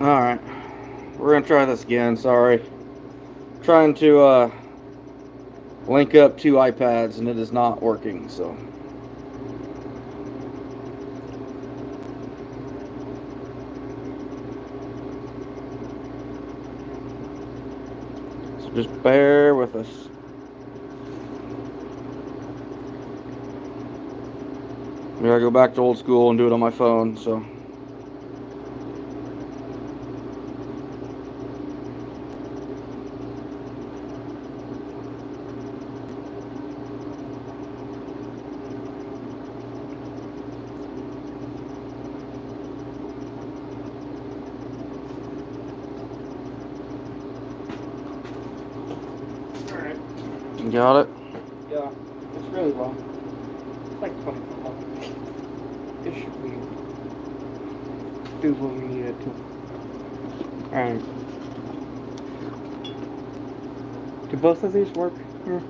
Alright. We're gonna try this again, sorry. Trying to link up two iPads and it is not working, so. So just bear with us. We gotta go back to old school and do it on my phone, so. Alright. You got it? Yeah, it's really low. It's like 20 foot low. It should be do what we need it to. Alright. Do both of these work here?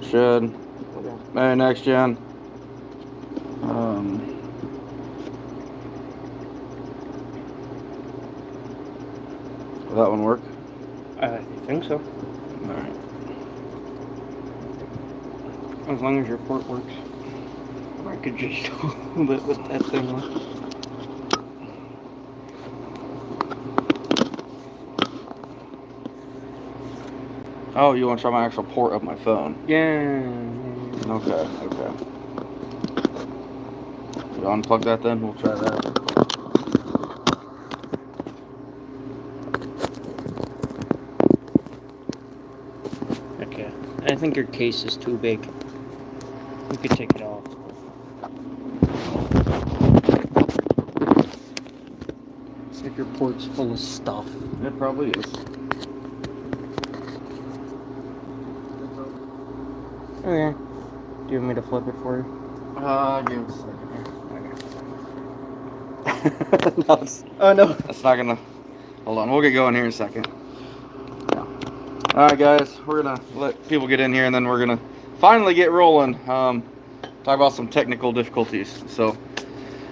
Should. Okay. Hey, next gen. Will that one work? I think so. Alright. As long as your port works. I could just hold it with that thing on. Oh, you want to try my actual port of my phone? Yeah. Okay, okay. You unplug that then? We'll try that. Okay. I think your case is too big. You could take it off. It's like your port's full of stuff. It probably is. Okay. Do you want me to flip it for you? Give us a second here. No, Oh no. that's not gonna. Hold on, we'll get going here in a second. Yeah. Alright, guys, we're gonna let people get in here and then we're gonna finally get rolling. Talk about some technical difficulties. So,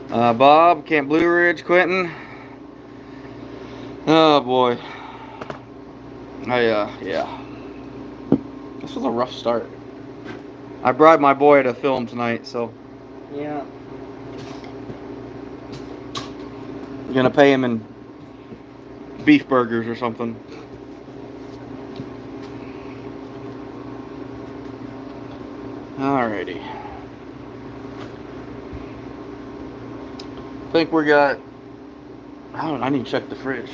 Bob, Camp Blue Ridge, Quentin. Oh boy. Yeah. This was a rough start. I bribed my boy to film tonight, so. Yeah. I'm gonna pay him in beef burgers or something. Alrighty. I think we got. I need to check the fridge.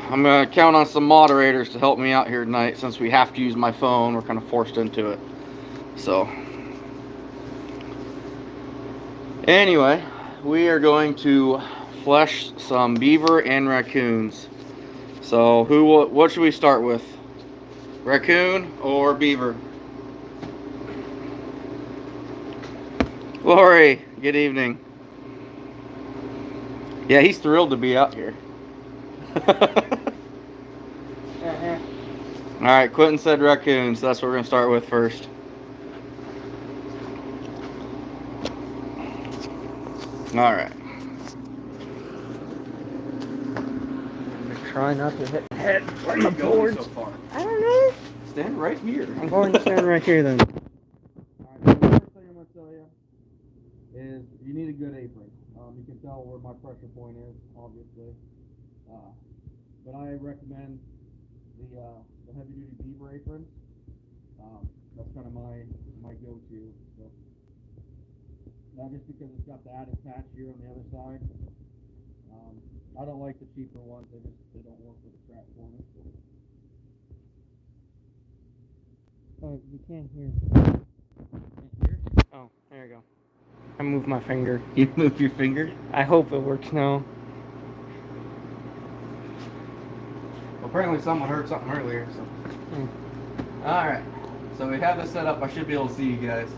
I'm gonna count on some moderators to help me out here tonight since we have to use my phone. We're kind of forced into it. So, anyway, we are going to flesh some beaver and raccoons. So, what should we start with? Raccoon or beaver? Lori, good evening. Yeah, he's thrilled to be out here. Alright, Quentin said raccoons, so that's what we're going to start with first. Alright. Try not to hit head on the Going boards. so far? I don't know. Stand right here. I'm going to stand right here then. Alright, the first thing I'm going to tell you is you need a good apron. You can tell where my pressure point is, obviously. But I recommend the heavy duty Beaver apron. That's kind of my go-to. So, not just because it's got the added patch here on the other side. I don't like the cheaper ones. They don't work with the strap for me. Oh, you can't hear. Can't hear? Oh, there you go. I moved my finger. You move your finger? I hope it works now. Well, apparently someone heard something earlier. So. All right. So we have this set up. I should be able to see you guys.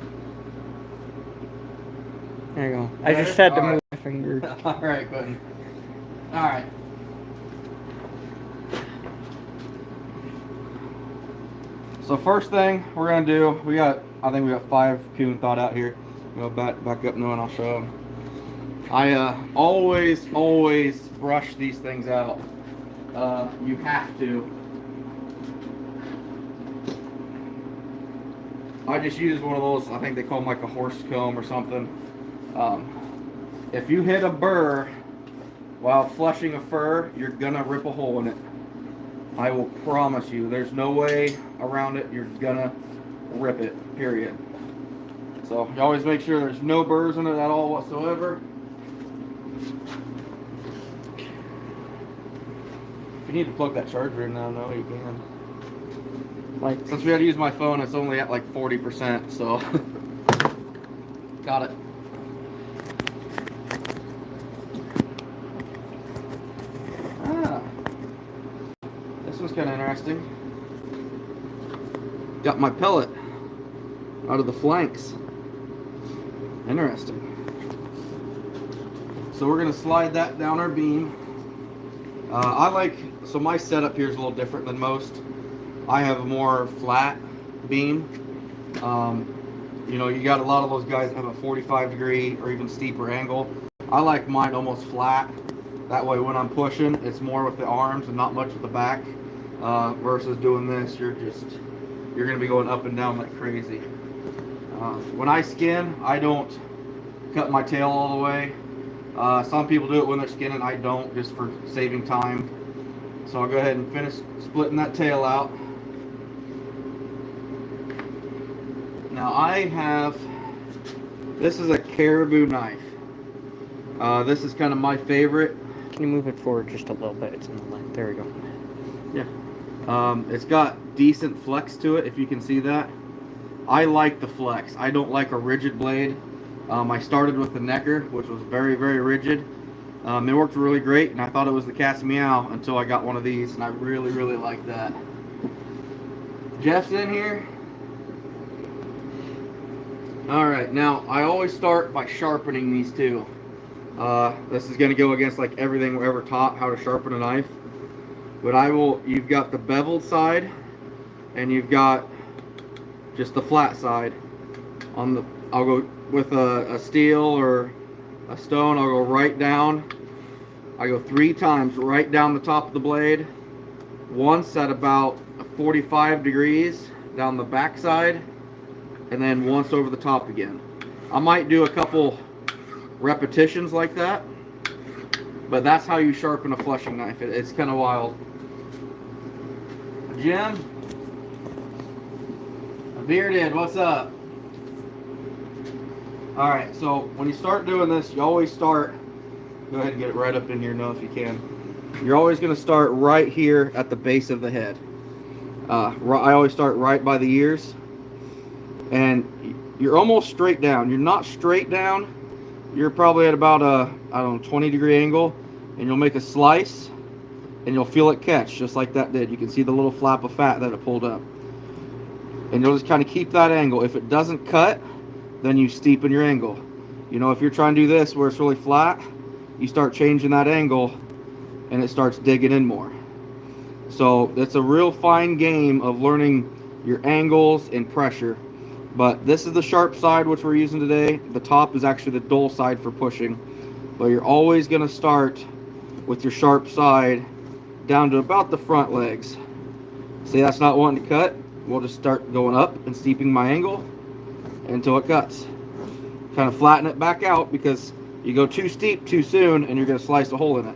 There you go. Better? I just had to All move right. my finger. All right, Quentin. All right. So first thing we're gonna do, I think we got 5 coon thought out here. Go back up now and I'll show them. I always brush these things out. You have to. I just use one of those, I think they call them like a horse comb or something. If you hit a burr while flushing a fur, you're gonna rip a hole in it. I will promise you, there's no way around it. You're gonna rip it, period. So you always make sure there's no burrs in it at all whatsoever. If you need to plug that charger in now, no, you can. Like, Since we had to use my phone, it's only at like 40%, so got it. This was kind of interesting. Got my pellet out of the flanks. Interesting. So we're gonna slide that down our beam. So my setup here is a little different than most. I have a more flat beam. You know, you got a lot of those guys that have a 45-degree or even steeper angle. I like mine almost flat. That way when I'm pushing, it's more with the arms and not much with the back. Versus doing this, you're gonna be going up and down like crazy. When I skin, I don't cut my tail all the way. Some people do it when they're skinning. I don't, just for saving time. So I'll go ahead and finish splitting that tail out. Now this is a caribou knife. This is kind of my favorite. can you move it forward just a little bit? It's in the line. There we go. Yeah. It's got decent flex to it, if you can see that. I like the flex. I don't like a rigid blade. I started with the Necker, which was very, very rigid. It worked really great, and I thought it was the Cas Meow until I got one of these, and I really, really like that. Jeff's in here. Alright, now I always start by sharpening these two. This is going to go against like everything we're ever taught how to sharpen a knife. But you've got the beveled side, and you've got just the flat side. I'll go with a steel or a stone, I'll go right down. I go 3 times right down the top of the blade. Once at about 45 degrees down the back side, and then once over the top again. I might do a couple repetitions like that, but that's how you sharpen a flushing knife. It's kind of wild. Jim? Bearded, what's up? Alright, so when you start doing this, you always start, go ahead and get it right up in here now if you can. You're always going to start right here at the base of the head. I always start right by the ears. And you're almost straight down. You're not straight down. You're probably at about a, 20-degree angle. And you'll make a slice. And you'll feel it catch, just like that did. You can see the little flap of fat that it pulled up. And you'll just kind of keep that angle. If it doesn't cut, then you steepen your angle. You know, if you're trying to do this where it's really flat, you start changing that angle and it starts digging in more. So it's a real fine game of learning your angles and pressure. But this is the sharp side which we're using today. The top is actually the dull side for pushing. But you're always going to start with your sharp side down to about the front legs. See, that's not wanting to cut. We'll just start going up and steeping my angle until it cuts. Kind of flatten it back out, because you go too steep too soon and you're going to slice a hole in it.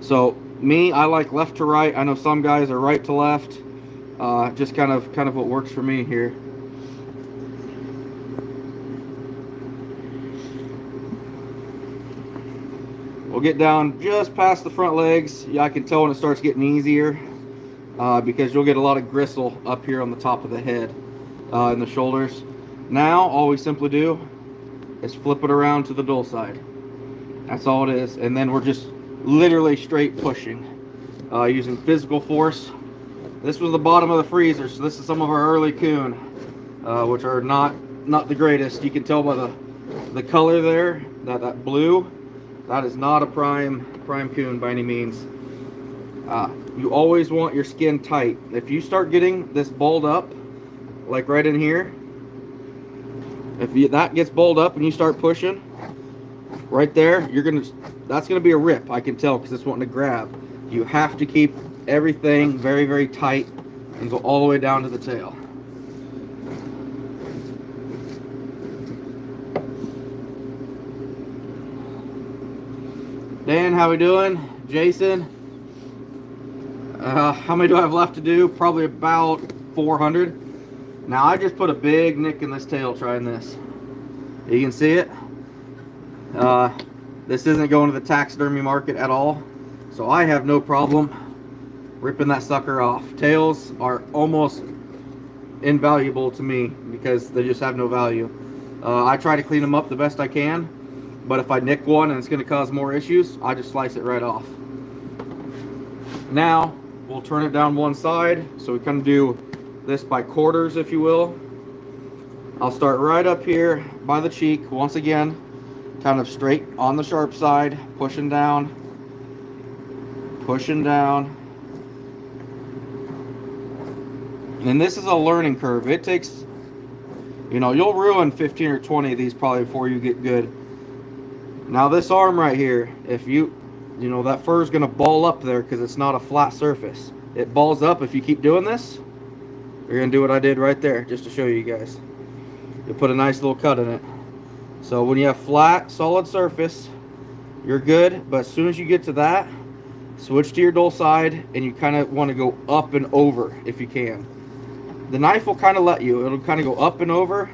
So me, I like left to right. I know some guys are right to left. Just kind of what works for me here. We'll get down just past the front legs. Yeah, I can tell when it starts getting easier, because you'll get a lot of gristle up here on the top of the head and the shoulders. Now all we simply do is flip it around to the dull side. That's all it is. And then we're just literally straight pushing. using physical force. This was the bottom of the freezer, so this is some of our early coon, which are not the greatest. You can tell by the color there, that blue, that is not a prime coon by any means. You always want your skin tight. If you start getting this balled up, like right in here, that gets balled up and you start pushing, right there, that's gonna be a rip. I can tell because it's wanting to grab. You have to keep everything very, very tight and go all the way down to the tail. Dan, how we doing? Jason, how many do I have left to do? Probably about 400. Now I just put a big nick in this tail trying this. You can see it. This isn't going to the taxidermy market at all, so I have no problem ripping that sucker off. Tails are almost invaluable to me because they just have no value. I try to clean them up the best I can, but if I nick one and it's going to cause more issues, I just slice it right off. Now we'll turn it down one side, so we kind of do this by quarters, if you will. I'll start right up here by the cheek, once again, kind of straight on the sharp side, pushing down, and this is a learning curve. It takes, you'll ruin 15 or 20 of these probably before you get good. Now this arm right here, if that fur is going to ball up there because it's not a flat surface. It balls up. If you keep doing this, you're going to do what I did right there, just to show you guys. You'll put a nice little cut in it. So when you have flat, solid surface, you're good. But as soon as you get to that, switch to your dull side, and you kind of want to go up and over if you can. The knife will kind of let you. It'll kind of go up and over.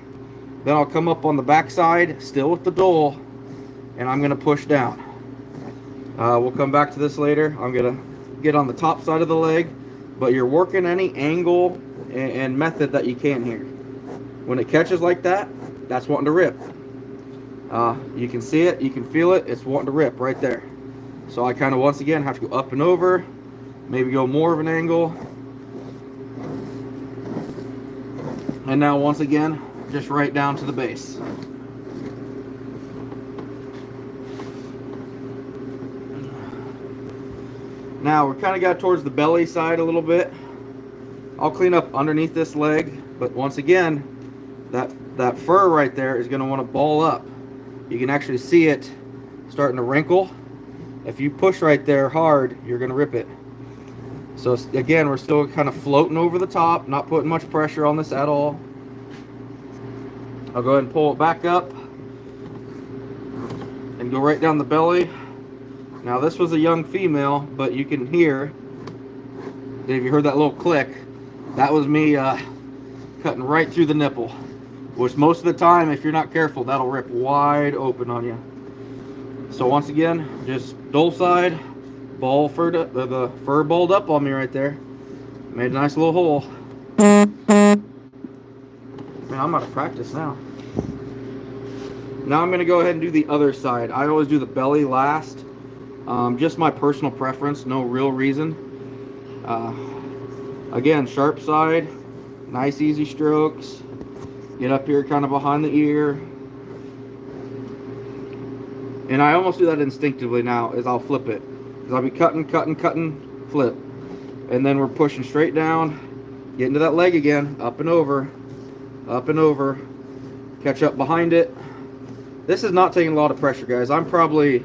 Then I'll come up on the back side, still with the dull, and I'm going to push down. We'll come back to this later. I'm going to get on the top side of the leg, but you're working any angle and method that you can here. When it catches like that, that's wanting to rip. You can see it, you can feel it, it's wanting to rip right there. So I kind of once again have to go up and over, maybe go more of an angle. And now once again, just right down to the base. Now we're kind of got towards the belly side a little bit. I'll clean up underneath this leg, but once again, that fur right there is going to want to ball up. You can actually see it starting to wrinkle. If you push right there hard, you're going to rip it. So again, we're still kind of floating over the top, not putting much pressure on this at all. I'll go ahead and pull it back up and go right down the belly. Now this was a young female, but you can hear, if you heard that little click, that was me cutting right through the nipple, which most of the time, if you're not careful, that'll rip wide open on you. So once again, just dull side, the fur balled up on me right there. Made a nice little hole. Man, I'm out of practice now. Now I'm going to go ahead and do the other side. I always do the belly last. Just my personal preference, no real reason. Again, sharp side, nice easy strokes. Get up here kind of behind the ear. And I almost do that instinctively now, is I'll flip it. Because I'll be cutting, flip. And then we're pushing straight down, get into that leg again, up and over, catch up behind it. This is not taking a lot of pressure, guys. I'm probably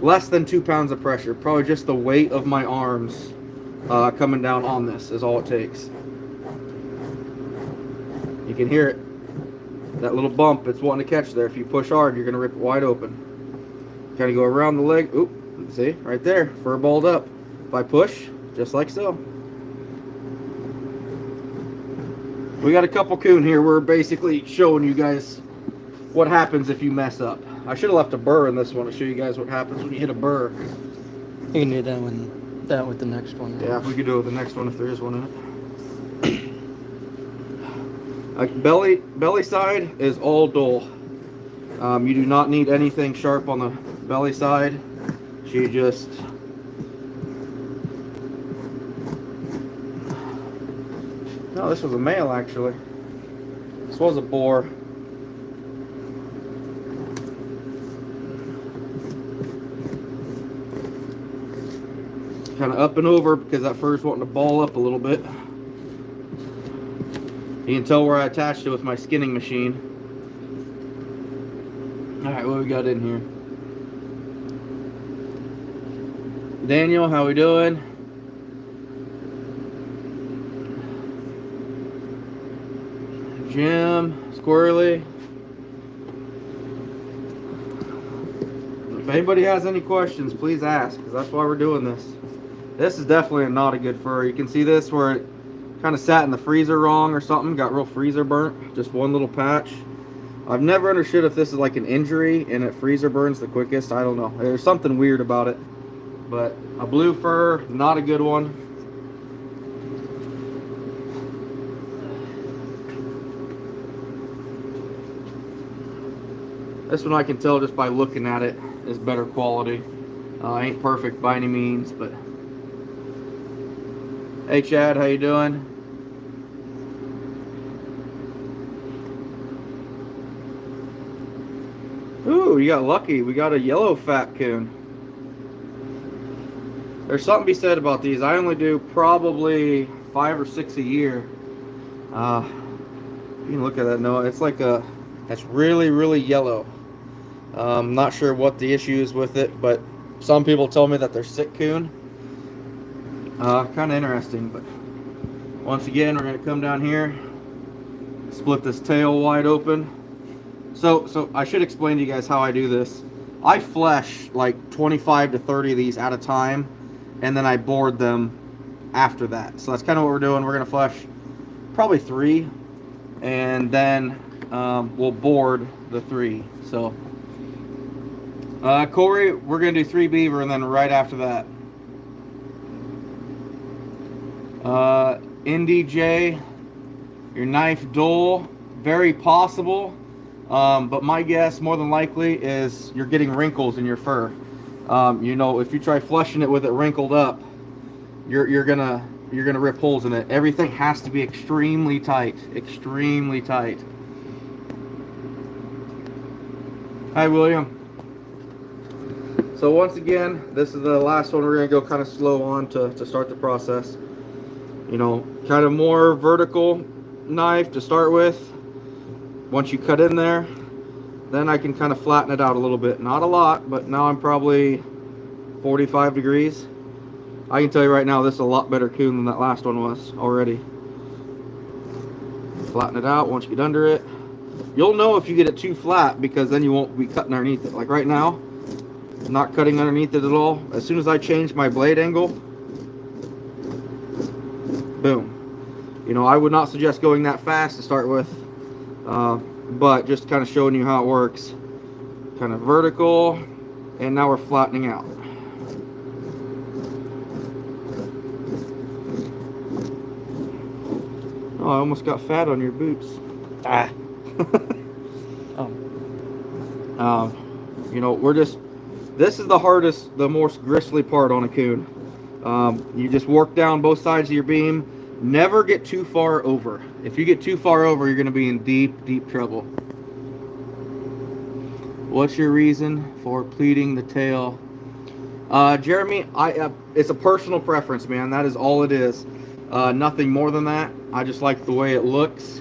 less than 2 pounds of pressure. Probably just the weight of my arms coming down on this is all it takes. You can hear it. That little bump, it's wanting to catch there. If you push hard, you're going to rip it wide open. Kind of go around the leg. Oop, see, right there, fur balled up. If I push, just like so. We got a couple coon here. We're basically showing you guys what happens if you mess up. I should have left a burr in this one to show you guys what happens when you hit a burr. You can do that with the next one. Yeah, we could do it with the next one if there is one in it. Belly side is all dull. You do not need anything sharp on the belly side. So you just No, this was a male actually. This was a boar. Kind of up and over because that fur's wanting to ball up a little bit. You can tell where I attached it with my skinning machine. Alright, what we got in here? Daniel, how we doing? Jim, Squirrely. If anybody has any questions, please ask, because that's why we're doing this. This is definitely not a good fur. You can see this where it kind of sat in the freezer wrong or something, got real freezer burnt, just one little patch. I've never understood if this is like an injury and it freezer burns the quickest. I don't know. There's something weird about it. But a blue fur, not a good one. This one I can tell just by looking at it is better quality. Ain't perfect by any means, but hey Chad, how you doing? Ooh, you got lucky. We got a yellow fat coon. There's something to be said about these. I only do probably 5 or 6 a year. You can look at that, Noah. It's like it's really, really yellow. I'm not sure what the issue is with it, but some people tell me that they're sick coon. Kind of interesting, but once again, we're going to come down here, split this tail wide open. So I should explain to you guys how I do this. I flesh like 25 to 30 of these at a time, and then I board them after that. So that's kind of what we're doing. We're going to flesh probably 3, and then we'll board the 3. So Corey, we're going to do 3 beaver, and then right after that. NDJ, your knife dull, very possible. But my guess, more than likely, is you're getting wrinkles in your fur. You know, if you try flushing it with it wrinkled up, you're gonna rip holes in it. Everything has to be extremely tight, extremely tight. Hi, William. So once again, this is the last one. We're gonna go kind of slow on to start the process. You know, kind of more vertical knife to start with. Once you cut in there, then I can kind of flatten it out a little bit. Not a lot, but now I'm probably 45 degrees. I can tell you right now, this is a lot better coon than that last one was already. Flatten it out once you get under it. You'll know if you get it too flat because then you won't be cutting underneath it. Like right now, I'm not cutting underneath it at all. As soon as I change my blade angle, boom. You know, I would not suggest going that fast to start with. But just kind of showing you how it works. Kind of vertical, and now we're flattening out. Oh, I almost got fat on your boots. Ah. Oh. You know, this is the hardest, the most gristly part on a coon. You just work down both sides of your beam. Never get too far over. If you get too far over, you're going to be in deep, deep trouble. What's your reason for pleating the tail? Jeremy, it's a personal preference, man. That is all it is. Nothing more than that. I just like the way it looks.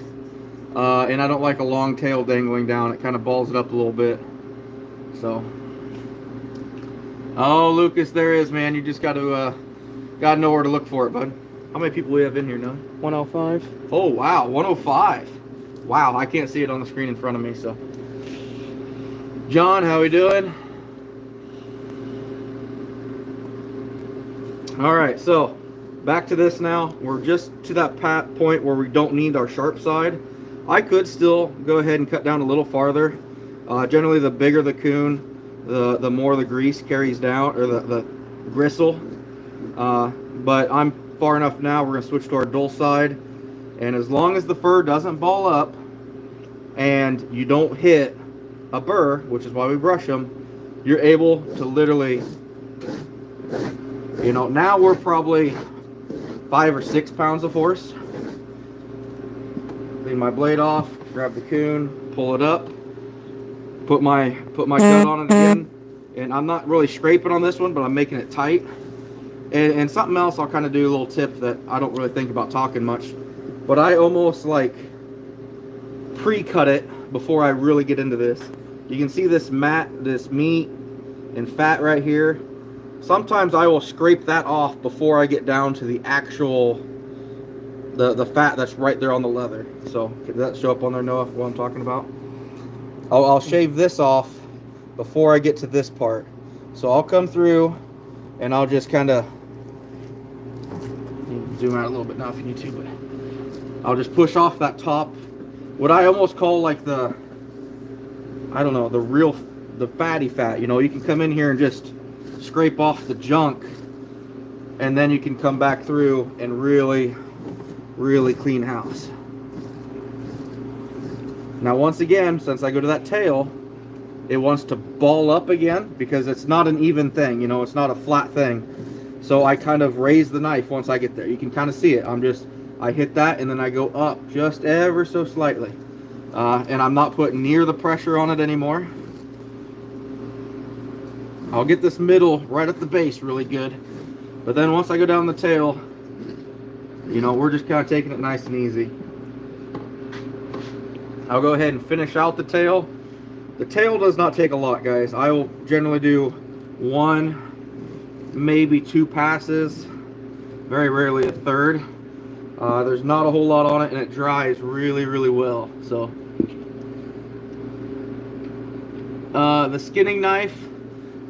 And I don't like a long tail dangling down. It kind of balls it up a little bit. So. Oh, Lucas, there is, man. You just got to know where to look for it, bud. How many people we have in here now? 105. Oh, wow, 105. Wow, I can't see it on the screen in front of me, so. John, how we doing? All right, so back to this now. We're just to that point where we don't need our sharp side. I could still go ahead and cut down a little farther. Generally, the bigger the coon, the more the grease carries down, or the gristle. But I'm far enough now. We're going to switch to our dull side, and as long as the fur doesn't ball up and you don't hit a burr, which is why we brush them, you're able to literally, you know, now we're probably 5 or 6 pounds of horse. Clean my blade off, grab the coon, pull it up, put my gut on it again. And I'm not really scraping on this one, but I'm making it tight. And something else I'll kind of do, a little tip that I don't really think about talking much, but I almost like pre-cut it before I really get into this. You can see this meat and fat right here. Sometimes I will scrape that off before I get down to the actual the fat that's right there on the leather. So did that show up on there, Noah, what I'm talking about? I'll shave this off before I get to this part. So I'll come through and I'll just kind of zoom out a little bit now if you need to, but I'll just push off that top, what I almost call like the, I don't know, the fatty fat. You know, you can come in here and just scrape off the junk, and then you can come back through and really clean house. Now once again, since I go to that tail, it wants to ball up again because it's not an even thing, you know, it's not a flat thing. So I kind of raise the knife once I get there. You can kind of see it. I hit that and then I go up just ever so slightly. And I'm not putting near the pressure on it anymore. I'll get this middle right at the base really good. But then once I go down the tail, you know, we're just kind of taking it nice and easy. I'll go ahead and finish out the tail. The tail does not take a lot, guys. I will generally do 1, maybe 2 passes. Very rarely a third. There's not a whole lot on it, and it dries really well. So the skinning knife,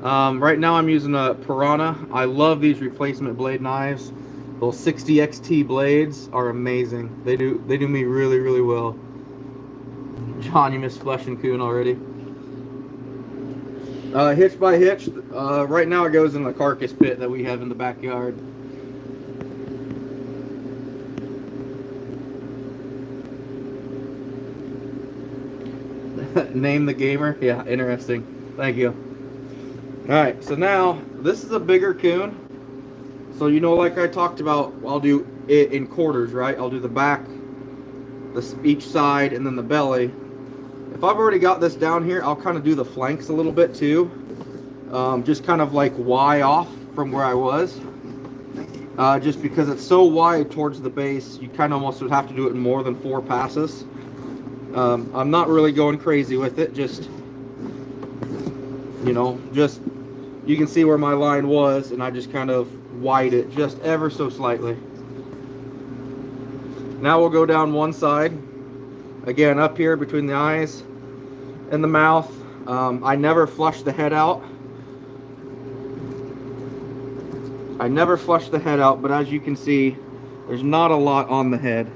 right now I'm using a Piranha. I love these replacement blade knives. Those 60XT blades are amazing. They do me really well. John, you missed Flesh and Coon already. Hitch by hitch, right now it goes in the carcass pit that we have in the backyard. Name the gamer? Yeah, interesting. Thank you. Alright, so now this is a bigger coon. So you know, like I talked about, I'll do it in quarters, right? I'll do the back, each side, and then the belly. If I've already got this down here, I'll kind of do the flanks a little bit too. Just kind of like Y off from where I was. Just because it's so wide towards the base, you kind of almost would have to do it in more than 4 passes. I'm not really going crazy with it, just, you know, just, you can see where my line was, and I just kind of wide it just ever so slightly. Now we'll go down one side. Again, up here between the eyes and the mouth. I never flush the head out. But as you can see, there's not a lot on the head.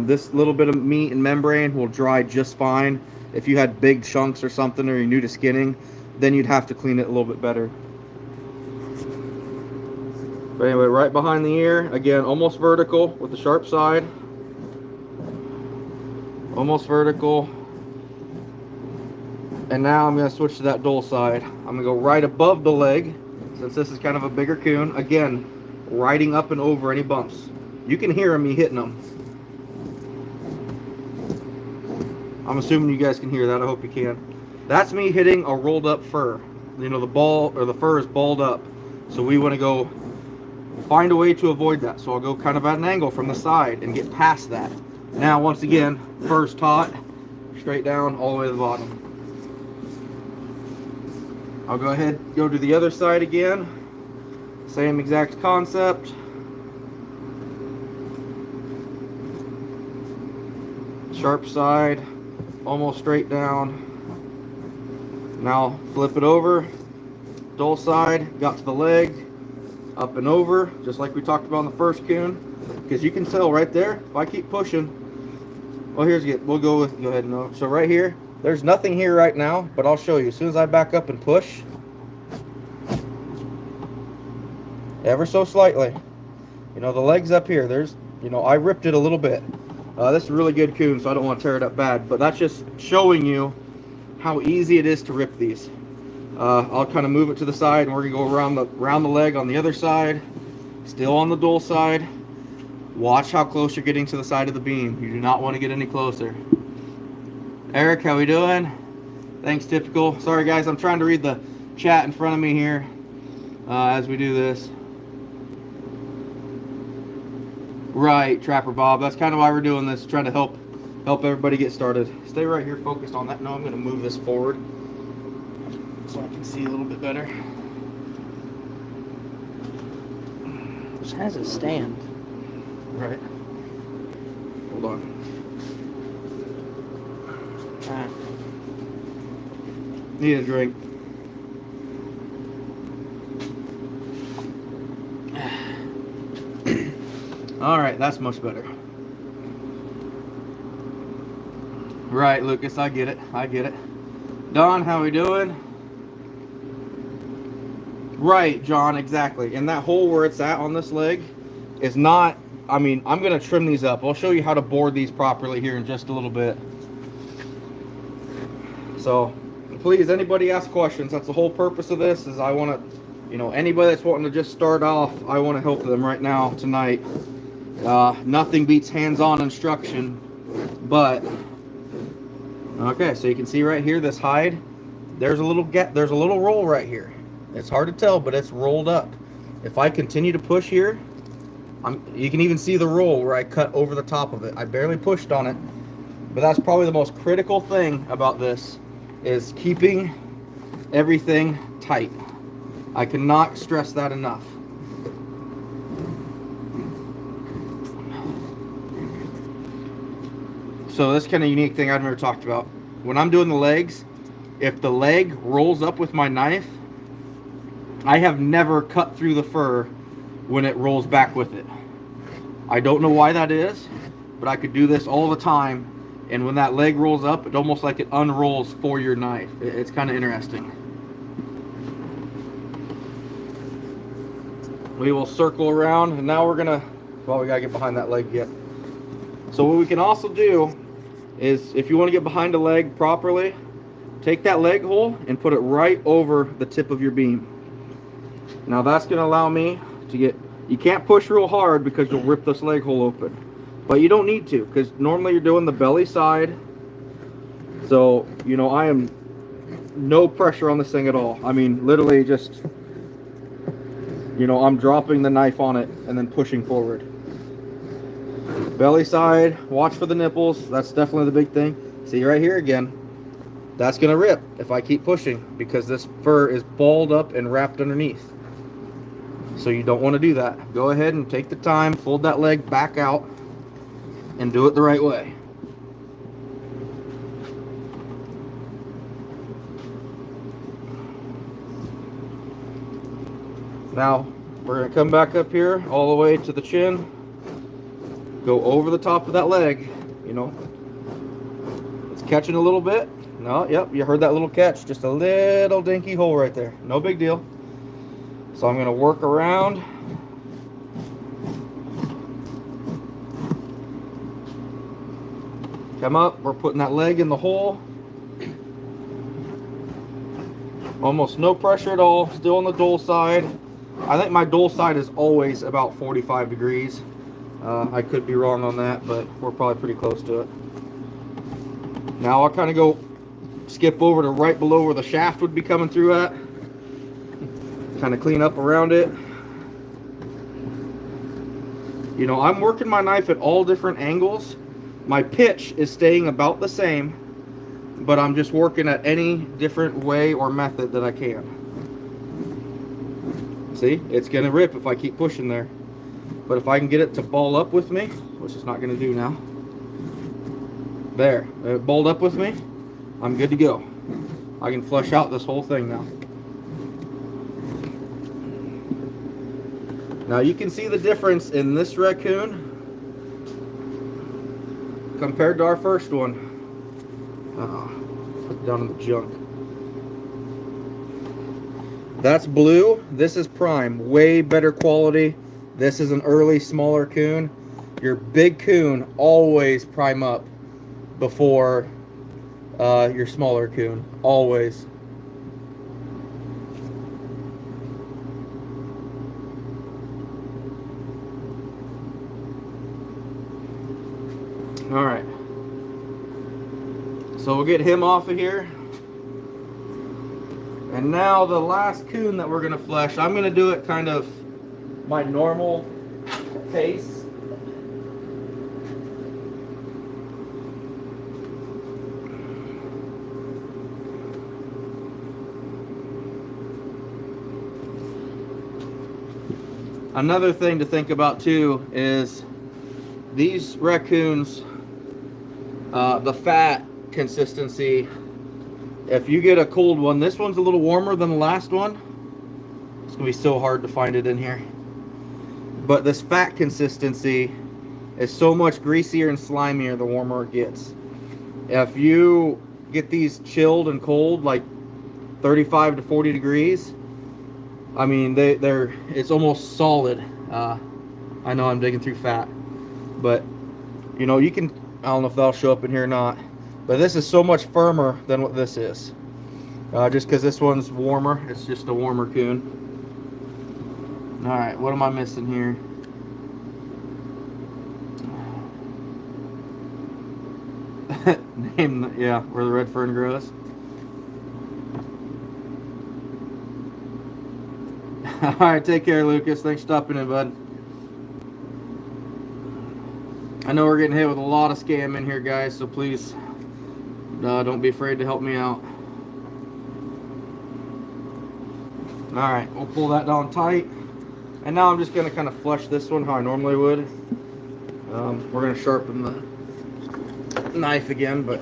This little bit of meat and membrane will dry just fine. If you had big chunks or something, or you're new to skinning, then you'd have to clean it a little bit better. But anyway, right behind the ear, again, almost vertical with the sharp side. Almost vertical. And now I'm going to switch to that dull side. I'm going to go right above the leg, since this is kind of a bigger coon. Again, riding up and over any bumps. You can hear me hitting them. I'm assuming you guys can hear that. I hope you can. That's me hitting a rolled up fur. You know, the ball or the fur is balled up. So we want to go find a way to avoid that. So I'll go kind of at an angle from the side and get past that. Now, once again, fur's taut, straight down all the way to the bottom. I'll go ahead, go to the other side again. Same exact concept. Sharp side, almost straight down. Now flip it over. Dull side, got to the leg, up and over, just like we talked about on the first coon. Because you can tell right there, if I keep pushing, well, we'll go ahead and know. So right here, there's nothing here right now, but I'll show you. As soon as I back up and push, ever so slightly, you know, the leg's up here. There's, you know, I ripped it a little bit. This is a really good coon, so I don't want to tear it up bad, but that's just showing you how easy it is to rip these. I'll kind of move it to the side, and we're gonna go around the leg on the other side, still on the dull side. Watch how close you're getting to the side of the beam. You do not want to get any closer. Eric, how we doing? Thanks, Typical. Sorry guys, I'm trying to read the chat in front of me here as we do this. Right, Trapper Bob. That's kind of why we're doing this, trying to help everybody get started. Stay right here focused on that. No, I'm going to move this forward so I can see a little bit better. This has a stand. Right. Hold on. Ah. Need a drink. All right, that's much better. Right, Lucas, I get it. I get it. Don, how we doing? Right, John, exactly. And that hole where it's at on this leg is not, I mean, I'm going to trim these up. I'll show you how to board these properly here in just a little bit. So, please, anybody ask questions. That's the whole purpose of this, is I want to, you know, anybody that's wanting to just start off, I want to help them right now, tonight. Nothing beats hands-on instruction, but okay, so you can see right here, this hide, there's a little there's a little roll right here. It's hard to tell, but it's rolled up. If I continue to push here, you can even see the roll where I cut over the top of it. I barely pushed on it, but that's probably the most critical thing about this, is keeping everything tight. I cannot stress that enough. So this kind of unique thing I've never talked about. When I'm doing the legs, if the leg rolls up with my knife, I have never cut through the fur when it rolls back with it. I don't know why that is, but I could do this all the time, and when that leg rolls up, it's almost like it unrolls for your knife. It's kind of interesting. We will circle around, and now we're gonna, well, we gotta get behind that leg yet. So what we can also do is, if you want to get behind a leg properly, take that leg hole and put it right over the tip of your beam. Now that's going to allow me to get, you can't push real hard because you'll rip this leg hole open, but you don't need to, because normally you're doing the belly side. So, you know, I am no pressure on this thing at all. I mean, literally just, you know, I'm dropping the knife on it and then pushing forward. Belly side, watch for the nipples. That's definitely the big thing. See right here again, that's gonna rip if I keep pushing, because this fur is balled up and wrapped underneath. So you don't want to do that. Go ahead and take the time, fold that leg back out, and do it the right way. Now we're gonna come back up here all the way to the chin. Go over the top of that leg, you know. It's catching a little bit. No, yep, you heard that little catch. Just a little dinky hole right there. No big deal. So I'm going to work around. Come up. We're putting that leg in the hole. Almost no pressure at all. Still on the dull side. I think my dull side is always about 45 degrees. I could be wrong on that, but we're probably pretty close to it. Now I'll kind of go skip over to right below where the shaft would be coming through at. Kind of clean up around it. You know, I'm working my knife at all different angles. My pitch is staying about the same, but I'm just working at any different way or method that I can. See, it's gonna rip if I keep pushing there. But if I can get it to ball up with me, which it's not going to do now. There, it balled up with me. I'm good to go. I can flush out this whole thing now. Now you can see the difference in this raccoon compared to our first one. Put it down in the junk. That's blue. This is prime. Way better quality. This is an early smaller coon. Your big coon always prime up before your smaller coon. Always. All right. So we'll get him off of here. And now the last coon that we're gonna flesh, I'm gonna do it kind of my normal pace. Another thing to think about too is these raccoons, the fat consistency. If you get a cold one, this one's a little warmer than the last one. It's gonna be so hard to find it in here. But this fat consistency is so much greasier and slimier the warmer it gets. If you get these chilled and cold, like 35 to 40 degrees, I mean, it's almost solid. I know I'm digging through fat, but you know, you can, I don't know if that'll show up in here or not, but this is so much firmer than what this is. Just because this one's warmer, it's just a warmer coon. All right, what am I missing here? Yeah, where the red fern grows. Alright, take care, Lucas. Thanks for stopping in, bud. I know we're getting hit with a lot of scam in here, guys, so please don't be afraid to help me out. Alright, we'll pull that down tight. And now I'm just going to kind of flush this one how I normally would. We're going to sharpen the knife again, but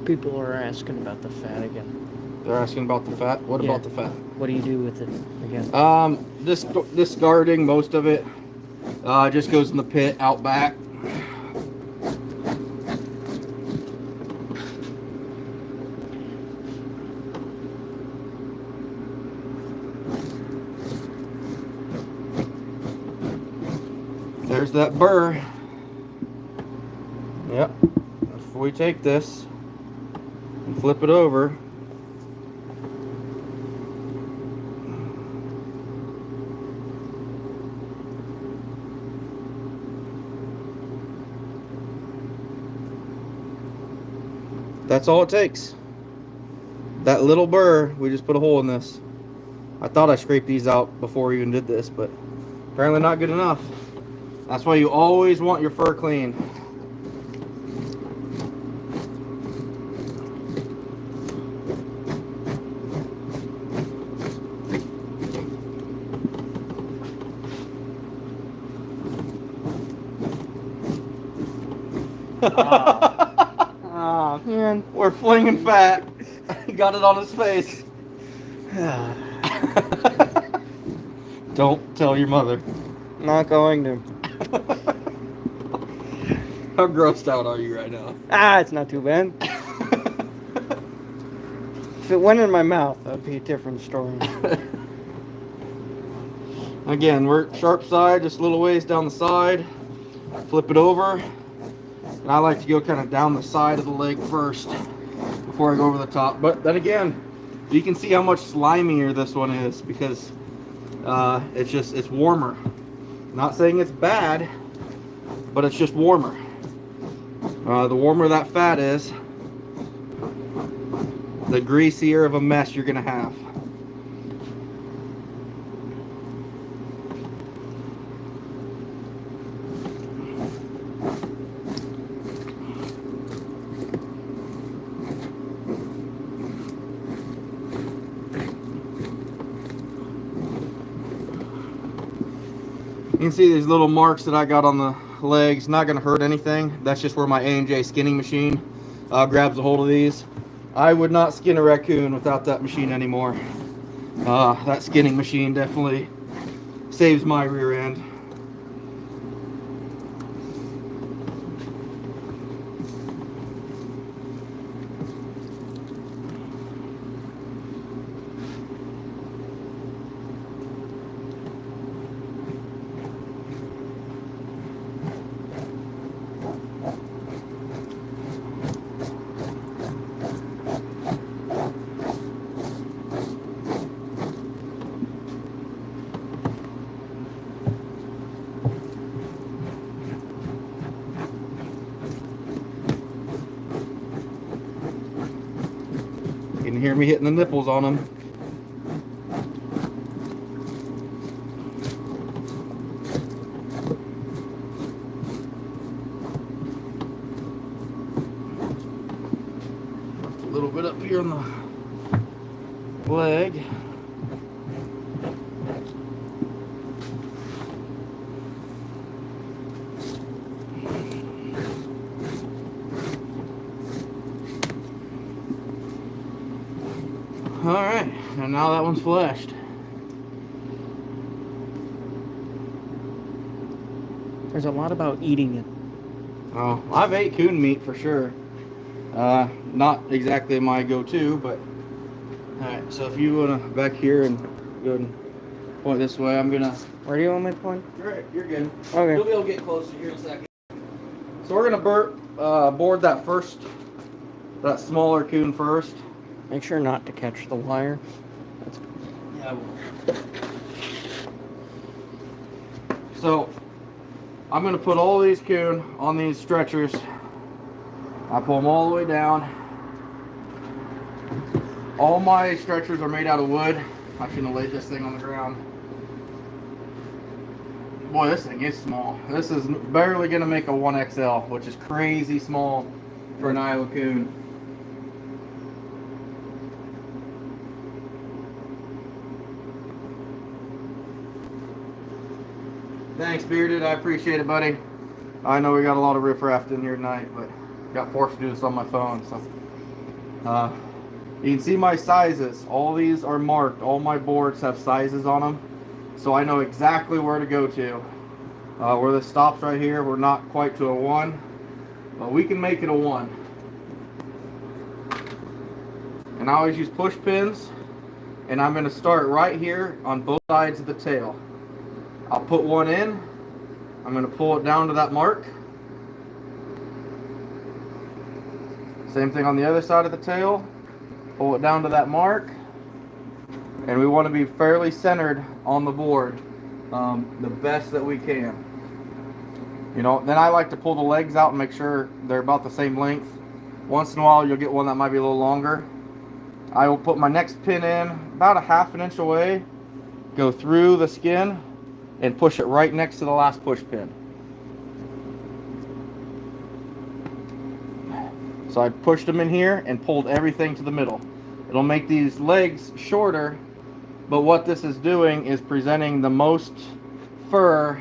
People are asking about the fat again. they're asking about the fat. What about the fat? What do you do with it again? Discarding most of it. Just goes in the pit out back. There's that burr. Yep. If we take this and flip it over, that's all it takes. That little burr, we just put a hole in this. I thought I scraped these out before we even did this, but apparently not good enough. That's why you always want your fur clean. Oh, man. We're flinging fat. He got it on his face. Don't tell your mother. Not going to. How grossed out are you right now? It's not too bad. If it went in my mouth, that'd be a different story. Again, we're sharp side, just a little ways down the side. Flip it over. And I like to go kind of down the side of the leg first before I go over the top. But then again, you can see how much slimier this one is because it's warmer. Not saying it's bad, but it's just warmer. The warmer that fat is, the greasier of a mess you're gonna have. You can see these little marks that I got on the legs. Not going to hurt anything. That's just where my A&J skinning machine grabs a hold of these. I would not skin a raccoon without that machine anymore. That skinning machine definitely saves my rear end. me hitting the nipples on them. A little bit up here on the leg. Alright, and now that one's fleshed. There's a lot about eating it. Oh, I've ate coon meat for sure. Not exactly my go-to, but alright, so if you wanna back here and go and point this way, I'm gonna. Where do you want me to point? You're good. Okay. You'll be able to get closer here in a second. So we're gonna board that smaller coon first. Make sure not to catch the wire. Yeah, I will. So I'm gonna put all these coon on these stretchers. I pull them all the way down. All my stretchers are made out of wood. I shouldn't have laid this thing on the ground. Boy, this thing is small. This is barely gonna make a 1XL, which is crazy small for an Iowa coon. Thanks, Bearded. I appreciate it, buddy. I know we got a lot of riffraff in here tonight, but got forced to do this on my phone. So, you can see my sizes. All these are marked. All my boards have sizes on them, so I know exactly where to go to. Where this stops right here, we're not quite to a 1, but we can make it a 1. And I always use push pins, and I'm going to start right here on both sides of the tail. I'll put one in, I'm going to pull it down to that mark. Same thing on the other side of the tail, pull it down to that mark. And we want to be fairly centered on the board, the best that we can. You know, then I like to pull the legs out and make sure they're about the same length. Once in a while you'll get one that might be a little longer. I will put my next pin in about a 1/2 inch away, go through the skin, and push it right next to the last push pin. So I pushed them in here and pulled everything to the middle. It'll make these legs shorter, but what this is doing is presenting the most fur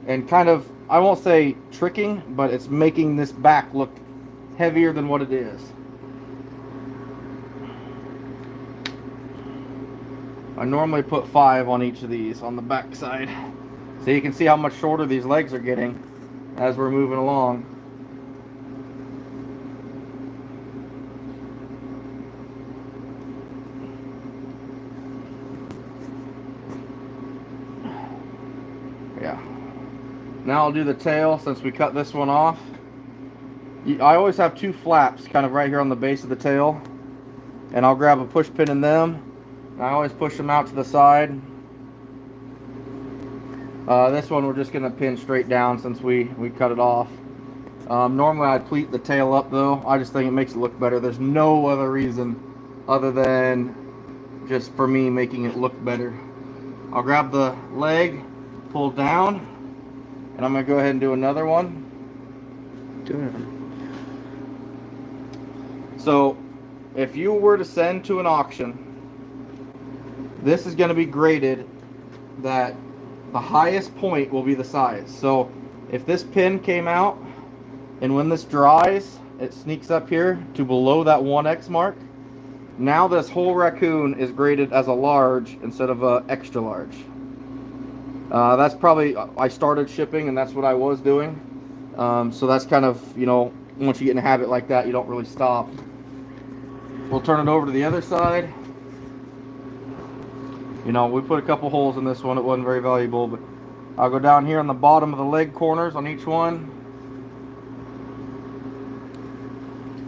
and kind of, I won't say tricking, but it's making this back look heavier than what it is. I normally put 5 on each of these on the back side, so you can see how much shorter these legs are getting as we're moving along. Yeah. Now I'll do the tail since we cut this one off. I always have 2 flaps kind of right here on the base of the tail, and I'll grab a push pin in them. I always push them out to the side. This one we're just going to pin straight down since we cut it off. Normally I'd pleat the tail up though. I just think it makes it look better. There's no other reason other than just for me making it look better. I'll grab the leg, pull down, and I'm going to go ahead and do another one. So if you were to send to an auction, this is going to be graded that the highest point will be the size. So if this pin came out and when this dries it sneaks up here to below that 1X mark, now this whole raccoon is graded as a large instead of a extra large. That's probably, I started shipping and that's what I was doing. So that's kind of, you know, once you get in a habit like that you don't really stop. We'll turn it over to the other side. You know, we put a couple holes in this one. It wasn't very valuable, but I'll go down here on the bottom of the leg corners on each one.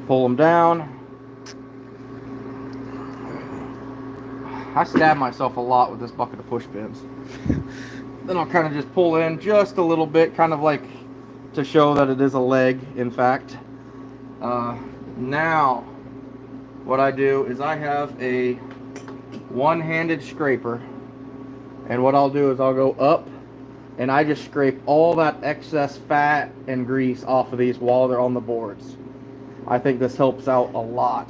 Pull them down. I stab myself a lot with this bucket of push pins. Then I'll kind of just pull in just a little bit, kind of like to show that it is a leg, in fact. Now, what I do is I have a one-handed scraper, and what I'll do is I'll go up and I just scrape all that excess fat and grease off of these while they're on the boards. I think this helps out a lot.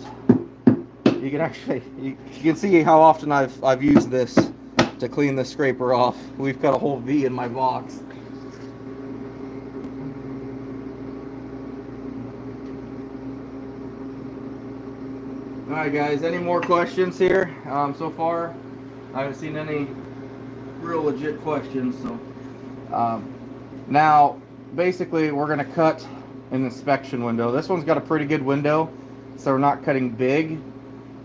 You can actually, you can see how often I've used this to clean the scraper off. We've got a whole V in my box. Alright guys, any more questions here? So far, I haven't seen any real legit questions. So now, basically, we're going to cut an inspection window. This one's got a pretty good window, so we're not cutting big.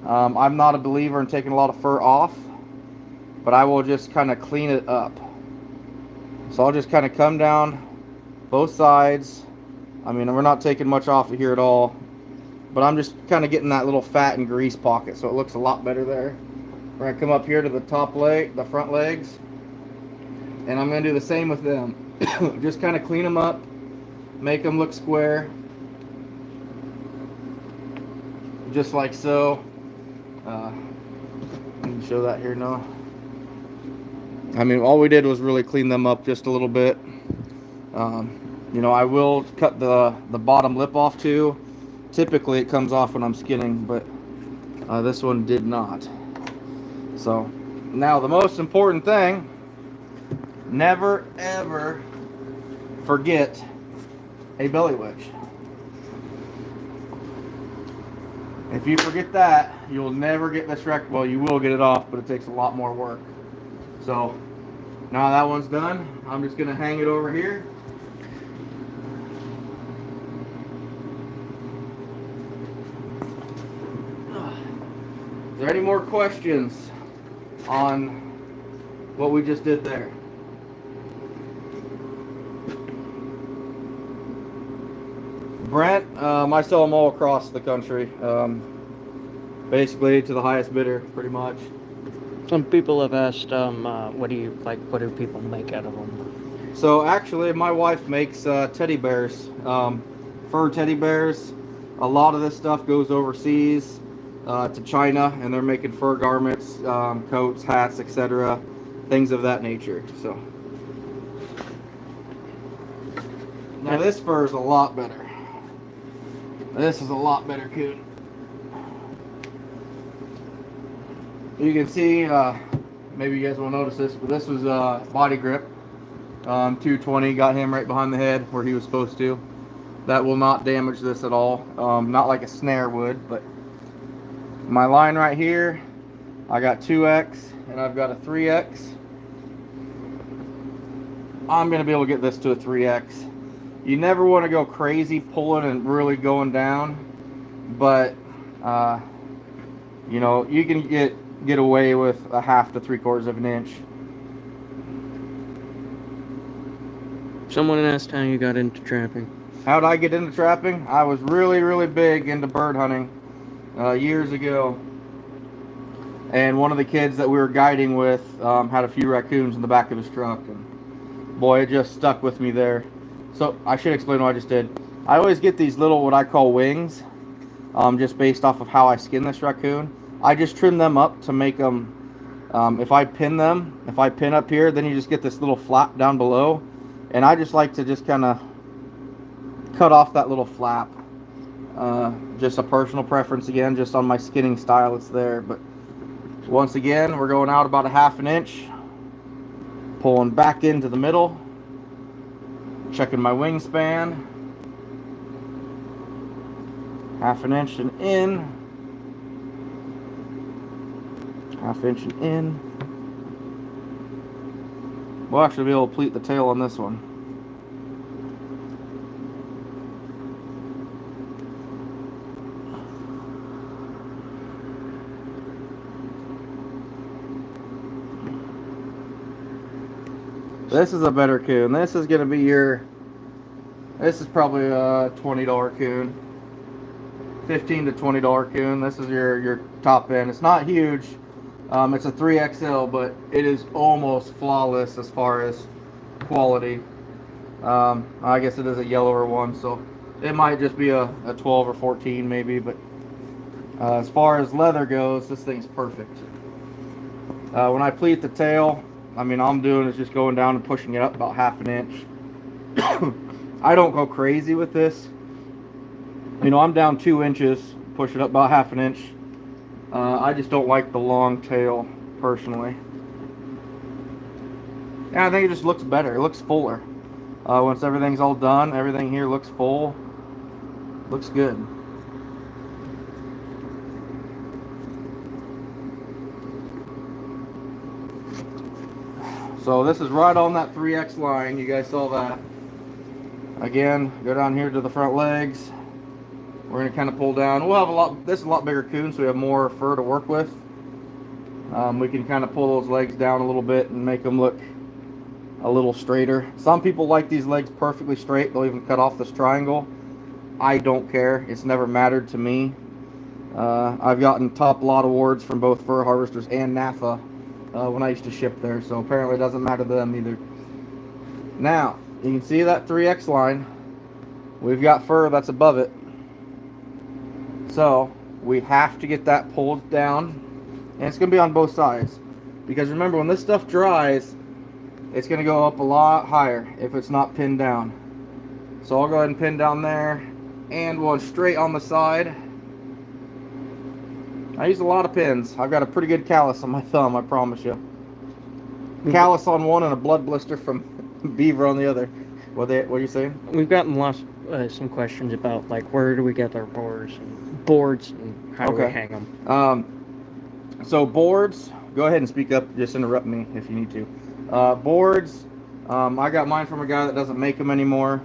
I'm not a believer in taking a lot of fur off, but I will just kind of clean it up. So I'll just kind of come down both sides. I mean, we're not taking much off of here at all, but I'm just kind of getting that little fat and grease pocket, so it looks a lot better there. We're going to come up here to the top leg, the front legs, and I'm going to do the same with them. Just kind of clean them up, make them look square, just like so. I can show that here now. I mean, all we did was really clean them up just a little bit. You know, I will cut the bottom lip off too. Typically it comes off when I'm skinning, but this one did not. So now the most important thing, never ever forget a belly wedge. If you forget that, you'll never get this wreck. Well, you will get it off, but it takes a lot more work. So now that one's done, I'm just going to hang it over here. Is there any more questions on what we just did there? Brent, I sell them all across the country, basically to the highest bidder, pretty much. Some people have asked, what do people make out of them? So actually, my wife makes teddy bears, fur teddy bears. A lot of this stuff goes overseas to China, and they're making fur garments, coats, hats, etc., things of that nature. So now this fur is a lot better. This is a lot better coon. You can see, maybe you guys will notice this, but this was body grip. 220, got him right behind the head where he was supposed to. That will not damage this at all. Not like a snare would, but my line right here, I got 2X and I've got a 3X. I'm going to be able to get this to a 3X. You never want to go crazy pulling and really going down, but you know, you can get away with a 1/2 to 3/4 of an inch. Someone asked how you got into trapping. How did I get into trapping? I was really big into bird hunting years ago, and one of the kids that we were guiding with had a few raccoons in the back of his truck, and boy, it just stuck with me there. So I should explain what I just did. I always get these little, what I call wings, just based off of how I skin this raccoon. I just trim them up to make them, if I pin up here, then you just get this little flap down below. And I just like to just kind of cut off that little flap. Just a personal preference again, just on my skinning style, it's there. But once again, we're going out about a 1/2 inch, pulling back into the middle. Checking my wingspan, 1/2 inch and in, 1/2 inch and in. We'll actually be able to pleat the tail on this one. This is a better coon. This is going to be this is probably a $20 coon. $15 to $20 coon. This is your top end. It's not huge. It's a 3XL, but it is almost flawless as far as quality. I guess it is a yellower one, so it might just be a 12 or 14 maybe, but As far as leather goes, this thing's perfect. When I pleat the tail, I mean, all I'm doing is just going down and pushing it up about 1/2 inch. I don't go crazy with this. You know, I'm down 2 inches, push it up about 1/2 inch. I just don't like the long tail, personally. And I think it just looks better. It looks fuller. Once everything's all done, everything here looks full. Looks good. So this is right on that 3X line. You guys saw that. Again, go down here to the front legs. We're going to kind of pull down. We'll have a lot, this is a lot bigger coon, so we have more fur to work with. We can kind of pull those legs down a little bit and make them look a little straighter. Some people like these legs perfectly straight. They'll even cut off this triangle. I don't care. It's never mattered to me. I've gotten top lot awards from both Fur Harvesters and NAFA when I used to ship there, so apparently it doesn't matter to them either. Now, you can see that 3X line. We've got fur that's above it. So, we have to get that pulled down. And it's going to be on both sides. Because remember, when this stuff dries, it's going to go up a lot higher if it's not pinned down. So I'll go ahead and pin down there. And one straight on the side. I use a lot of pins. I've got a pretty good callus on my thumb, I promise you. Callus on one and a blood blister from Beaver on the other. What are you saying? We've gotten some questions about, like, where do we get our boards and how do we hang them. So boards, go ahead and speak up. Just interrupt me if you need to. Boards, I got mine from a guy that doesn't make them anymore.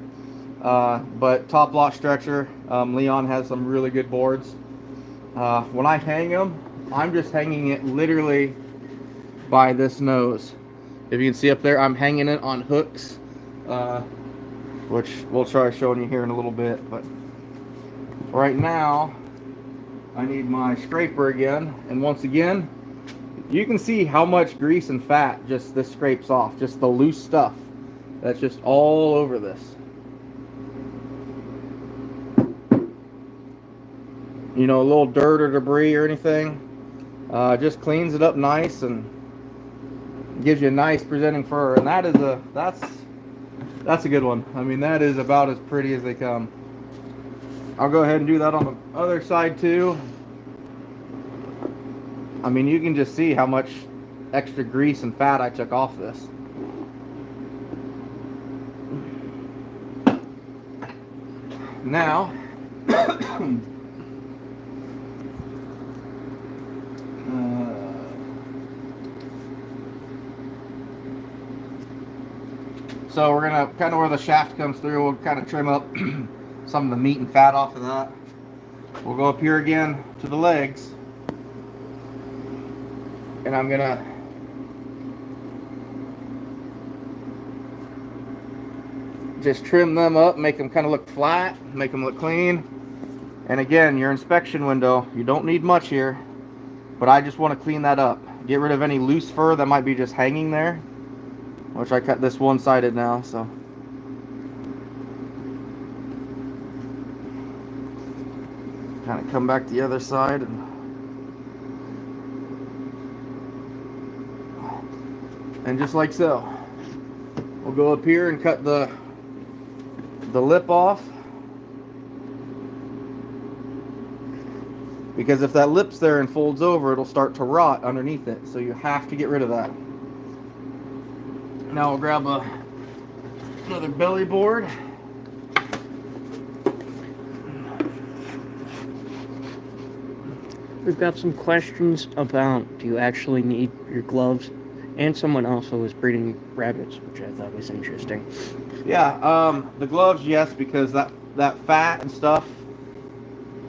But Top Lot Stretcher, Leon has some really good boards. When I hang them, I'm just hanging it literally by this nose. If you can see up there, I'm hanging it on hooks, which we'll try showing you here in a little bit. But right now, I need my scraper again. And once again, you can see how much grease and fat just this scrapes off. Just the loose stuff that's just all over this. You know, a little dirt or debris or anything, just cleans it up nice and gives you a nice presenting fur. And that is that's a good one. I mean, that is about as pretty as they come. I'll go ahead and do that on the other side too. I mean, you can just see how much extra grease and fat I took off this. Now so we're gonna kind of where the shaft comes through, we'll kind of trim up some of the meat and fat off of that. We'll go up here again to the legs, and I'm gonna just trim them up, make them kind of look flat, make them look clean. And again, your inspection window, you don't need much here, but I just want to clean that up. Get rid of any loose fur that might be just hanging there, which I cut this one-sided now, so. Kind of come back the other side and just like so. We'll go up here and cut the lip off, because if that lip's there and folds over, it'll start to rot underneath it, so you have to get rid of that. Now we'll grab another belly board. We've got some questions about, do you actually need your gloves? And someone also was breeding rabbits, which I thought was interesting. Yeah, the gloves, yes, because that fat and stuff,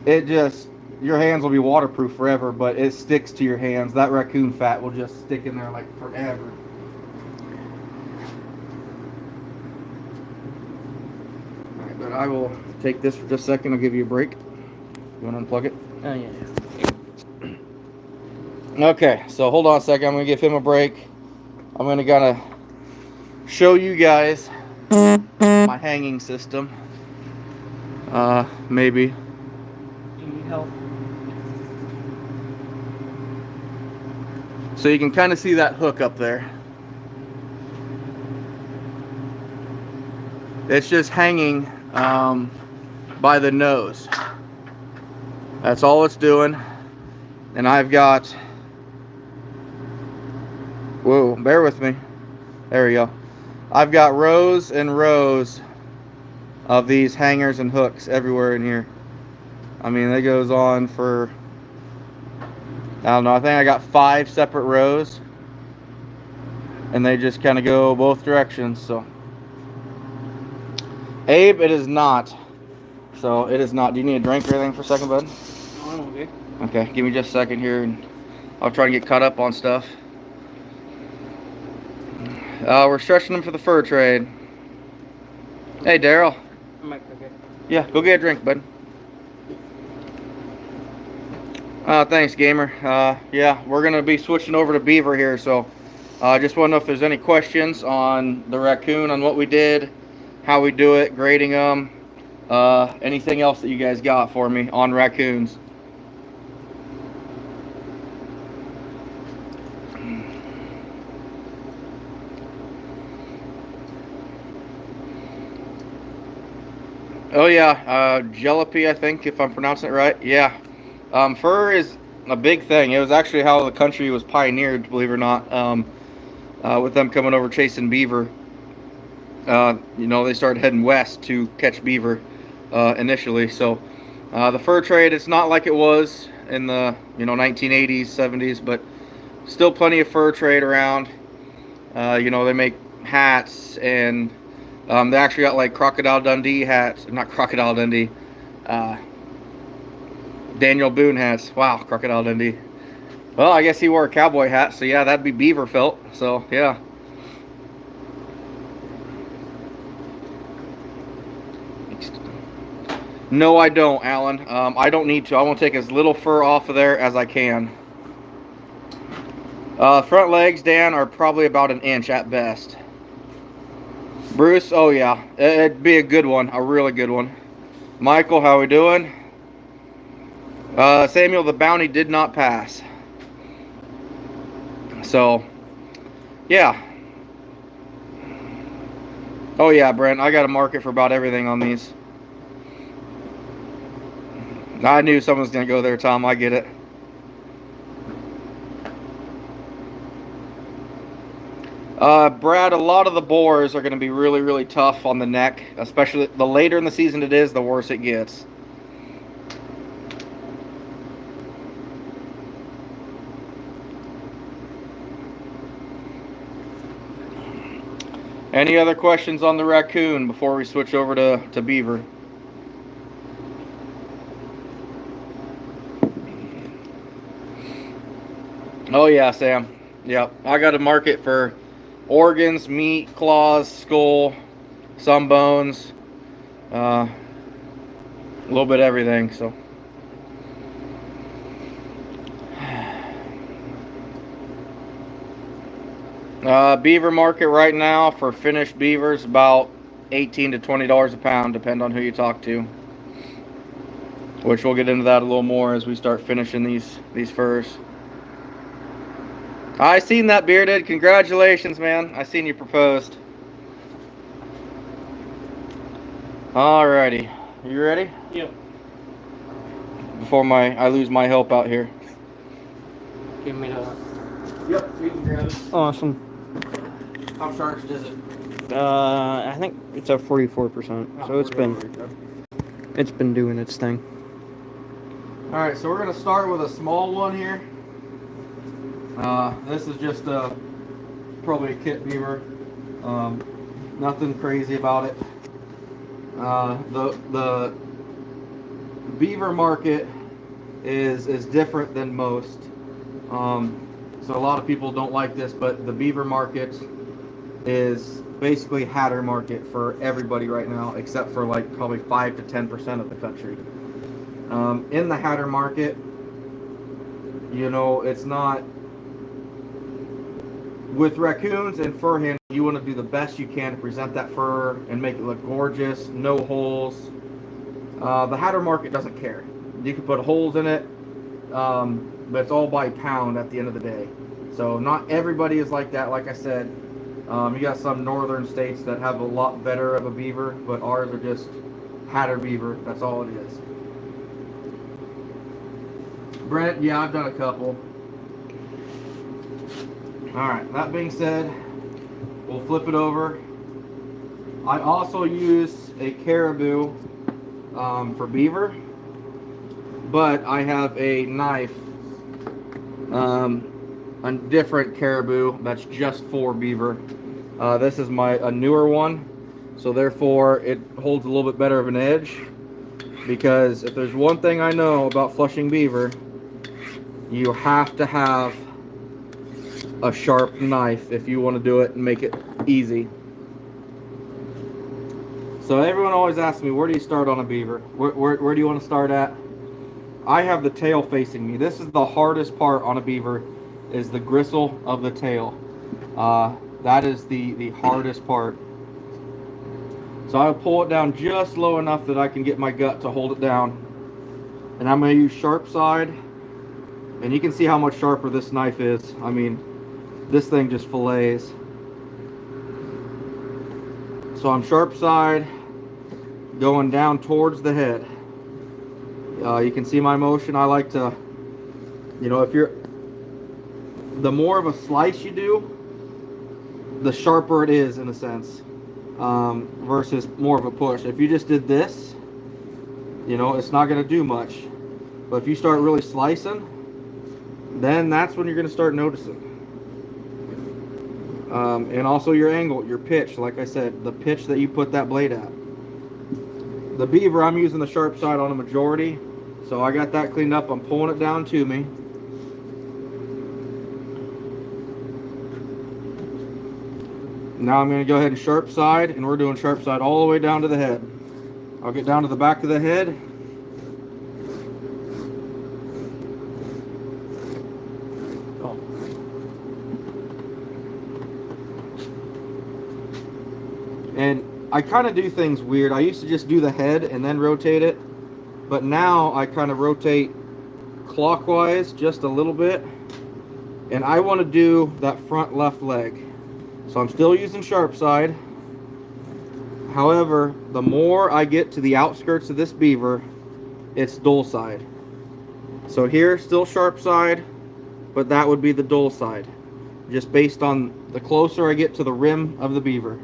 it just, your hands will be waterproof forever, but it sticks to your hands. That raccoon fat will just stick in there like forever. Alright, but I will take this for just a second. I'll give you a break. You want to unplug it? Oh, yeah. Okay, so hold on a second. I'm going to give him a break. I'm going to kind of show you guys my hanging system. Maybe. Do you need help? So you can kind of see that hook up there. It's just hanging by the nose. That's all it's doing. And I've got, whoa, bear with me. There we go. I've got rows and rows of these hangers and hooks everywhere in here. I mean, it goes on for, I don't know, I think I got 5 separate rows. And they just kind of go both directions, so. Abe, it is not. So, it is not. Do you need a drink or anything for a second, bud? Oh, okay. Okay, give me just a second here, and I'll try to get caught up on stuff. We're stretching them for the fur trade. Hey, Daryl. Okay. Yeah, go get a drink, bud. Thanks, gamer. Yeah, we're going to be switching over to Beaver here, so I just want to know if there's any questions on the Raccoon, on what we did, how we do it, grading them, anything else that you guys got for me on Raccoons. Oh yeah, Jalopy, I think, if I'm pronouncing it right. Yeah, fur is a big thing. It was actually how the country was pioneered, believe it or not, with them coming over chasing beaver. You know, they started heading west to catch beaver initially. So the fur trade, it's not like it was in the 1980s, 70s, but still plenty of fur trade around. You know, they make hats, and they actually got like Crocodile Dundee hats, not Crocodile Dundee, Daniel Boone hats. Wow, Crocodile Dundee. Well, I guess he wore a cowboy hat, so yeah, that'd be beaver felt. So yeah. No, I don't, Alan. I don't need to. I want to take as little fur off of there as I can. Front legs, Dan, are probably about 1 inch at best. Bruce, oh yeah, it'd be a good one, a really good one. Michael, how we doing? Samuel, the bounty did not pass. So, yeah. Oh yeah, Brent, I got a market for about everything on these. I knew someone was going to go there, Tom. I get it. Brad, a lot of the boars are going to be really, really tough on the neck. Especially the later in the season it is, the worse it gets. Any other questions on the Raccoon before we switch over to Beaver? Oh yeah, Sam. Yep, I got a market for organs, meat, claws, skull, some bones, a little bit of everything. So, beaver market right now for finished beavers about $18 to $20 a pound, depending on who you talk to. Which we'll get into that a little more as we start finishing these furs. I seen that, Bearded. Congratulations, man. I seen you proposed. Alrighty. You ready? Yep. Before I lose my help out here. Give me the. Yep, you can grab it. Awesome. How charged is it? I think it's at 44%. So it's been doing its thing. Alright, so we're gonna start with a small one here. This is just probably a kit beaver. Nothing crazy about it. The beaver market is different than most. So a lot of people don't like this, but the beaver market is basically hatter market for everybody right now, except for like probably 5 to 10% of the country. In the hatter market, you know, it's not. With raccoons and fur handling, you want to do the best you can to present that fur and make it look gorgeous, no holes. The hatter market doesn't care. You can put holes in it, but it's all by pound at the end of the day. So not everybody is like that. Like I said, you got some northern states that have a lot better of a beaver, but ours are just hatter beaver. That's all it is. Brent, yeah, I've done a couple. Alright, that being said, we'll flip it over. I also use a caribou for beaver, but I have a knife, a different caribou that's just for beaver. This is a newer one, so therefore it holds a little bit better of an edge, because if there's one thing I know about flushing beaver, you have to have a sharp knife if you want to do it and make it easy. So everyone always asks me, where do you start on a beaver? Where do you want to start at? I have the tail facing me. This is the hardest part on a beaver, is the gristle of the tail. That is the hardest part. So I'll pull it down just low enough that I can get my gut to hold it down. And I'm going to use sharp side. And you can see how much sharper this knife is. I mean, this thing just fillets. So I'm sharp side, going down towards the head. You can see my motion. I like to, the more of a slice you do, the sharper it is in a sense, versus more of a push. If you just did this, it's not going to do much. But if you start really slicing, then that's when you're going to start noticing. And also your angle, your pitch, like I said, the pitch that you put that blade at. The beaver, I'm using the sharp side on a majority, so I got that cleaned up. I'm pulling it down to me. Now I'm going to go ahead and sharp side, and we're doing sharp side all the way down to the head. I'll get down to the back of the head. Oh. And I kind of do things weird. I used to just do the head and then rotate it, but now I kind of rotate clockwise just a little bit, and I want to do that front left leg. So I'm still using sharp side. However, the more I get to the outskirts of this beaver, it's dull side. So here, still sharp side, but that would be the dull side, just based on the closer I get to the rim of the beaver.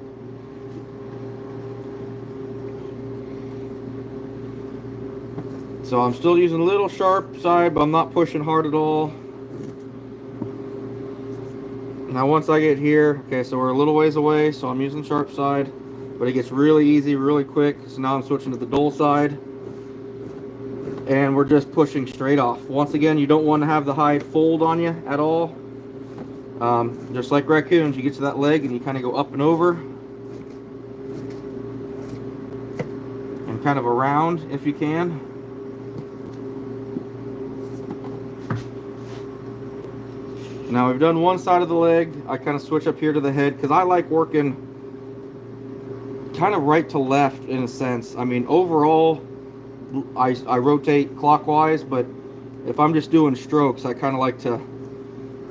So I'm still using a little sharp side, but I'm not pushing hard at all. Now once I get here, okay, so we're a little ways away, so I'm using sharp side, but it gets really easy, really quick. So now I'm switching to the dull side, and we're just pushing straight off. Once again, you don't want to have the hide fold on you at all. Just like raccoons, you get to that leg and you kind of go up and over, and kind of around if you can. Now we've done one side of the leg. I kind of switch up here to the head because I like working kind of right to left in a sense. I mean, overall, I rotate clockwise, but if I'm just doing strokes, I kind of like to,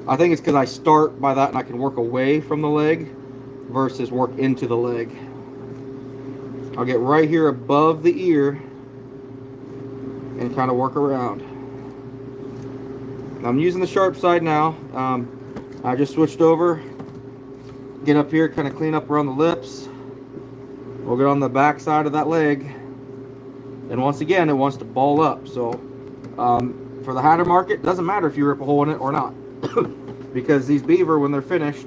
I think it's because I start by that and I can work away from the leg versus work into the leg. I'll get right here above the ear and kind of work around. I'm using the sharp side now. I just switched over. Get up here, kind of clean up around the lips. We'll get on the back side of that leg. And once again, it wants to ball up. So for the hatter market, doesn't matter if you rip a hole in it or not. Because these beaver, when they're finished,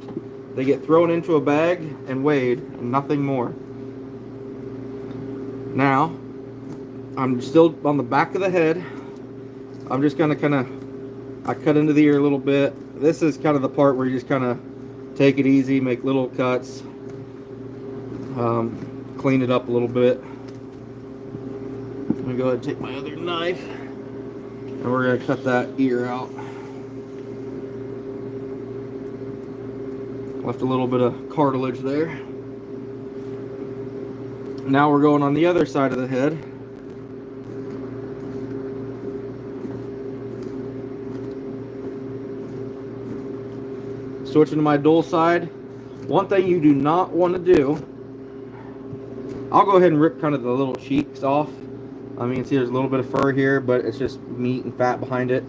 they get thrown into a bag and weighed, and nothing more. Now, I'm still on the back of the head. I'm just going to I cut into the ear a little bit. This is kind of the part where you just kind of take it easy, make little cuts, clean it up a little bit. I'm going to go ahead and take my other knife, and we're going to cut that ear out. Left a little bit of cartilage there. Now we're going on the other side of the head. Switching to my dual side. One thing you do not want to do, I'll go ahead and rip kind of the little cheeks off. I mean, you can see there's a little bit of fur here, but it's just meat and fat behind it,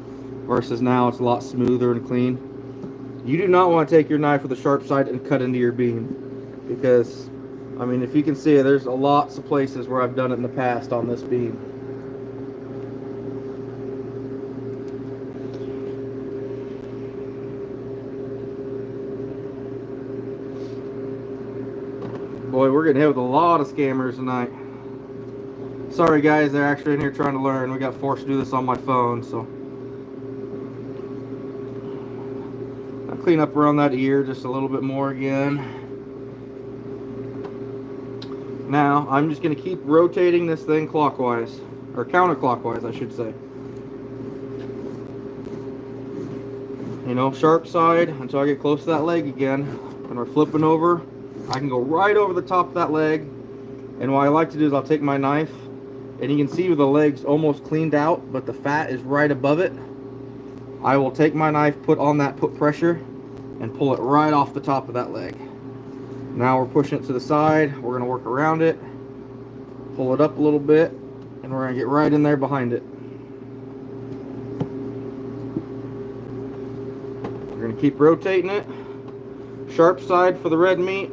versus now it's a lot smoother and clean. You do not want to take your knife with the sharp side and cut into your beam, because, I mean, if you can see, there's lots of places where I've done it in the past on this beam. Boy, we're getting hit with a lot of scammers tonight. Sorry guys, they're actually in here trying to learn. We got forced to do this on my phone, so. I'll clean up around that ear just a little bit more again. Now, I'm just going to keep rotating this thing clockwise, or counterclockwise, I should say. You know, sharp side until I get close to that leg again. When we're flipping over, I can go right over the top of that leg. And what I like to do is I'll take my knife, and you can see the leg's almost cleaned out, but the fat is right above it. I will take my knife, put pressure, and pull it right off the top of that leg. Now we're pushing it to the side. We're going to work around it, pull it up a little bit, and we're going to get right in there behind it. We're going to keep rotating it. Sharp side for the red meat.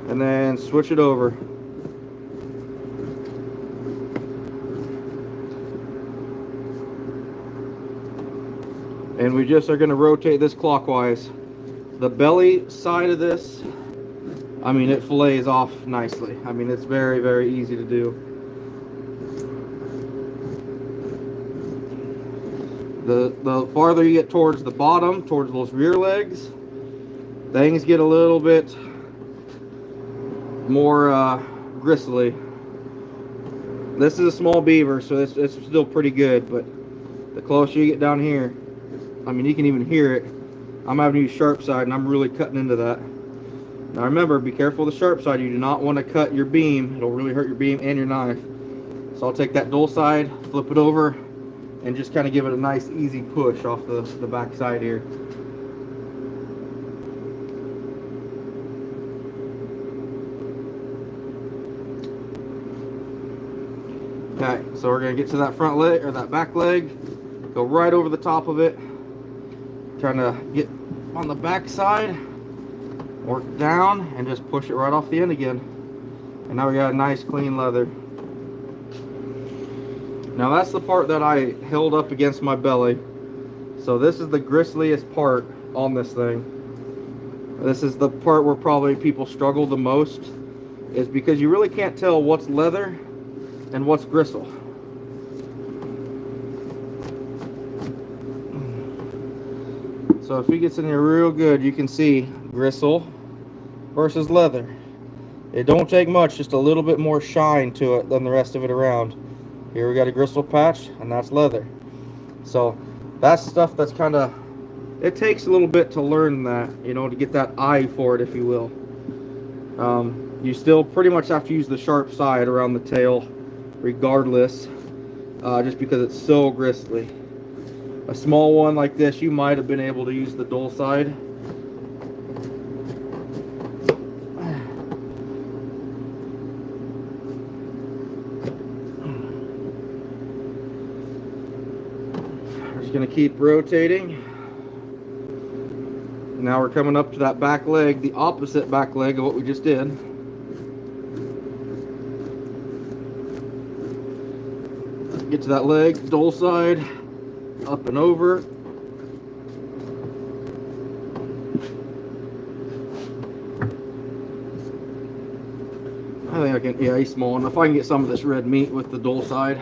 And then switch it over. And we just are going to rotate this clockwise. The belly side of this, I mean, it fillets off nicely. I mean, it's very, very easy to do. The farther you get towards the bottom, towards those rear legs, things get a little bit more gristly. This is a small beaver, so it's still pretty good, but the closer you get down here, I mean, you can even hear it. I'm having to use sharp side, and I'm really cutting into that. Now remember, be careful of the sharp side. You do not want to cut your beam. It'll really hurt your beam and your knife. So I'll take that dull side, flip it over, and just kind of give it a nice easy push off the back side here. Okay, so we're going to get to that front leg, or that back leg, go right over the top of it, trying to get on the back side, work down, and just push it right off the end again. And now we got a nice clean leather. Now that's the part that I held up against my belly. So this is the gristliest part on this thing. This is the part where probably people struggle the most, is because you really can't tell what's leather and what's gristle. So if he gets in here real good, you can see gristle versus leather. It don't take much, just a little bit more shine to it than the rest of it around. Here we got a gristle patch, and that's leather. So that's stuff that's kind of, it takes a little bit to learn that, you know, to get that eye for it, if you will. You still pretty much have to use the sharp side around the tail regardless, just because it's so gristly. A small one like this, you might have been able to use the dull side. We're just going to keep rotating. Now we're coming up to that back leg, the opposite back leg of what we just did. Get to that leg, dull side, up and over. I think I can, yeah, he's small enough. I can get some of this red meat with the dull side.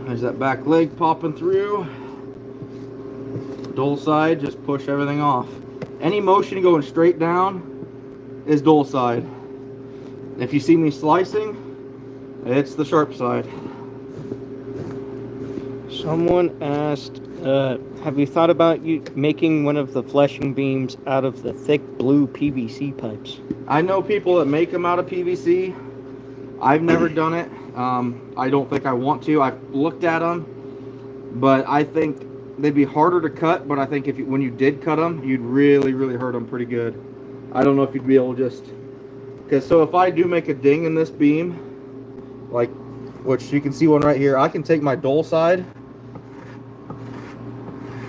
There's that back leg popping through. Dull side, just push everything off. Any motion going straight down is dull side. If you see me slicing, it's the sharp side. Someone asked, have you thought about making one of the fleshing beams out of the thick blue PVC pipes? I know people that make them out of PVC. I've never done it. I don't think I want to. I've looked at them, but I think they'd be harder to cut. But I think when you did cut them, you'd really, really hurt them pretty good. I don't know if you'd be able to just, because so if I do make a ding in this beam, like, which you can see one right here, I can take my dull side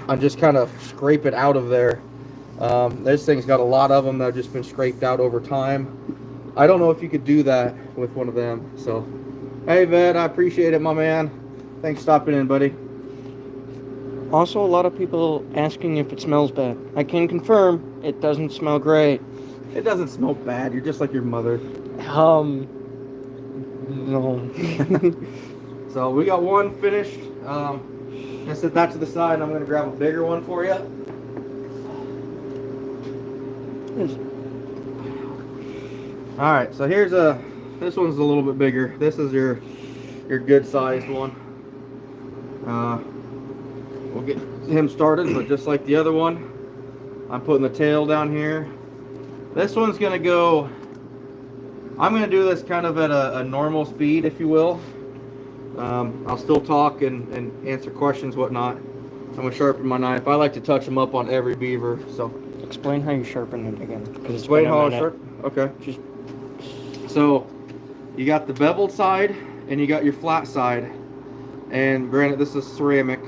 and just kind of scrape it out of there. This thing's got a lot of them that have just been scraped out over time. I don't know if you could do that with one of them. So, hey, Vet, I appreciate it, my man. Thanks for stopping in, buddy. Also, a lot of people asking if it smells bad. I can confirm it doesn't smell great. It doesn't smell bad. You're just like your mother. No. So we got one finished. I'm gonna set that to the side, and I'm gonna grab a bigger one for you. All right, so here's this one's a little bit bigger. This is your good sized one. We'll get him started, but just like the other one, I'm putting the tail down here. This one's gonna go, I'm gonna do this kind of at a normal speed, if you will. I'll still talk and answer questions, whatnot. I'm gonna sharpen my knife. I like to touch them up on every beaver, so. Explain how you sharpen it again. Explain how I sharpen? Okay. So, you got the beveled side, and you got your flat side. And granted, this is ceramic,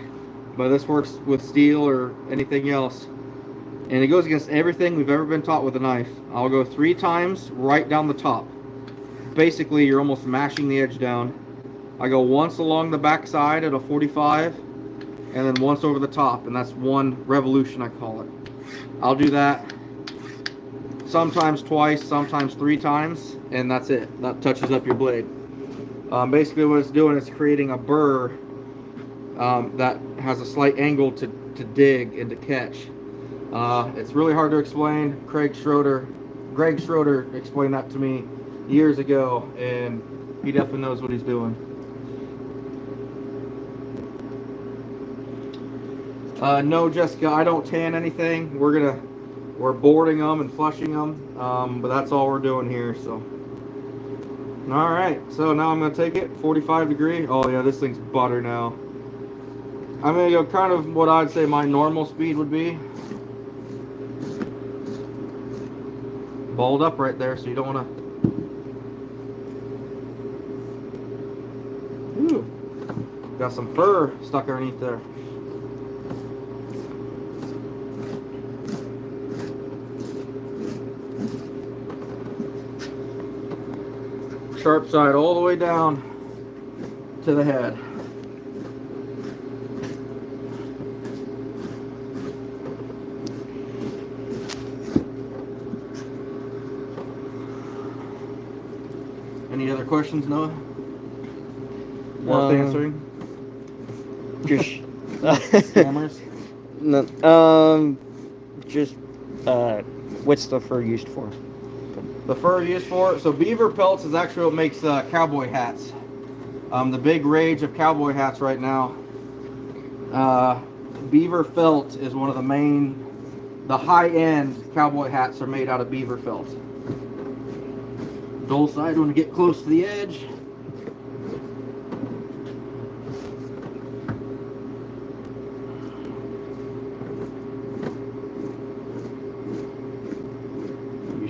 but this works with steel or anything else. And it goes against everything we've ever been taught with a knife. I'll go 3 times right down the top. Basically, you're almost mashing the edge down. I go once along the back side at a 45, and then once over the top, and that's 1 revolution, I call it. I'll do that sometimes twice, sometimes 3 times, and that's it. That touches up your blade. Basically what it's doing is creating a burr that has a slight angle to dig and to catch. It's really hard to explain. Greg Schroeder explained that to me years ago, and he definitely knows what he's doing. No, Jessica, I don't tan anything. We're boarding them and flushing them, but that's all we're doing here. So, all right. So now I'm gonna take it 45 degree. Oh yeah, this thing's butter now. I'm gonna go kind of what I'd say my normal speed would be. Balled up right there, so you don't want to. Ooh, got some fur stuck underneath there. Sharp side all the way down to the head. Any other questions, Noah? Worth answering? Just Scammers? No. What's the fur used for? The fur used for, so Beaver pelts is actually what makes cowboy hats. The big rage of cowboy hats right now. Beaver felt is one of the high-end cowboy hats are made out of beaver felt. Dull side when we get close to the edge.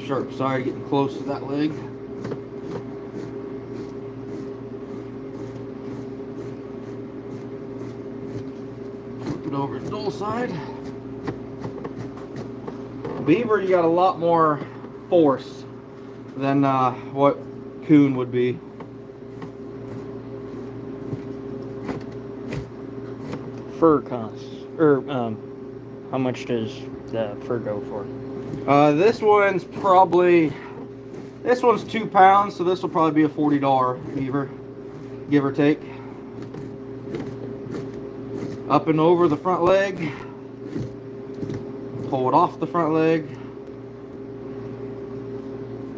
Sharp side getting close to that leg. Flip it over to dull side. Beaver, you got a lot more force than what coon would be. Fur costs, or how much does the fur go for? This one's 2 pounds, so this will probably be a $40 beaver, give or take. Up and over the front leg. Pull it off the front leg.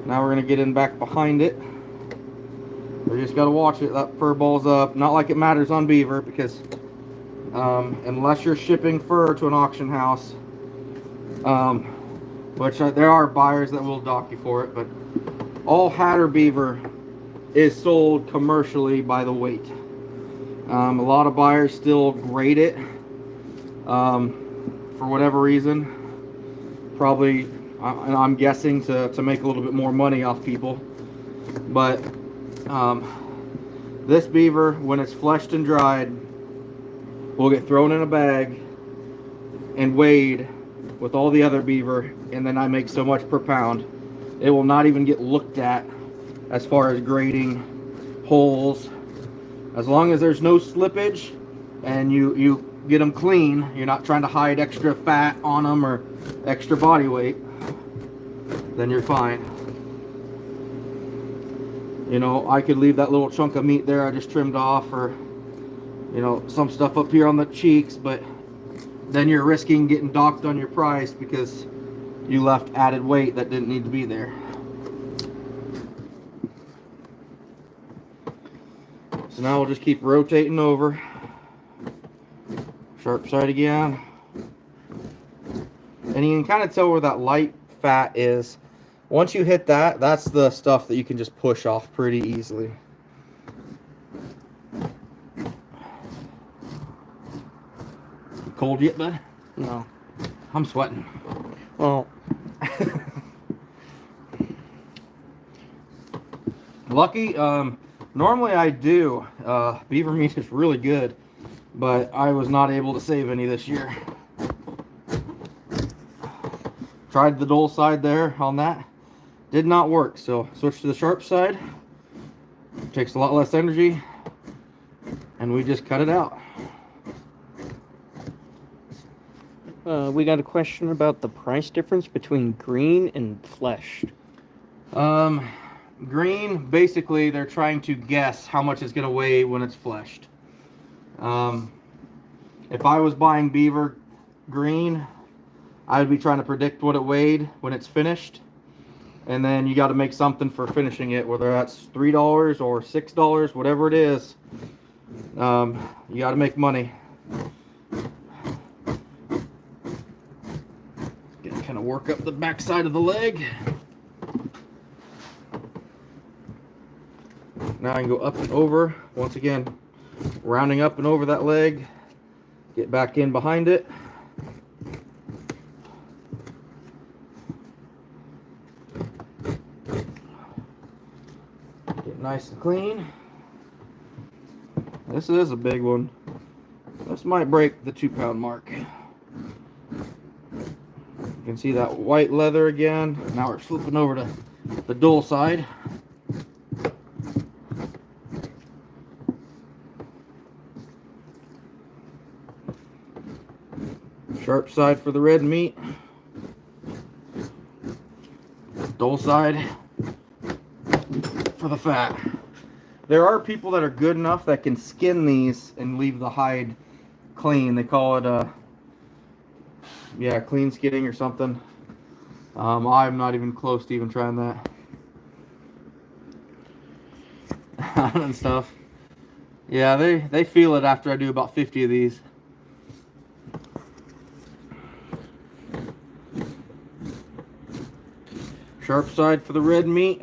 Now we're going to get in back behind it. We just got to watch it. That fur ball's up. Not like it matters on beaver, because unless you're shipping fur to an auction house, which there are buyers that will dock you for it, but all hatter beaver is sold commercially by the weight. A lot of buyers still grade it for whatever reason. Probably, and I'm guessing to make a little bit more money off people. But this beaver, when it's fleshed and dried, will get thrown in a bag and weighed with all the other beaver, and then I make so much per pound. It will not even get looked at as far as grading holes. As long as there's no slippage and you get them clean, you're not trying to hide extra fat on them or extra body weight, then you're fine. You know, I could leave that little chunk of meat there I just trimmed off, or you know, some stuff up here on the cheeks, but then you're risking getting docked on your price because you left added weight that didn't need to be there. So now we'll just keep rotating over. Sharp side again. And you can kind of tell where that light fat is. Once you hit that, that's the stuff that you can just push off pretty easily. Cold yet, bud? No. I'm sweating. Well, lucky, normally I do. Beaver meat is really good, but I was not able to save any this year. Tried the dull side there on that. Did not work, so switched to the sharp side. Takes a lot less energy, and we just cut it out. we got a question about the price difference between green and fleshed. Green, basically, they're trying to guess how much it's going to weigh when it's fleshed. If I was buying beaver green, I would be trying to predict what it weighed when it's finished. And then you got to make something for finishing it, whether that's $3 or $6, whatever it is. You got to make money. Kind of work up the back side of the leg. Now I can go up and over. Once again, rounding up and over that leg. Get back in behind it. Get nice and clean. This is a big one. This might break the 2-pound mark. You can see that white leather again. Now we're flipping over to the dull side. Sharp side for the red meat. Dull side for the fat. There are people that are good enough that can skin these and leave the hide clean. They call it yeah, clean skinning or something. I'm not even close to even trying that. And stuff. Yeah, they feel it after I do about 50 of these. Sharp side for the red meat.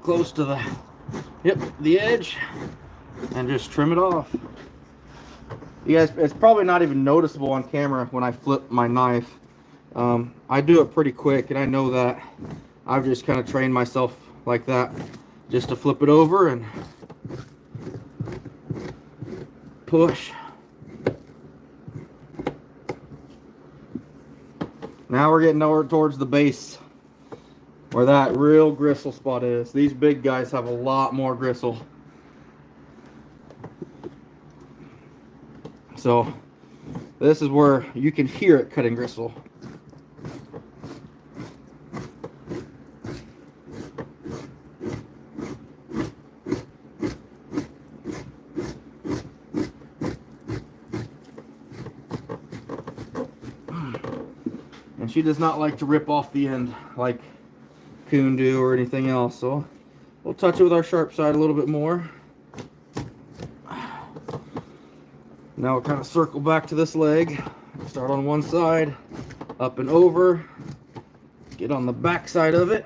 Close to the edge, and just trim it off. You guys, it's probably not even noticeable on camera when I flip my knife. I do it pretty quick, and I know that. I've just kind of trained myself like that, just to flip it over and push. Now we're getting over towards the base, where that real gristle spot is. These big guys have a lot more gristle. So this is where you can hear it cutting gristle. And she does not like to rip off the end like Raccoon do or anything else. So we'll touch it with our sharp side a little bit more. Now we'll kind of circle back to this leg. Start on one side, up and over. Get on the back side of it.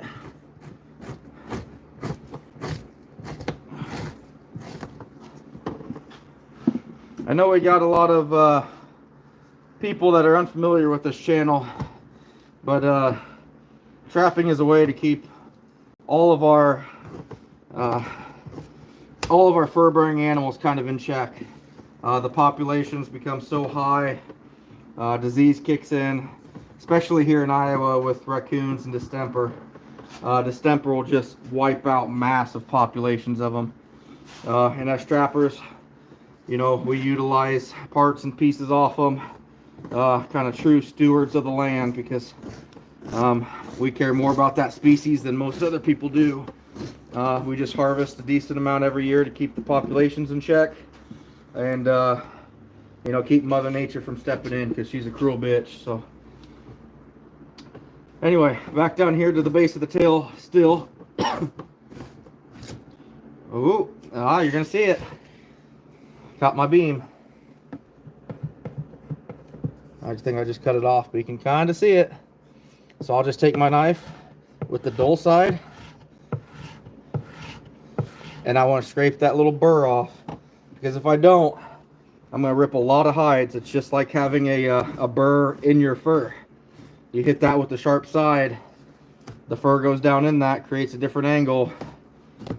I know we got a lot of people that are unfamiliar with this channel, but trapping is a way to keep all of our fur-bearing animals kind of in check. The populations become so high, disease kicks in, especially here in Iowa with raccoons and distemper. Distemper will just wipe out massive populations of them. And as trappers, you know, we utilize parts and pieces off them, kind of true stewards of the land, because we care more about that species than most other people do. We just harvest a decent amount every year to keep the populations in check, and you know, keep Mother Nature from stepping in, because she's a cruel bitch. So anyway, back down here to the base of the tail still. Oh, you're gonna see it. Caught my beam. I think I just cut it off, but you can kind of see it. So I'll just take my knife with the dull side, and I want to scrape that little burr off, because if I don't, I'm going to rip a lot of hides. It's just like having a burr in your fur. You hit that with the sharp side, the fur goes down in that, creates a different angle,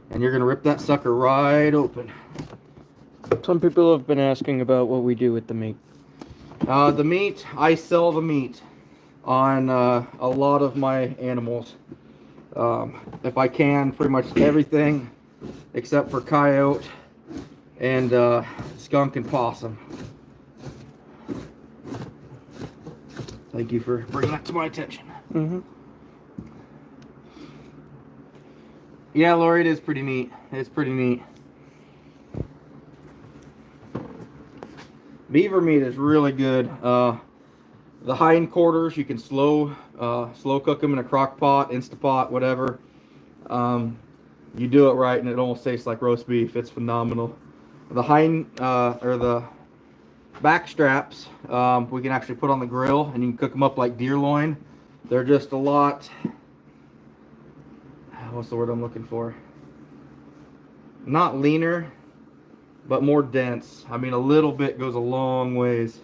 and you're going to rip that sucker right open. Some people have been asking about what we do with the meat. The meat, I sell the meat on a lot of my animals. If I can, pretty much everything except for coyote and skunk and possum. Thank you for bringing that to my attention. Mm-hmm. Yeah, Lori, it is pretty neat. It's pretty neat. Beaver meat is really good. The hindquarters, you can slow cook them in a crock pot, Instapot, whatever. You do it right and it almost tastes like roast beef. It's phenomenal. The the back straps, we can actually put on the grill, and you can cook them up like deer loin. They're just a lot, what's the word I'm looking for? Not leaner, but more dense. I mean, a little bit goes a long ways.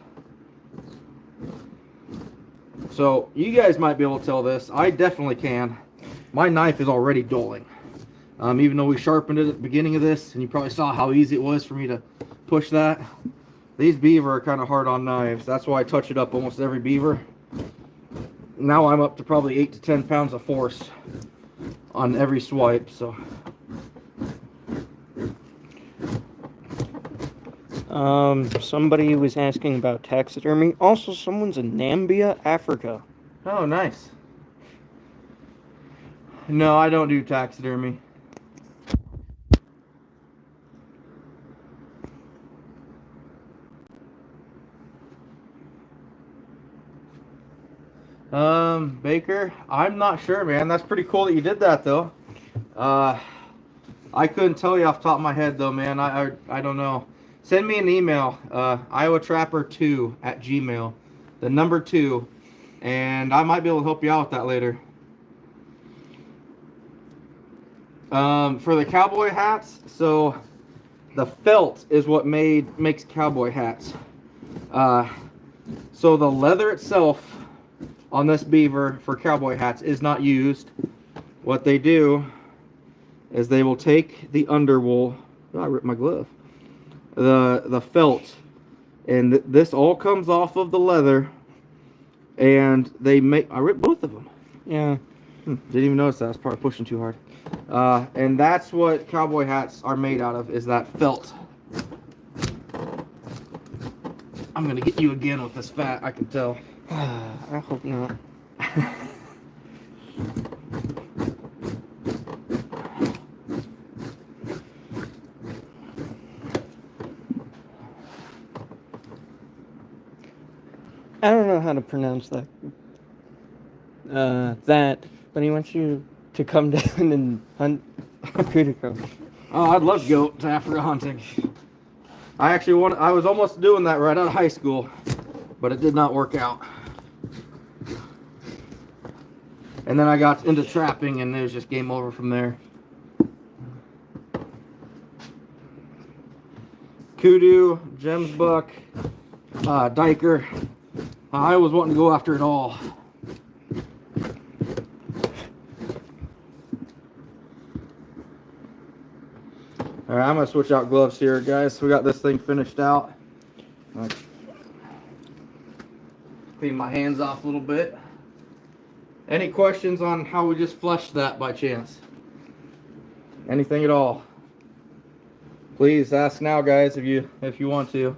So you guys might be able to tell this. I definitely can. My knife is already dulling. Even though we sharpened it at the beginning of this, and you probably saw how easy it was for me to push that. These beaver are kind of hard on knives. That's why I touch it up almost every beaver. Now I'm up to probably 8 to 10 pounds of force on every swipe. So somebody was asking about taxidermy. Also, someone's in Nambia, Africa. oh, nice. No, I don't do taxidermy. Baker, I'm not sure, man. That's pretty cool that you did that, though. I couldn't tell you off the top of my head, though, man. I don't know. Send me an email, iowatrapper2@gmail, the number 2, and I might be able to help you out with that later. For the cowboy hats, so the felt is what makes cowboy hats. So the leather itself on this beaver for cowboy hats is not used. What they do is they will take the underwool. Oh, I ripped my glove. The felt, and this all comes off of the leather, and they make. I ripped both of them. Yeah. Didn't even notice that. I was probably pushing too hard. And that's what cowboy hats are made out of, is that felt. I'm gonna get you again with this fat, I can tell. I hope not. I don't know how to pronounce that. But he wants you to come down and hunt Cutico. Oh, I'd love to go to Africa hunting. I was almost doing that right out of high school, but it did not work out. And then I got into trapping, and it was just game over from there. kudu, gems buck, diker. I was wanting to go after it all. All right, I'm gonna switch out gloves here, guys. We got this thing finished out. Clean my hands off a little bit. Any questions on how we just flushed that by chance? Anything at all? Please ask now, guys, if you want to.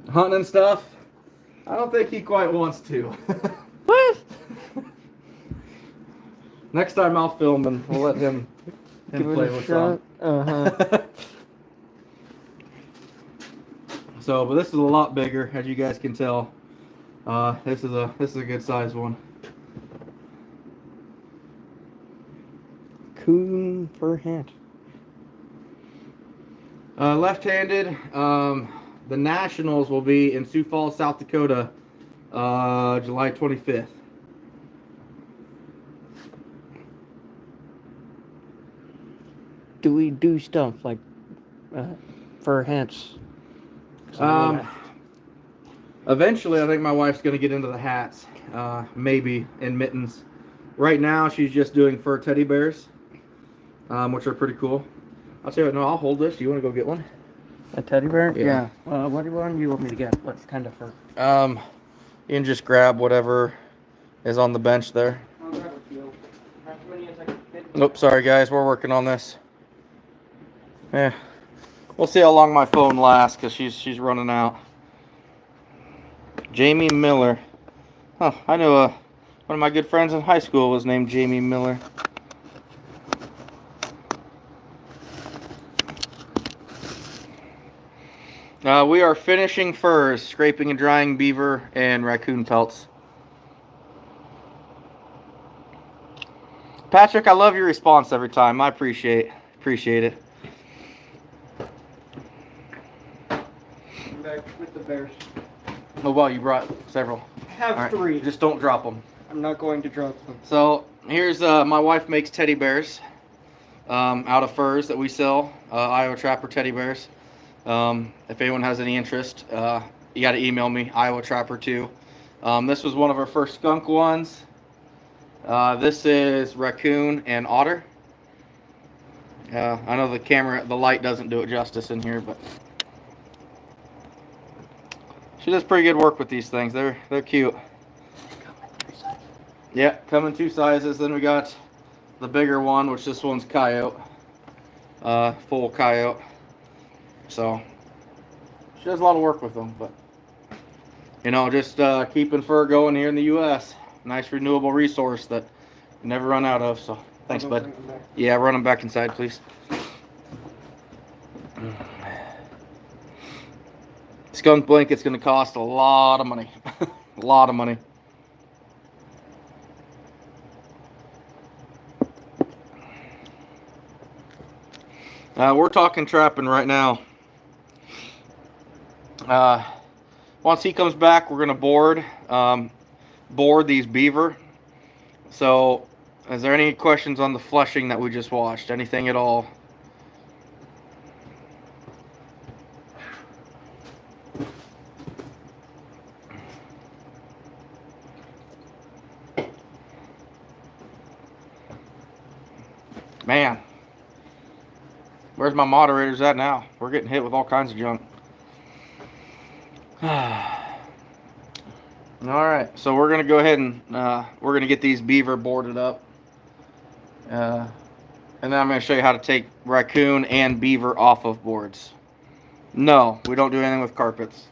Hunting and stuff? I don't think he quite wants to. What? Next time I'll film and we'll let him Give play it a with shot. some. So, but this is a lot bigger, as you guys can tell. This is a good size one. Coon fur hat. Left-handed. The Nationals will be in Sioux Falls, South Dakota, July 25th. Do we do stuff like fur hats? Eventually, I think my wife's going to get into the hats, maybe, and mittens. Right now, she's just doing fur teddy bears, which are pretty cool. I'll tell you what, no, I'll hold this. Do you want to go get one? A teddy bear? Yeah. What one do you want me to get? What kind of fur? You can just grab whatever is on the bench there. I'll grab a few. As many as I can fit. Nope, sorry guys, we're working on this. Yeah, we'll see how long my phone lasts because she's running out. Jamie Miller. Huh, I know one of my good friends in high school was named Jamie Miller. We are finishing furs, scraping and drying beaver and raccoon pelts. Patrick, I love your response every time. I appreciate it. I'm back with the bears. Oh well, you brought several. I have All right, 3. just don't drop them. I'm not going to drop them. So here's my wife makes teddy bears out of furs that we sell. Iowa Trapper teddy bears. If anyone has any interest, you got to email me, Iowa Trapper 2. This was one of our first skunk ones. This is raccoon and otter. I know the light doesn't do it justice in here, but she does pretty good work with these things. They're cute. Yeah, come in 2 sizes. Then we got the bigger one, which this one's coyote, full coyote. So she does a lot of work with them, but you know, just keeping fur going here in the U.S. Nice renewable resource that you never run out of. So thanks, bud. Yeah, run them back inside, please. Skunk blanket's going to cost a lot of money. A lot of money. We're talking trapping right now. Once he comes back, we're going to board these beaver. So, is there any questions on the flushing that we just watched? Anything at all? Man, where's my moderators at now? We're getting hit with all kinds of junk. Alright, so we're going to go ahead and we're going to get these beaver boarded up. And then I'm going to show you how to take raccoon and beaver off of boards. No, we don't do anything with carpets.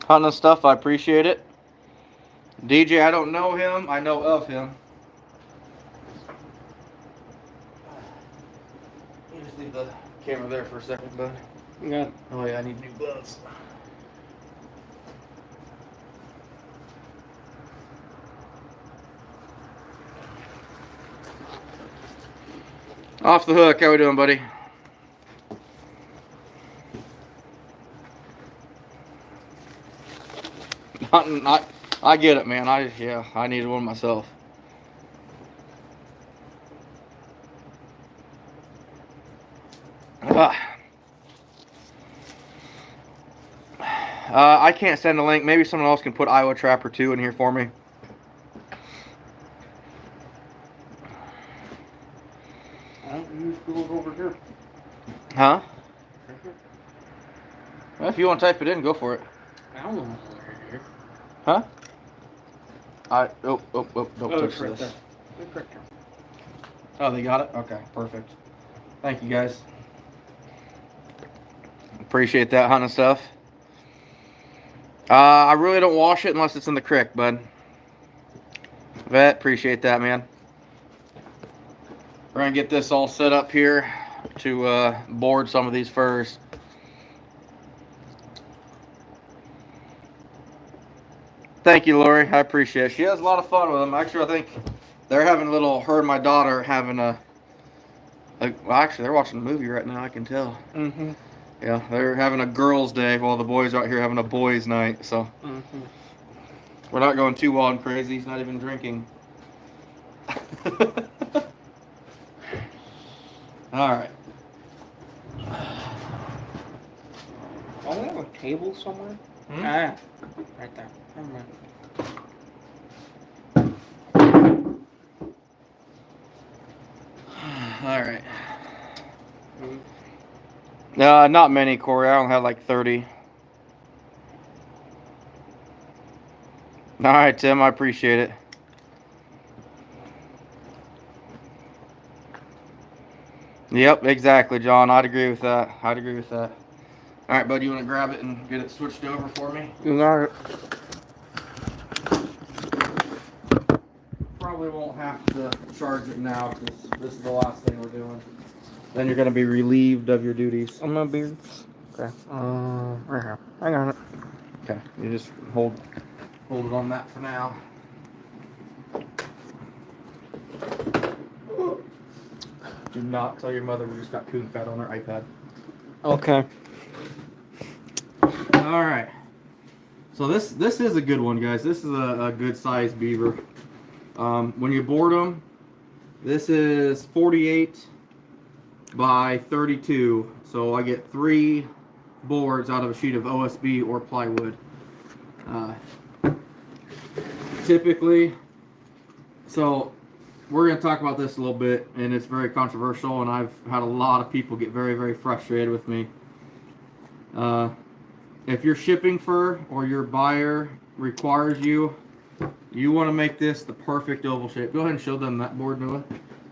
Hunting and stuff, I appreciate it. DJ, I don't know him, I know of him. You just leave the camera there for a second, bud. Yeah. Oh yeah, I need new gloves. Off the hook, how we doing, buddy? I get it, man. I needed one myself. I can't send a link. Maybe someone else can put Iowa Trapper 2 in here for me. I don't use tools over here. Huh? Well, if you want to type it in, go for it. I don't know over here. Huh? Don't touch right this. there. It's right there. Oh, they got it? Okay, perfect. Thank you, guys. Appreciate that hunting stuff. I really don't wash it unless it's in the creek, bud. Vet, appreciate that, man. We're gonna get this all set up here to board some of these furs. Thank you, Lori. I appreciate it. She has a lot of fun with them. Actually, I think they're having a little, her and my daughter having well, actually, they're watching a movie right now, I can tell. Mm-hmm. Yeah, they're having a girls' day while the boys are out here having a boys' night, so. Mm-hmm. We're not going too wild and crazy. He's not even drinking. Alright. Oh, we have a table somewhere? Hmm? Ah, right there. Never mind. Alright. Not many, Corey. I only have like 30. Alright, Tim. I appreciate it. Yep, exactly, John. I'd agree with that. Alright, bud. You want to grab it and get it switched over for me? You got it. Probably won't have to charge it now because this is the last thing we're doing. Then you're going to be relieved of your duties. I'm gonna be. Okay. Right here. I got it. Okay. You just hold it on that for now. Do not tell your mother we just got coon fat on her iPad. Okay. All right. So this is a good one, guys. This is a good sized beaver. When you board them, this is 48 by 32. So I get 3 boards out of a sheet of OSB or plywood. Typically, so we're going to talk about this a little bit, and it's very controversial, and I've had a lot of people get very, very frustrated with me. If you're shipping fur or your buyer requires you want to make this the perfect oval shape. Go ahead and show them that board, Noah.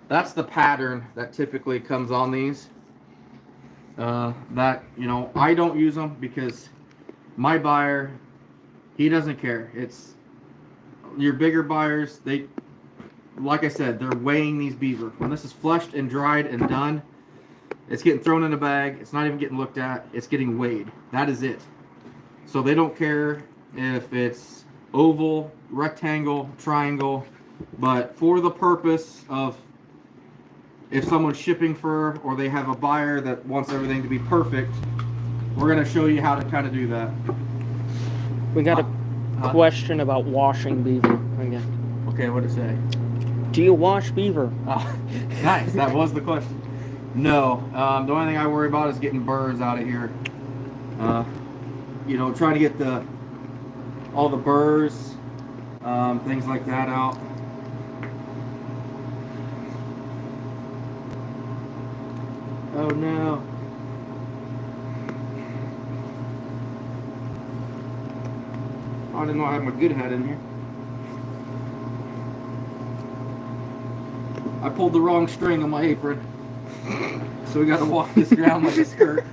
That's the pattern that typically comes on these. That, you know, I don't use them because my buyer, he doesn't care. It's your bigger buyers, they, like I said, they're weighing these beaver. When this is fleshed and dried and done, it's getting thrown in a bag. It's not even getting looked at. It's getting weighed. That is it. So they don't care if it's oval, rectangle, triangle, but for the purpose of if someone's shipping fur or they have a buyer that wants everything to be perfect, we're going to show you how to kind of do that. We got a question about washing beaver again. Okay, what did it say? Do you wash beaver? Oh, nice. That was the question. No. The only thing I worry about is getting burrs out of here. You know, trying to get all the burrs, things like that out. Oh no. I didn't know I had my good hat in here. I pulled the wrong string on my apron. So we got to walk this ground like a skirt.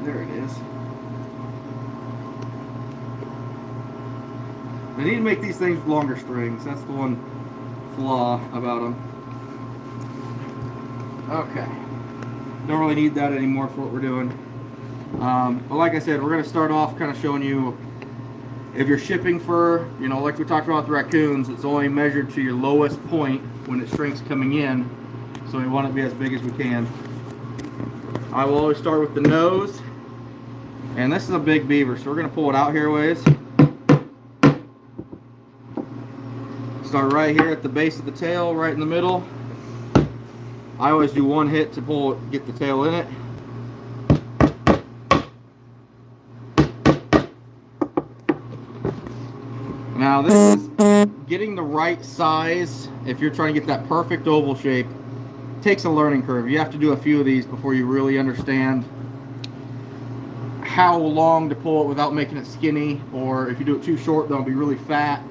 There it is. They need to make these things with longer strings. That's the one flaw about them. Okay. Don't really need that anymore for what we're doing. But like I said, we're going to start off kind of showing you if you're shipping fur, you know, like we talked about the raccoons, it's only measured to your lowest point when it shrinks coming in. So we want it to be as big as we can. I will always start with the nose. And this is a big beaver, so we're going to pull it out here a ways. start right here at the base of the tail, right in the middle. I always do one hit to pull it, get the tail in it. Now this is getting the right size. If you're trying to get that perfect oval shape, it takes a learning curve. You have to do a few of these before you really understand how long to pull it without making it skinny, or if you do it too short, they'll be really fat.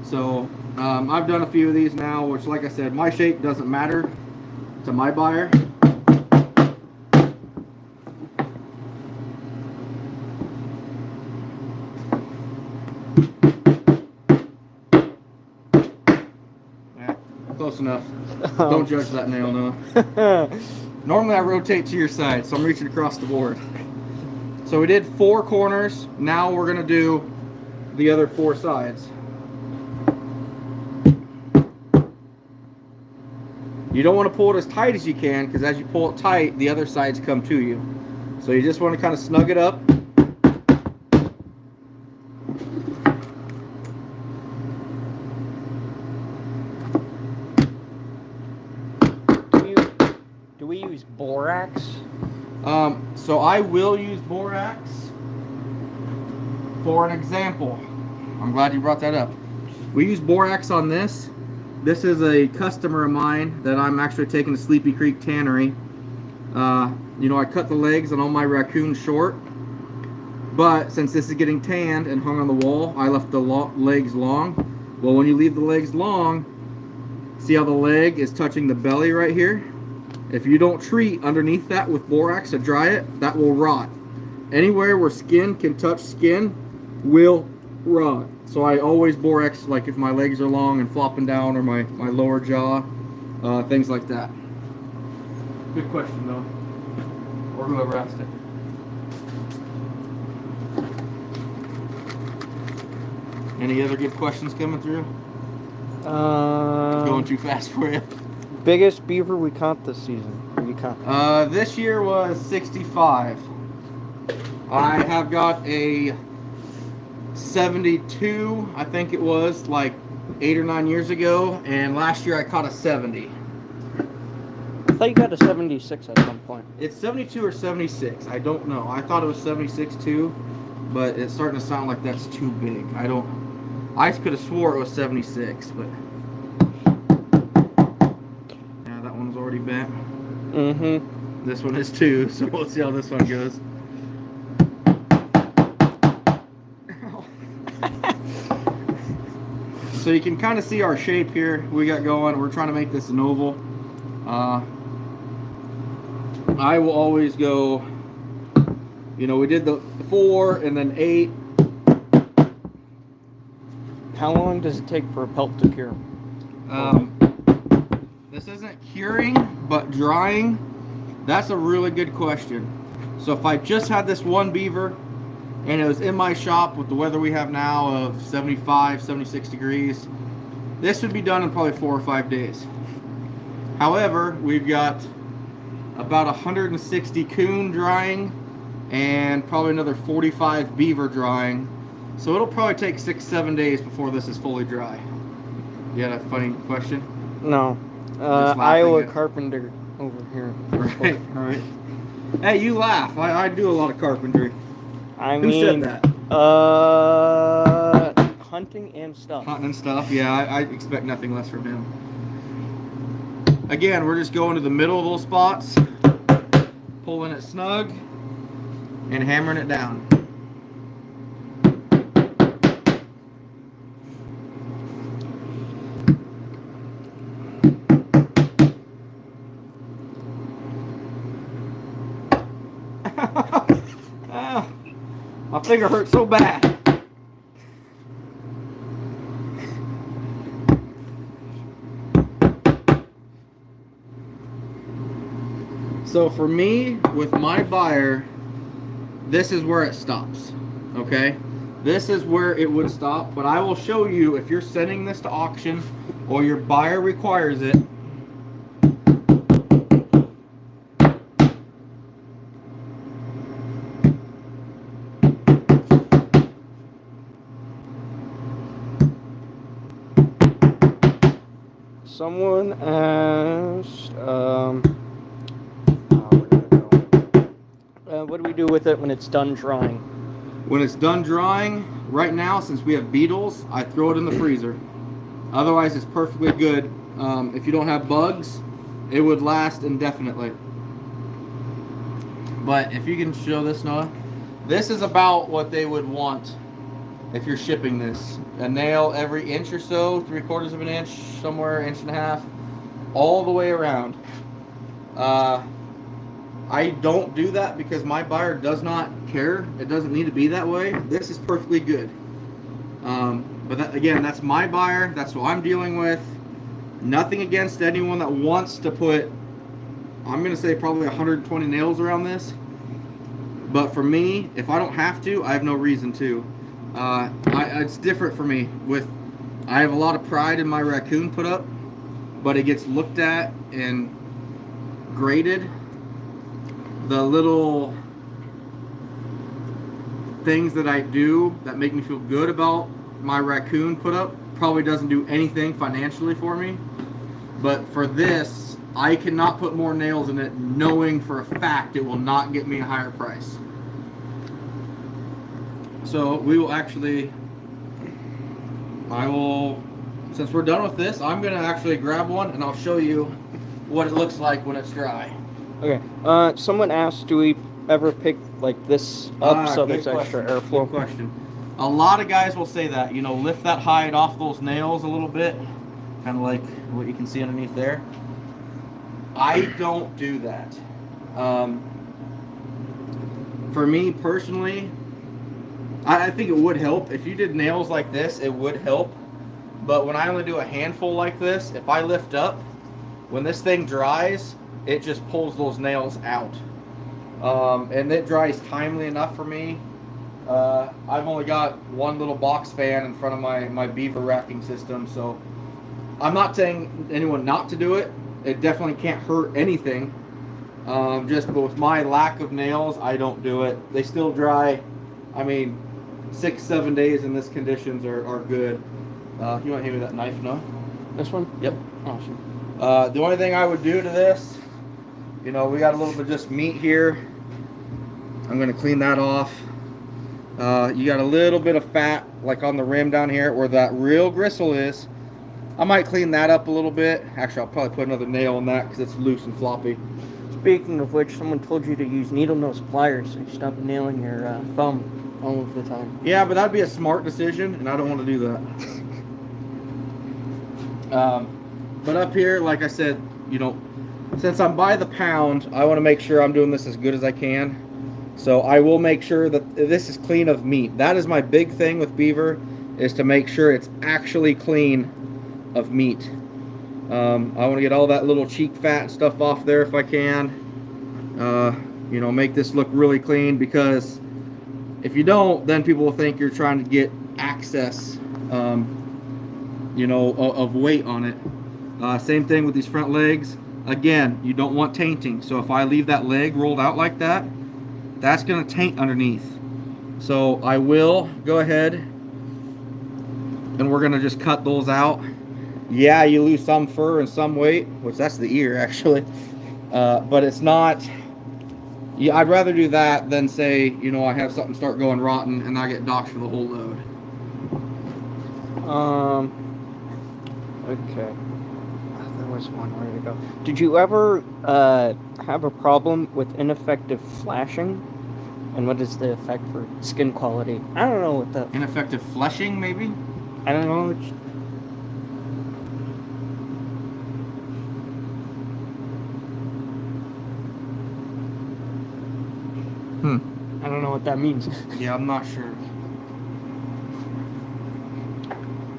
So I've done a few of these now, which, like I said, my shape doesn't matter to my buyer. Yeah, close enough. Don't judge that nail, no. Normally I rotate to your side, so I'm reaching across the board. So we did 4 corners. Now we're gonna do the other 4 sides. You don't want to pull it as tight as you can, because as you pull it tight, the other sides come to you. So you just want to kind of snug it up. Do we use borax? So I will use borax. For an example, I'm glad you brought that up. We use borax on this. This is a customer of mine that I'm actually taking to Sleepy Creek Tannery. You know, I cut the legs on all my Raccoons short, but since this is getting tanned and hung on the wall, I left the legs long. Well, when you leave the legs long, see how the leg is touching the belly right here? If you don't treat underneath that with borax to dry it, that will rot. Anywhere where skin can touch skin will rot. So I always borax, like if my legs are long and flopping down, or my lower jaw, things like that. Good question though, or whoever asked it. Any other good questions coming through? Going too fast for you? Biggest beaver we caught this season. This year was 65. I have got a 72, I think it was, like 8 or 9 years ago, and last year I caught a 70. I thought you got a 76 at some point. It's 72 or 76, I don't know. I thought it was 76 too, but it's starting to sound like that's too big. I could have swore it was 76, but yeah, that one's already bent. Mm-hmm. This one is too, so we'll see how this one goes. So you can kind of see our shape here we got going. We're trying to make this an oval. I will always go, you know, we did the 4 and then 8. How long does it take for a pelt to cure? This isn't curing, but drying. That's a really good question. So if I just had this one beaver and it was in my shop with the weather we have now of 75, 76 degrees, this would be done in probably 4 or 5 days. However, we've got about 160 coon drying and probably another 45 beaver drying. So it'll probably take 6-7 days before this is fully dry. You had a funny question? No. Iowa carpenter over here. Right, right. Hey, you laugh. I do a lot of carpentry. Who said that? Hunting and stuff. Hunting and stuff, yeah, I expect nothing less from him. Again, we're just going to the middle of those spots, pulling it snug, and hammering it down. My finger hurts so bad. So for me, with my buyer, this is where it stops, okay? This is where it would stop, but I will show you if you're sending this to auction or your buyer requires it. someone asked, where did it go? What do we do with it when it's done drying? When it's done drying, right now, since we have beetles, I throw it in the freezer. Otherwise, it's perfectly good. If you don't have bugs, it would last indefinitely. But if you can show this, Noah, this is about what they would want if you're shipping this. A nail every inch or so, 3/4 of an inch, somewhere inch and a half, all the way around. I don't do that because my buyer does not care. It doesn't need to be that way. This is perfectly good. But that, again, that's my buyer. That's what I'm dealing with. Nothing against anyone that wants to put, I'm going to say probably 120 nails around this. But for me, if I don't have to, I have no reason to. It's different for me. I have a lot of pride in my Raccoon put up, but it gets looked at and graded. The little things that I do that make me feel good about my Raccoon put up probably doesn't do anything financially for me. But for this, I cannot put more nails in it knowing for a fact it will not get me a higher price. So we will actually, since we're done with this, I'm going to actually grab one and I'll show you what it looks like when it's dry. Okay. Someone asked, do we ever pick like this up so there's extra airflow? Good question. A lot of guys will say that, lift that hide off those nails a little bit, kind of like what you can see underneath there. I don't do that. For me personally, I think it would help. If you did nails like this, it would help. But when I only do a handful like this, if I lift up, when this thing dries, it just pulls those nails out. And it dries timely enough for me. I've only got one little box fan in front of my Beaver racking system, so I'm not saying anyone not to do it. It definitely can't hurt anything. But with my lack of nails, I don't do it. They still dry. I mean, 6-7 days in this conditions are good. You want to hand me that knife, no? This one? Yep. Awesome. The only thing I would do to this, we got a little bit of just meat here. I'm going to clean that off. You got a little bit of fat like on the rim down here where that real gristle is. I might clean that up a little bit. Actually, I'll probably put another nail on that because it's loose and floppy. Speaking of which, someone told you to use needle nose pliers so you stop nailing your thumb all of the time. Yeah, but that'd be a smart decision, and I don't want to do that. But up here, like I said, since I'm by the pound, I want to make sure I'm doing this as good as I can. So I will make sure that this is clean of meat. That is my big thing with Beaver, is to make sure it's actually clean of meat. I want to get all that little cheek fat and stuff off there if I can. Make this look really clean, because if you don't, then people will think you're trying to get access, of weight on it. Same thing with these front legs. Again, you don't want tainting. So if I leave that leg rolled out like that, that's going to taint underneath. So I will go ahead and we're going to just cut those out. Yeah, you lose some fur and some weight, which that's the ear actually. But it's not, I'd rather do that than say, I have something start going rotten and I get docked for the whole load. Okay. There was one. Where did it go? Did you ever have a problem with ineffective flashing? And what is the effect for skin quality? I don't know what the... Ineffective fleshing, maybe? I don't know. I don't know what that means. Yeah, I'm not sure.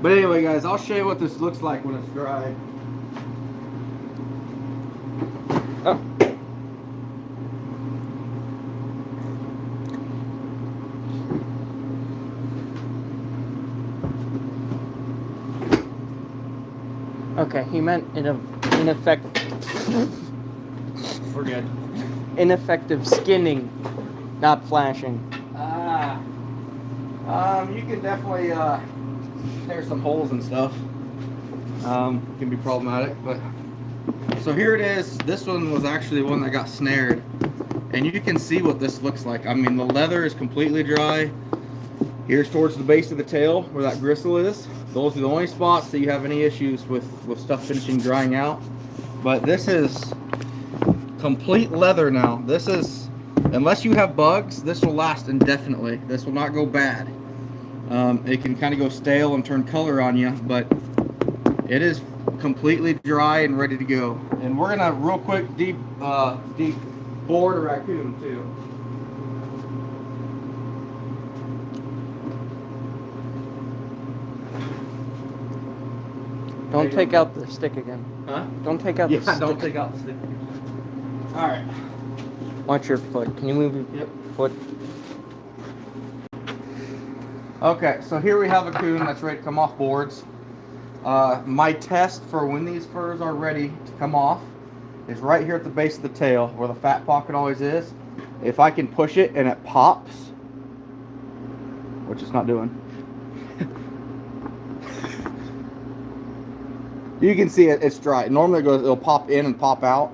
But anyway, guys, I'll show you what this looks like when it's dry. Oh. Okay, he meant We're good. Ineffective skinning, not flashing. You can definitely tear some holes and stuff. can be problematic. But so here it is. This one was actually one that got snared, and you can see what this looks like. I mean, the leather is completely dry. Here's towards the base of the tail where that gristle is. Those are the only spots that you have any issues with stuff finishing drying out. But this is complete leather now. This is, unless you have bugs, this will last indefinitely. This will not go bad. It can kind of go stale and turn color on you, but it is completely dry and ready to go. And we're gonna real quick deep board a raccoon too. Don't take out the stick again. Huh? Don't take out the stick. Yeah, don't take out the stick. All right. Watch your foot. Can you move your foot? Okay, so here we have a coon that's ready to come off boards. My test for when these furs are ready to come off is right here at the base of the tail where the fat pocket always is. If I can push it and it pops, which it's not doing. You can see it's dry. Normally it'll pop in and pop out,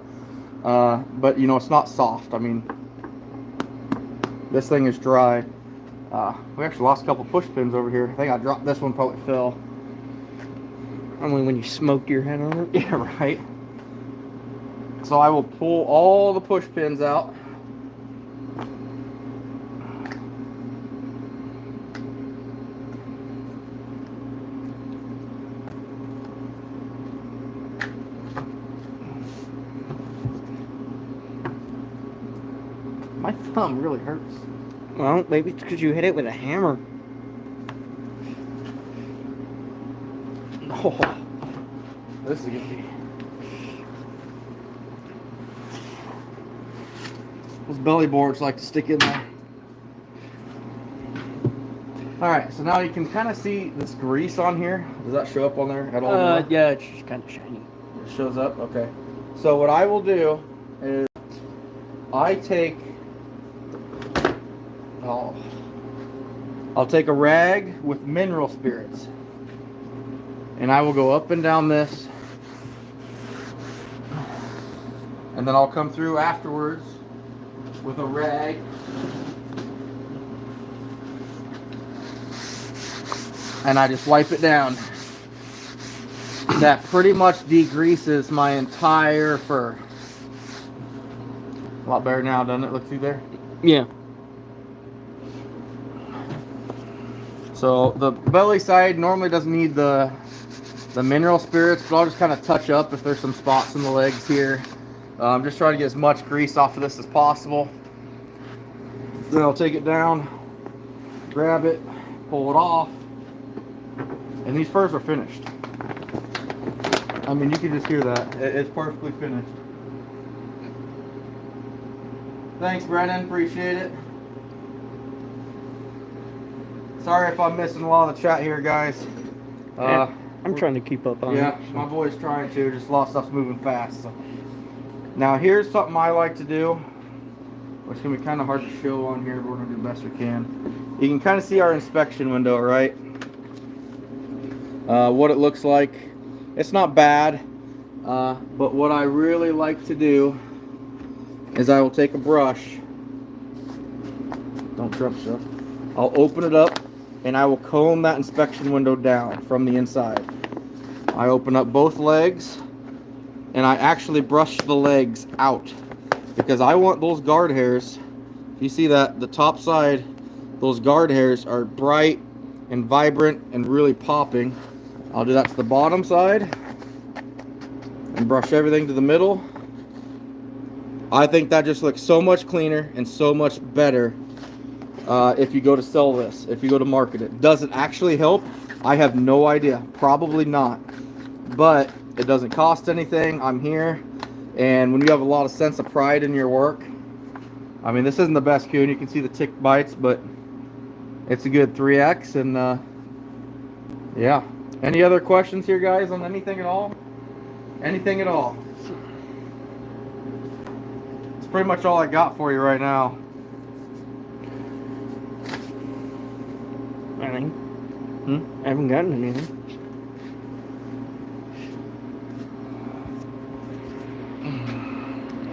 but you know, it's not soft. I mean, this thing is dry. We actually lost a couple push pins over here. I think I dropped this one, probably fell. Only when you smoked your head on it? Yeah, right. So I will pull all the push pins out. My thumb really hurts. Well, maybe it's because you hit it with a hammer. Oh, this is gonna be. Those belly boards like to stick in there. Alright, so now you can kind of see this grease on here. Does that show up on there at all? Yeah, it's just kind of shiny. It shows up? Okay. So what I will do is I take I'll take a rag with mineral spirits and I will go up and down this, and then I'll come through afterwards with a rag and I just wipe it down. That pretty much degreases my entire fur. A lot better now, doesn't it? Look through there? Yeah. So the belly side normally doesn't need the mineral spirits, but I'll just kind of touch up if there's some spots in the legs here. I'm just trying to get as much grease off of this as possible. Then I'll take it down, grab it, pull it off, and these furs are finished. I mean, you can just hear that. It's perfectly finished. Thanks, Brennan. Appreciate it. Sorry if I'm missing a lot of the chat here, guys. I'm trying to keep up on it. Yeah, my boy's trying to. Just a lot of stuff's moving fast. So. Now, here's something I like to do, which can be kind of hard to show on here, but we're going to do the best we can. You can kind of see our inspection window, right? What it looks like. It's not bad, but what I really like to do is I will take a brush. Don't drop stuff. I'll open it up and I will comb that inspection window down from the inside. I open up both legs and I actually brush the legs out because I want those guard hairs. You see that the top side, those guard hairs are bright and vibrant and really popping. I'll do that to the bottom side and brush everything to the middle. I think that just looks so much cleaner and so much better if you go to sell this, if you go to market it. Does it actually help? I have no idea. Probably not. But it doesn't cost anything. I'm here. And when you have a lot of sense of pride in your work, I mean, this isn't the best coon. You can see the tick bites, but it's a good 3X. And yeah. Any other questions here, guys, on anything at all? Anything at all? It's pretty much all I got for you right now. Anything? I haven't gotten anything.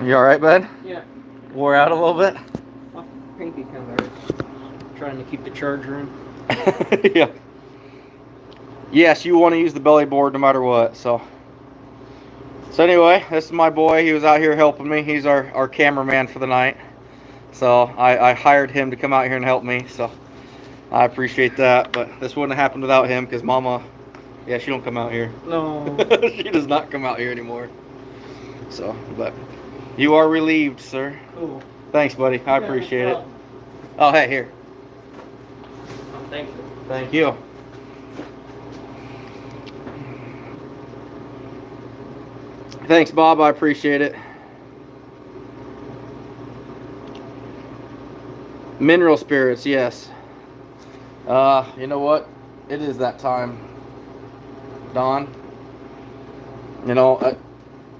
You alright, bud? Yeah. Wore out a little bit? My pinky kind of hurts. Trying to keep the charger in. Yeah. Yes, you want to use the belly board no matter what, so anyway, this is my boy. He was out here helping me. He's our cameraman for the night. So I hired him to come out here and help me, so I appreciate that. But this wouldn't have happened without him, because Mama, yeah, she don't come out here. No. She does not come out here anymore. So, but you are relieved, sir. Cool. Thanks, buddy. I appreciate it. Oh, hey, here. Thank you. Thank you. Thanks, Bob. I appreciate it. Mineral spirits, yes. You know what? It is that time, Don. You know,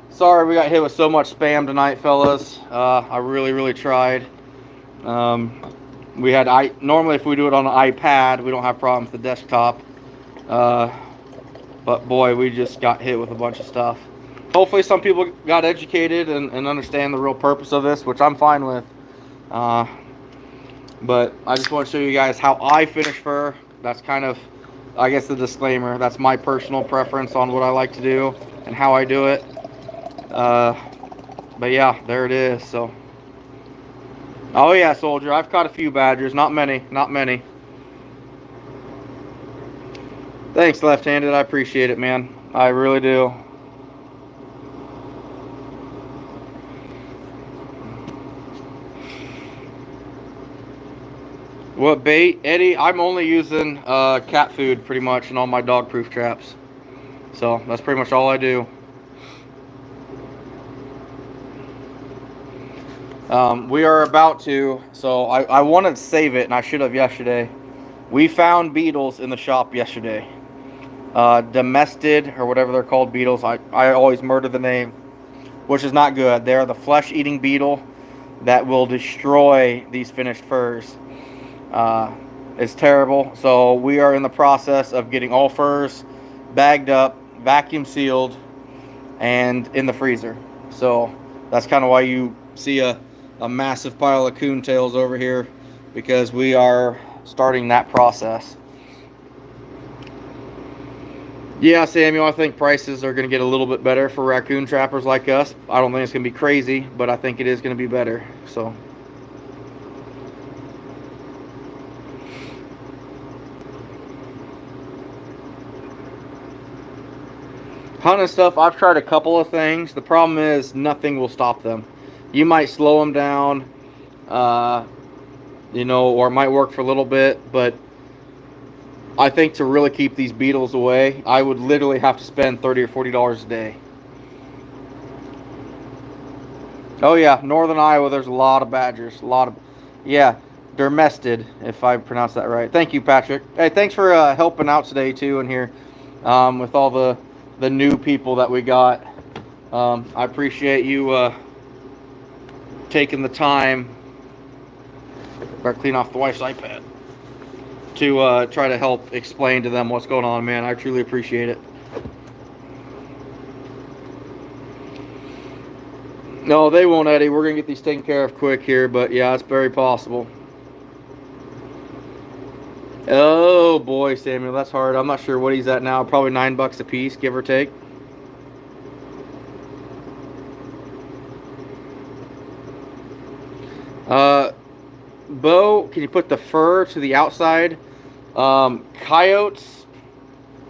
sorry we got hit with so much spam tonight, fellas. I really tried. We had normally if we do it on an iPad, we don't have problems with the desktop. But boy, we just got hit with a bunch of stuff. Hopefully some people got educated and understand the real purpose of this, which I'm fine with. But I just want to show you guys how I finish fur. That's kind of, I guess, the disclaimer. That's my personal preference on what I like to do and how I do it. But yeah, there it is. So, oh yeah, soldier, I've caught a few badgers. Not many. Thanks, left-handed. I appreciate it, man. I really do. What bait, Eddie? I'm only using cat food pretty much in all my dog proof traps. So that's pretty much all I do. We are about to, so I wanted to save it and I should have yesterday. We found beetles in the shop yesterday. Domested or whatever they're called, beetles. I always murder the name, which is not good. They are the flesh-eating beetle that will destroy these finished furs. It's terrible. So we are in the process of getting all furs bagged up, vacuum sealed, and in the freezer. So that's kind of why you see a massive pile of coon tails over here, because we are starting that process. Yeah, Samuel, I think prices are going to get a little bit better for raccoon trappers like us. I don't think it's going to be crazy, but I think it is going to be better. So hunting stuff, I've tried a couple of things. The problem is nothing will stop them. You might slow them down, you know, or it might work for a little bit, but I think to really keep these beetles away, I would literally have to spend $30 or $40 a day. Oh yeah, northern Iowa, there's a lot of badgers. Yeah, domested, if I pronounce that right. Thank you, Patrick. Hey, thanks for helping out today too in here with all the new people that we got. I appreciate you taking the time. Better clean off the wife's iPad to try to help explain to them what's going on, man. I truly appreciate it. No, they won't, Eddie. We're gonna get these taken care of quick here, but yeah, it's very possible. Oh boy, Samuel, that's hard. I'm not sure what he's at now. Probably $9 a piece, give or take. Bo, can you put the fur to the outside? Coyotes,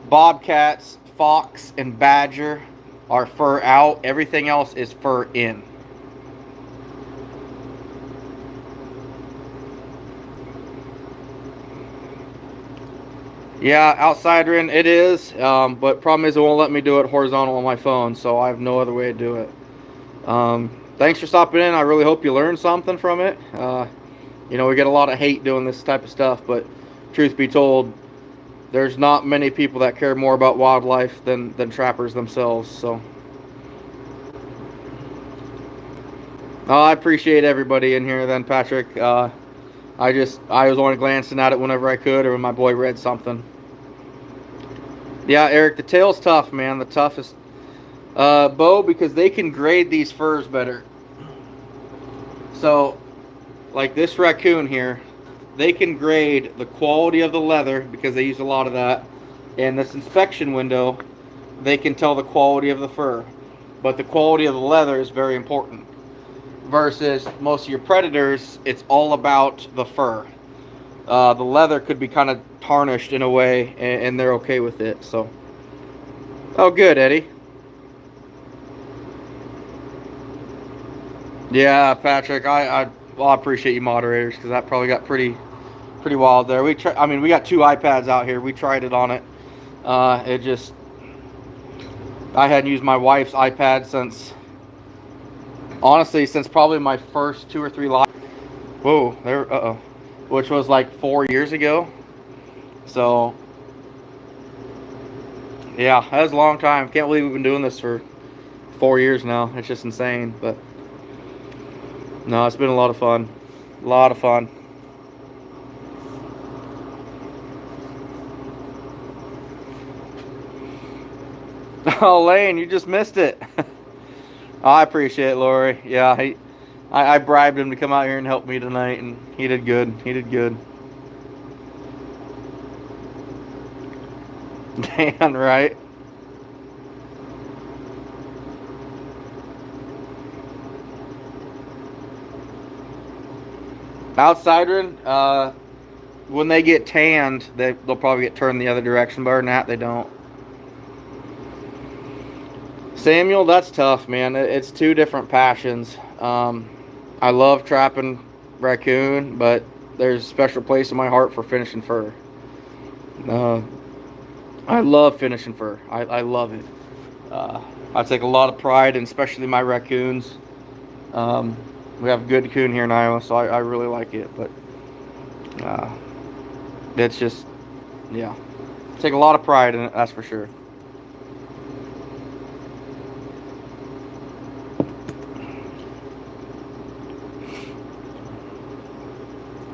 bobcats, fox, and badger are fur out. Everything else is fur in. Yeah, outsidering it is, but problem is it won't let me do it horizontal on my phone, so I have no other way to do it. Thanks for stopping in. I really hope you learned something from it. You know, we get a lot of hate doing this type of stuff, but truth be told, there's not many people that care more about wildlife than trappers themselves. So I appreciate everybody in here then, Patrick. I was only glancing at it whenever I could or when my boy read something. Yeah, Eric, the tail's tough, man. The toughest. Bo, because they can grade these furs better. So, like this raccoon here, they can grade the quality of the leather because they use a lot of that. And this inspection window, they can tell the quality of the fur. But the quality of the leather is very important. Versus most of your predators, it's all about the fur. The leather could be kind of tarnished in a way, and they're okay with it. So, oh, good, Eddie. Yeah, Patrick. Well, I appreciate you moderators because that probably got pretty wild there. I mean, we got 2 iPads out here. We tried it on it. It just, I hadn't used my wife's iPad since, honestly, since probably my first 2 or 3 live. Whoa, there, which was like 4 years ago. So, yeah, that was a long time. Can't believe we've been doing this for 4 years now. It's just insane. But no, it's been a lot of fun. A lot of fun. Oh, Lane, you just missed it. Oh, I appreciate it, Lori. Yeah, I bribed him to come out here and help me tonight, and he did good. He did good. Dan, right? Outsidering, when they get tanned, they'll probably get turned the other direction, but other than that, they don't. Samuel, that's tough, man. It's 2 different passions. I love trapping raccoon, but there's a special place in my heart for finishing fur. I love finishing fur. I love it. I take a lot of pride in especially my raccoons. We have good coon here in Iowa, so I really like it. But it's just, yeah. Take a lot of pride in it, that's for sure.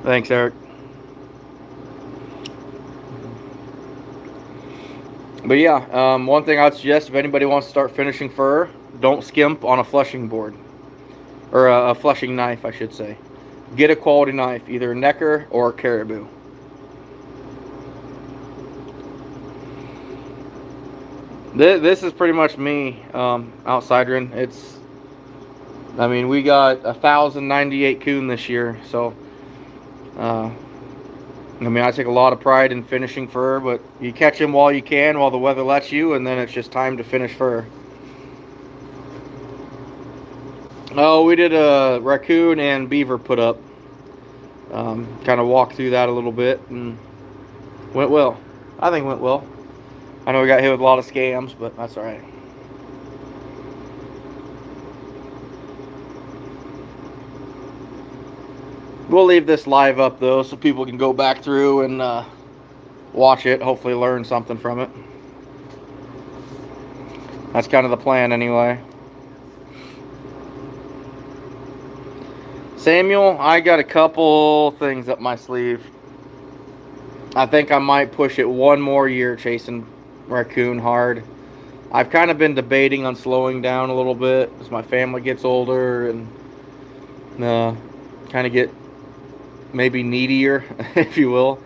Thanks, Eric. But yeah, one thing I'd suggest if anybody wants to start finishing fur, don't skimp on a flushing board. Or a flushing knife, I should say. Get a quality knife, either a Necker or a Caribou. This is pretty much me, outsidering. I mean, we got 1,098 coon this year, so, I mean, I take a lot of pride in finishing fur, but you catch them while you can, while the weather lets you, and then it's just time to finish fur. Oh, we did a raccoon and beaver put up. Kind of walked through that a little bit, and went well. I think it went well. I know we got hit with a lot of scams, but that's all right. We'll leave this live up, though, so people can go back through and watch it, hopefully learn something from it. That's kind of the plan, anyway. Samuel, I got a couple things up my sleeve. I think I might push it one more year chasing raccoon hard. I've kind of been debating on slowing down a little bit as my family gets older and kind of get maybe needier, if you will.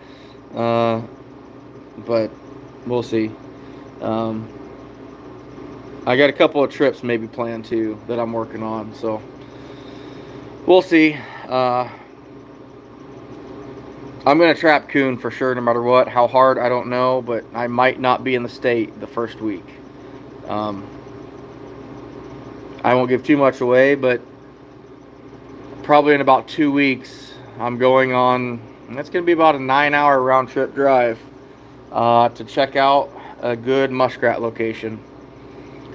But we'll see. I got a couple of trips maybe planned too that I'm working on, so we'll see. I'm going to trap coon for sure no matter what. How hard, I don't know, but I might not be in the state the first week. I won't give too much away, but probably in about 2 weeks, I'm going on, it's going to be about a 9-hour round trip drive to check out a good muskrat location.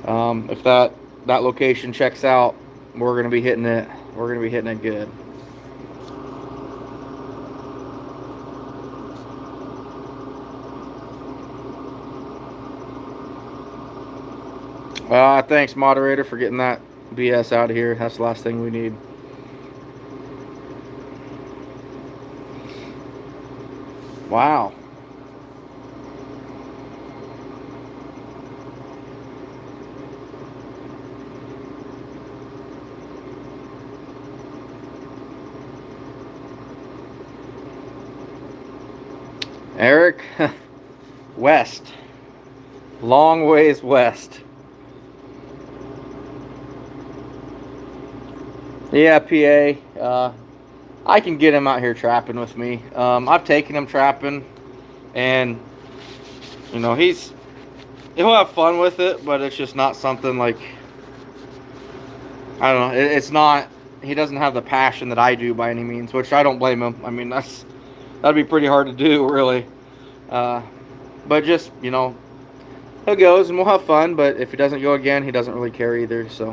If that location checks out, we're going to be hitting it. We're going to be hitting it good. Thanks, moderator, for getting that BS out of here. That's the last thing we need. Wow. Eric, west. Long ways west. Yeah, PA. I can get him out here trapping with me. I've taken him trapping, and you know he'll have fun with it, but it's just not something like, I don't know. It's not. He doesn't have the passion that I do by any means, which I don't blame him. I mean, that'd be pretty hard to do, really. But just, you know, he goes and we'll have fun. But if he doesn't go again, he doesn't really care either. So,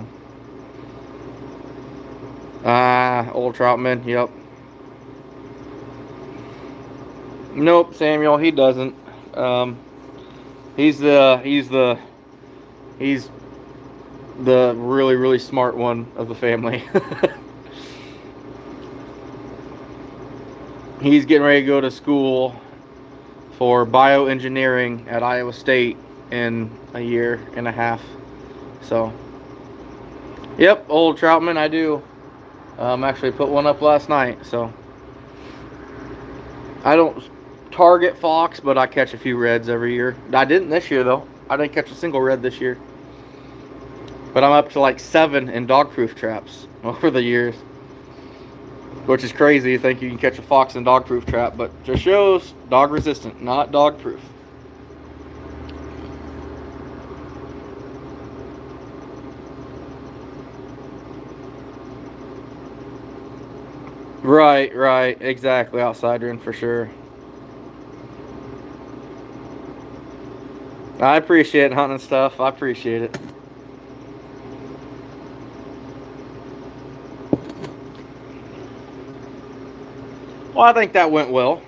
old Troutman. Yep. Nope, Samuel. He doesn't. He's the really, really smart one of the family. He's getting ready to go to school for bioengineering at Iowa State in a year and a half. So, yep, old Troutman, I do. Actually put one up last night. So, I don't target fox, but I catch a few reds every year. I didn't this year, though. I didn't catch a single red this year. But I'm up to like 7 in dog-proof traps over the years. Which is crazy. You think you can catch a fox in dog-proof trap, but just shows dog-resistant, not dog-proof. Right, exactly. Outsidering for sure. I appreciate hunting stuff. I appreciate it. Well, I think that went well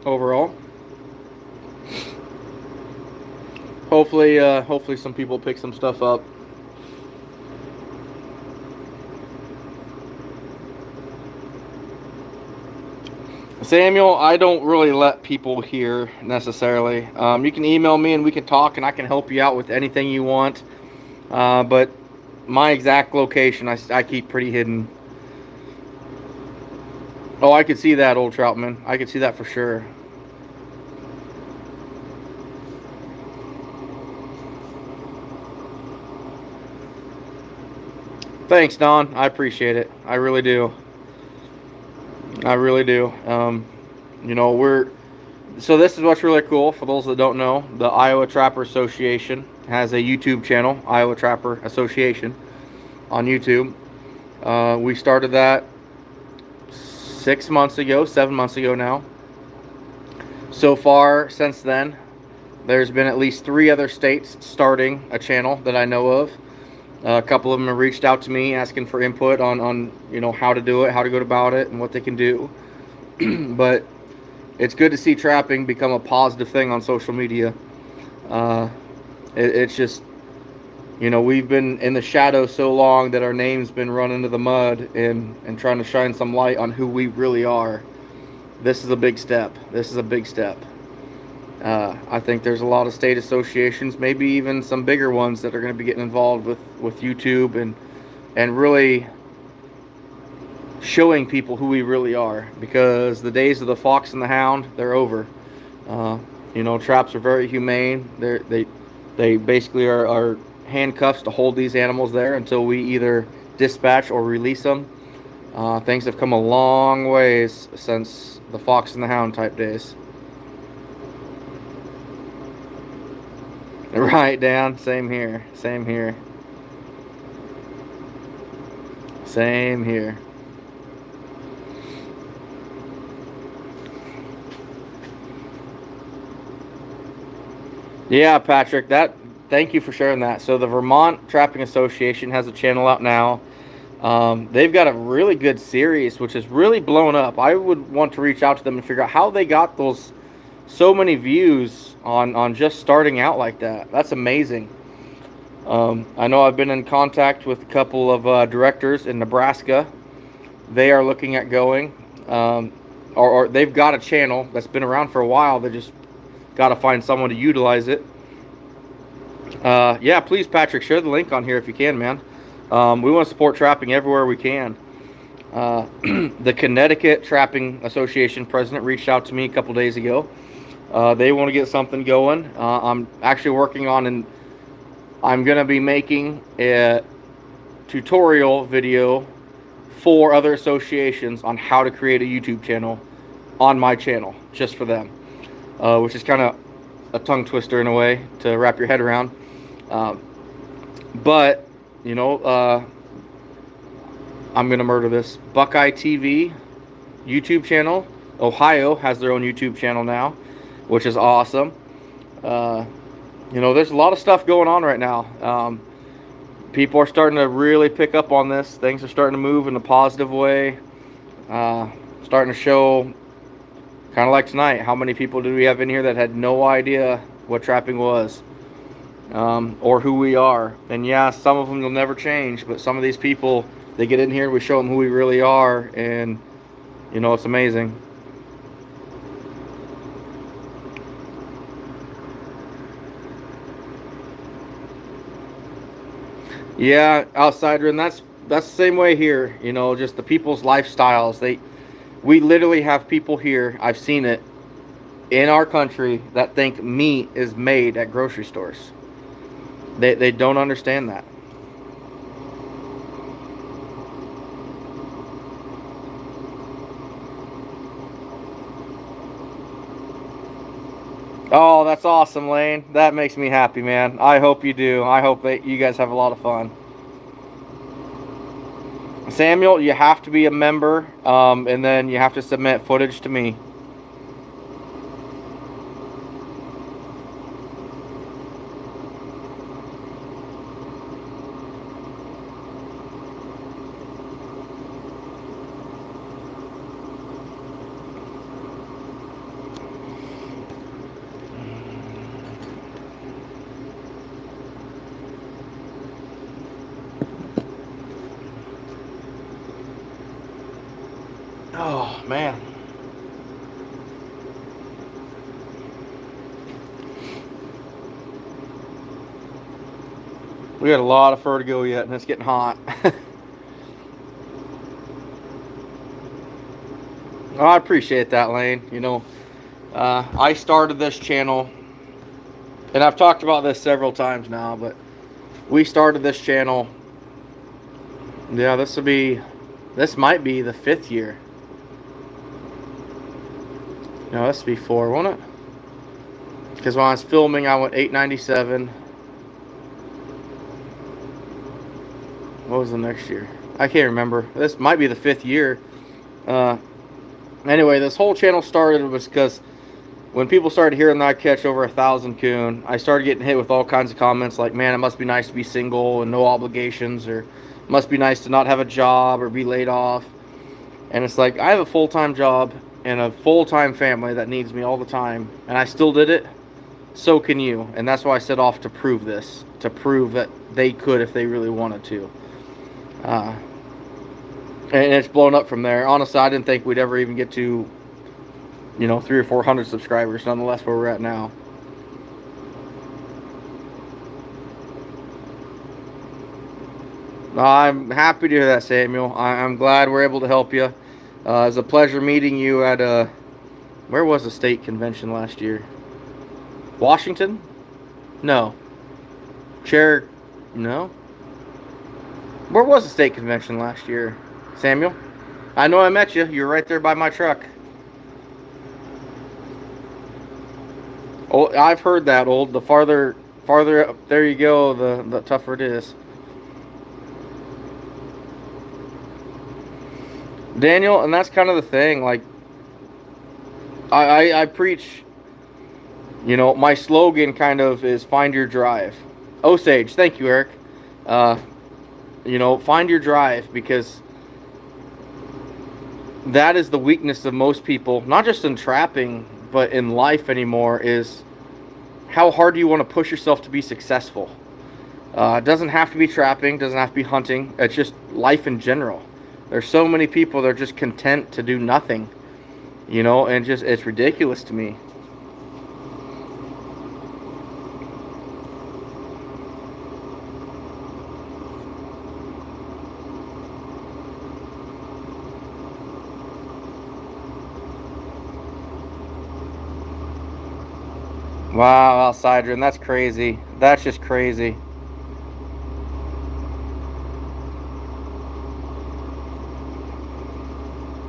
overall. Hopefully some people pick some stuff up. Samuel, I don't really let people hear necessarily. You can email me and we can talk and I can help you out with anything you want. But my exact location I keep pretty hidden. Oh, I could see that, old Troutman. I could see that for sure. Thanks, Don. I appreciate it. I really do. I really do. You know, so this is what's really cool. For those that don't know, the Iowa Trapper Association has a YouTube channel, Iowa Trapper Association, on YouTube. We started that 7 months ago now. So far, since then, there's been at least 3 other states starting a channel that I know of. A couple of them have reached out to me asking for input on you know, how to do it, how to go about it, and what they can do. But it's good to see trapping become a positive thing on social media. It's just, you know, we've been in the shadow so long that our name's been run into the mud, and trying to shine some light on who we really are. This is a big step. I think there's a lot of state associations, maybe even some bigger ones, that are going to be getting involved with YouTube and really showing people who we really are, because the days of the fox and the hound, they're over. You know, traps are very humane. They basically are handcuffs to hold these animals there until we either dispatch or release them. Things have come a long ways since the fox and the hound type days. Right, Dan. Same here. Yeah, Patrick, thank you for sharing that. So the Vermont Trapping Association has a channel out now. They've got a really good series, which is really blown up. I would want to reach out to them and figure out how they got those so many views on just starting out like that. That's amazing. I know I've been in contact with a couple of directors in Nebraska. They are looking at going, or they've got a channel that's been around for a while. They just got to find someone to utilize it. Yeah, please, Patrick, share the link on here if you can, man. We want to support trapping everywhere we can. The Connecticut Trapping Association president reached out to me a couple days ago. They want to get something going. I'm actually working on, and I'm going to be making a tutorial video for other associations on how to create a YouTube channel on my channel, just for them, which is kind of a tongue twister in a way to wrap your head around. But, you know, I'm going to murder this. Buckeye TV YouTube channel. Ohio has their own YouTube channel now, which is awesome. You know, there's a lot of stuff going on right now. People are starting to really pick up on this. Things are starting to move in a positive way. Starting to show, kind of like tonight, how many people do we have in here that had no idea what trapping was, or who we are. And yeah, some of them will never change, but some of these people, they get in here, we show them who we really are, and you know, it's amazing. Yeah, outsider, and that's the same way here. You know, just the people's lifestyles. We literally have people here, I've seen it in our country, that think meat is made at grocery stores. They don't understand that. Oh, that's awesome, Lane. That makes me happy, man. I hope you do. I hope that you guys have a lot of fun. Samuel, you have to be a member, and then you have to submit footage to me. Oh, man. We got a lot of fur to go yet, and it's getting hot. Oh, I appreciate that, Lane. You know, I started this channel, and I've talked about this several times now, but we started this channel. Yeah, this might be the 5th year. No, this will be 4, won't it? Because when I was filming, I went 897. What was the next year? I can't remember. This might be the 5th year. Anyway, this whole channel started was because when people started hearing that I catch over 1,000 coon, I started getting hit with all kinds of comments like, man, it must be nice to be single and no obligations, or it must be nice to not have a job or be laid off. And it's like, I have a full-time job and a full-time family that needs me all the time, and I still did it. So can you. And that's why I set off to prove this, to prove that they could if they really wanted to. And it's blown up from there. Honestly, I didn't think we'd ever even get to, you know, 300 or 400 subscribers, nonetheless, where we're at now. I'm happy to hear that, Samuel. I'm glad we're able to help you. It was a pleasure meeting you at where was the state convention last year? Washington? No. No. Where was the state convention last year, Samuel? I know I met you. You're right there by my truck. Oh, I've heard that, old. The farther up there you go, the tougher it is. Daniel, and that's kind of the thing. Like, I preach, you know, my slogan kind of is find your drive. Osage, thank you, Eric. You know, find your drive, because that is the weakness of most people, not just in trapping, but in life anymore, is how hard do you want to push yourself to be successful. It doesn't have to be trapping, doesn't have to be hunting, it's just life in general. There's so many people that are just content to do nothing, you know, and just, it's ridiculous to me. Wow, outsider, and that's crazy. That's just crazy.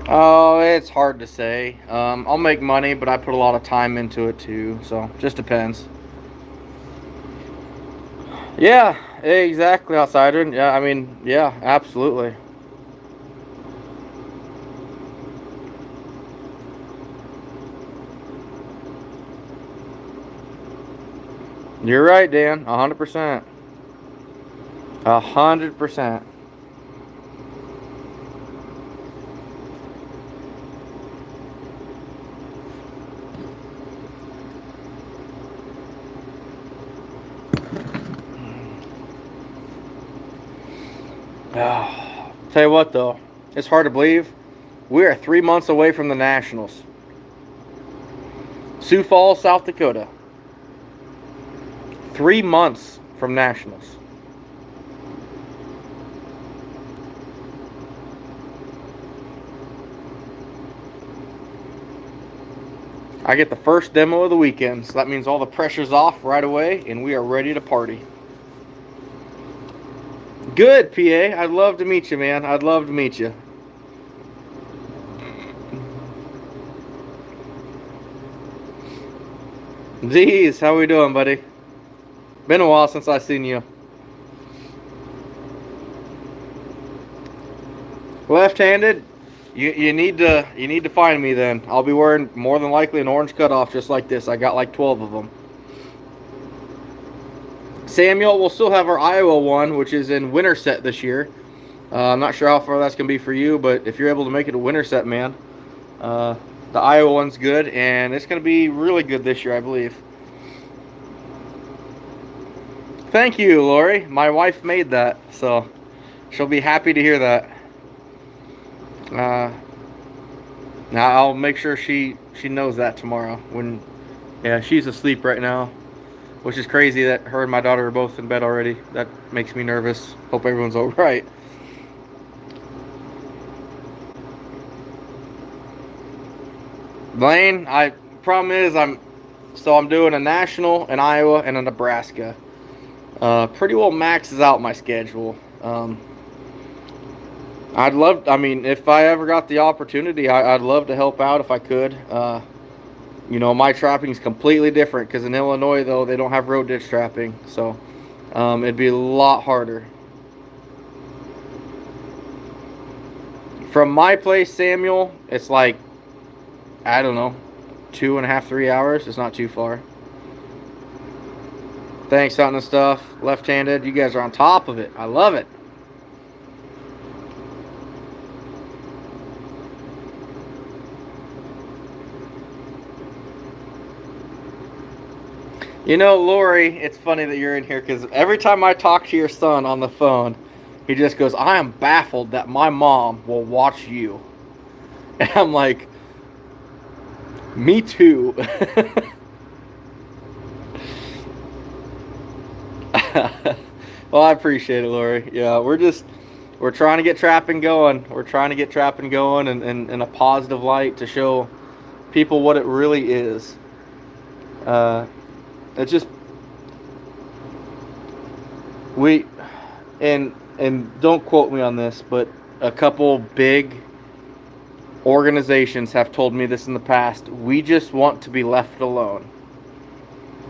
Oh, it's hard to say. I'll make money, but I put a lot of time into it too, so just depends. Yeah, exactly, outsider. Yeah, I mean, yeah, absolutely. You're right, Dan. 100%. 100%. Tell you what, though, it's hard to believe. We are 3 months away from the Nationals. Sioux Falls, South Dakota. 3 months from Nationals. I get the first demo of the weekend, so that means all the pressure's off right away, and we are ready to party. Good, PA. I'd love to meet you, man. I'd love to meet you. Jeez, how we doing, buddy? Been a while since I seen you. Left-handed? You need to find me then. I'll be wearing more than likely an orange cutoff just like this. I got like 12 of them. Samuel, we'll still have our Iowa one, which is in winter set this year. I'm not sure how far that's going to be for you, but if you're able to make it a winter set, man, the Iowa one's good, and it's going to be really good this year, I believe. Thank you, Lori. My wife made that, so she'll be happy to hear that. Now I'll make sure she knows that tomorrow. Yeah, she's asleep right now, which is crazy that her and my daughter are both in bed already. That makes me nervous. Hope everyone's all right. Blaine, problem is I'm doing a national, an Iowa, and a Nebraska. Pretty well maxes out my schedule. If I ever got the opportunity, I'd love to help out if I could. My trapping is completely different because in Illinois, though, they don't have road ditch trapping. So it'd be a lot harder. From my place, Samuel, it's like, I don't know, 2.5, 3 hours. It's not too far. Thanks, hunting and stuff. Left-handed, you guys are on top of it. I love it. Lori, it's funny that you're in here because every time I talk to your son on the phone, he just goes, I am baffled that my mom will watch you. And I'm like, me too. Well, I appreciate it, Lori. Yeah, we're trying to get trapping going. We're trying to get trapping going and in a positive light to show people what it really is. It's just and don't quote me on this, but a couple big organizations have told me this in the past. We just want to be left alone.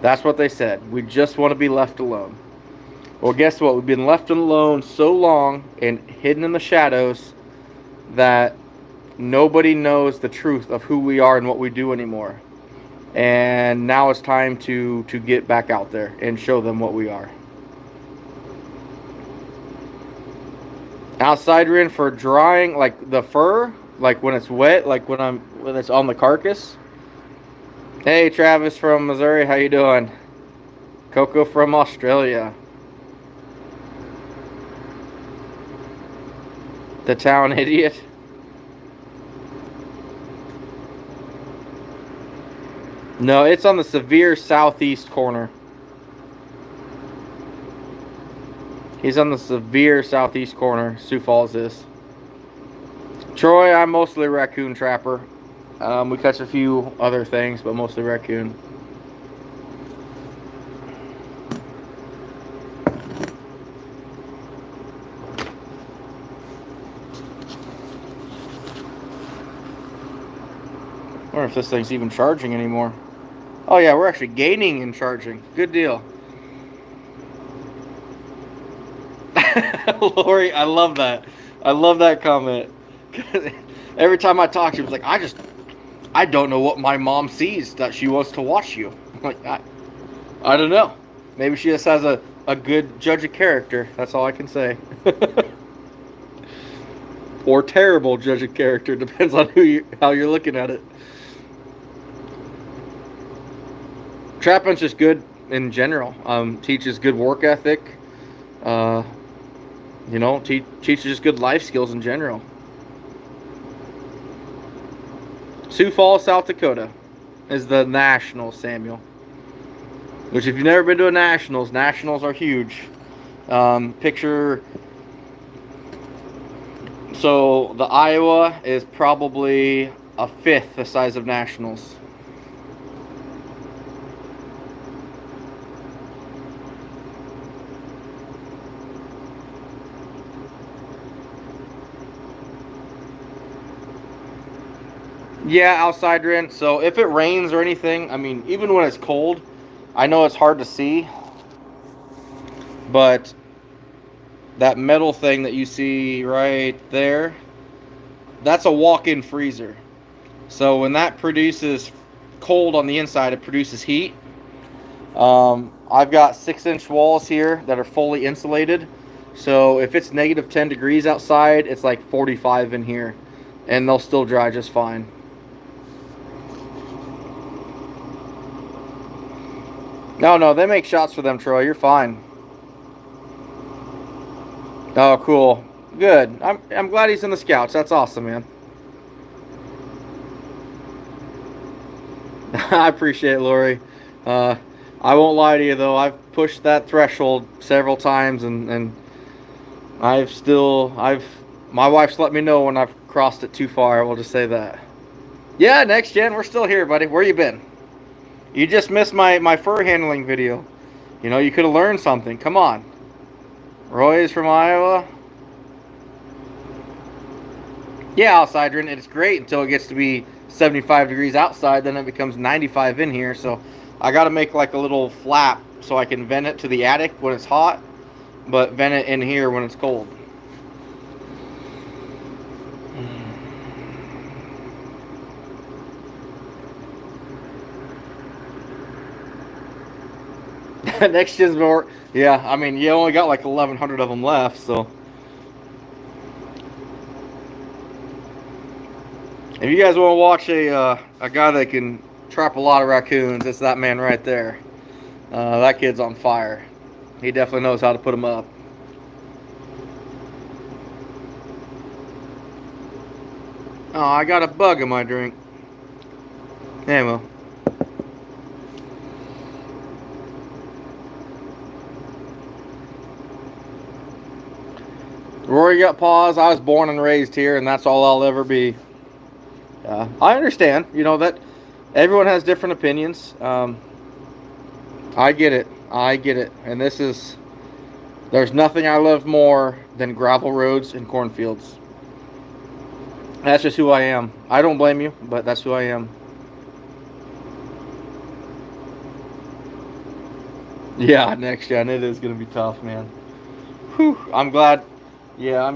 That's what they said. We just want to be left alone. Well, guess what? We've been left alone so long and hidden in the shadows that nobody knows the truth of who we are and what we do anymore. And now it's time to get back out there and show them what we are. Outsider in for drying, like the fur, like when it's wet, like when it's on the carcass. Hey, Travis from Missouri, how you doing? Coco from Australia. The town idiot. No, it's on the severe southeast corner. He's on the severe southeast corner. Sioux Falls is. Troy, I'm mostly a raccoon trapper. We catch a few other things, but mostly raccoon. wonder if this thing's even charging anymore. Oh yeah, we're actually gaining in charging. Good deal. Lori, I love that. I love that comment. Every time I talk, she was like, I don't know what my mom sees that she wants to watch you. I'm like, I don't know. Maybe she just has a good judge of character. That's all I can say. Or terrible judge of character, depends on how you're looking at it. Trapping's just good in general. Teaches good work ethic. You know, teaches just good life skills in general. Sioux Falls, South Dakota is the Nationals, Samuel. Which, if you've never been to a Nationals, Nationals are huge. Picture... So, the Iowa is probably a fifth the size of Nationals. Yeah, outside rent. So if it rains or anything, I mean, even when it's cold, I know it's hard to see, but that metal thing that you see right there, that's a walk-in freezer. So when that produces cold on the inside, it produces heat. I've got 6-inch walls here that are fully insulated. So if it's negative 10 degrees outside, it's like 45 in here, and they'll still dry just fine. No, they make shots for them, Troy. You're fine. Oh, cool. Good. I'm glad he's in the Scouts. That's awesome, man. I appreciate it, Lori. I won't lie to you, though. I've pushed that threshold several times, and my wife's let me know when I've crossed it too far. I will just say that. Yeah, next gen, we're still here, buddy. Where you been? You just missed my fur handling video. You know, you could have learned something. Come on. Roy is from Iowa. Yeah, outside rent, it's great until it gets to be 75 degrees outside. Then it becomes 95 in here. So I got to make like a little flap so I can vent it to the attic when it's hot, but vent it in here when it's cold. Next gen's more, yeah, I mean, you only got like 1,100 of them left, so. If you guys want to watch a guy that can trap a lot of raccoons, it's that man right there. That kid's on fire. He definitely knows how to put them up. Oh, I got a bug in my drink. Yeah, well. Rory got paws. I was born and raised here, and that's all I'll ever be. I understand, you know, that everyone has different opinions. I get it. And there's nothing I love more than gravel roads and cornfields. That's just who I am. I don't blame you, but that's who I am. Yeah, next gen, it is going to be tough, man. Whew, I'm glad. Yeah, I'll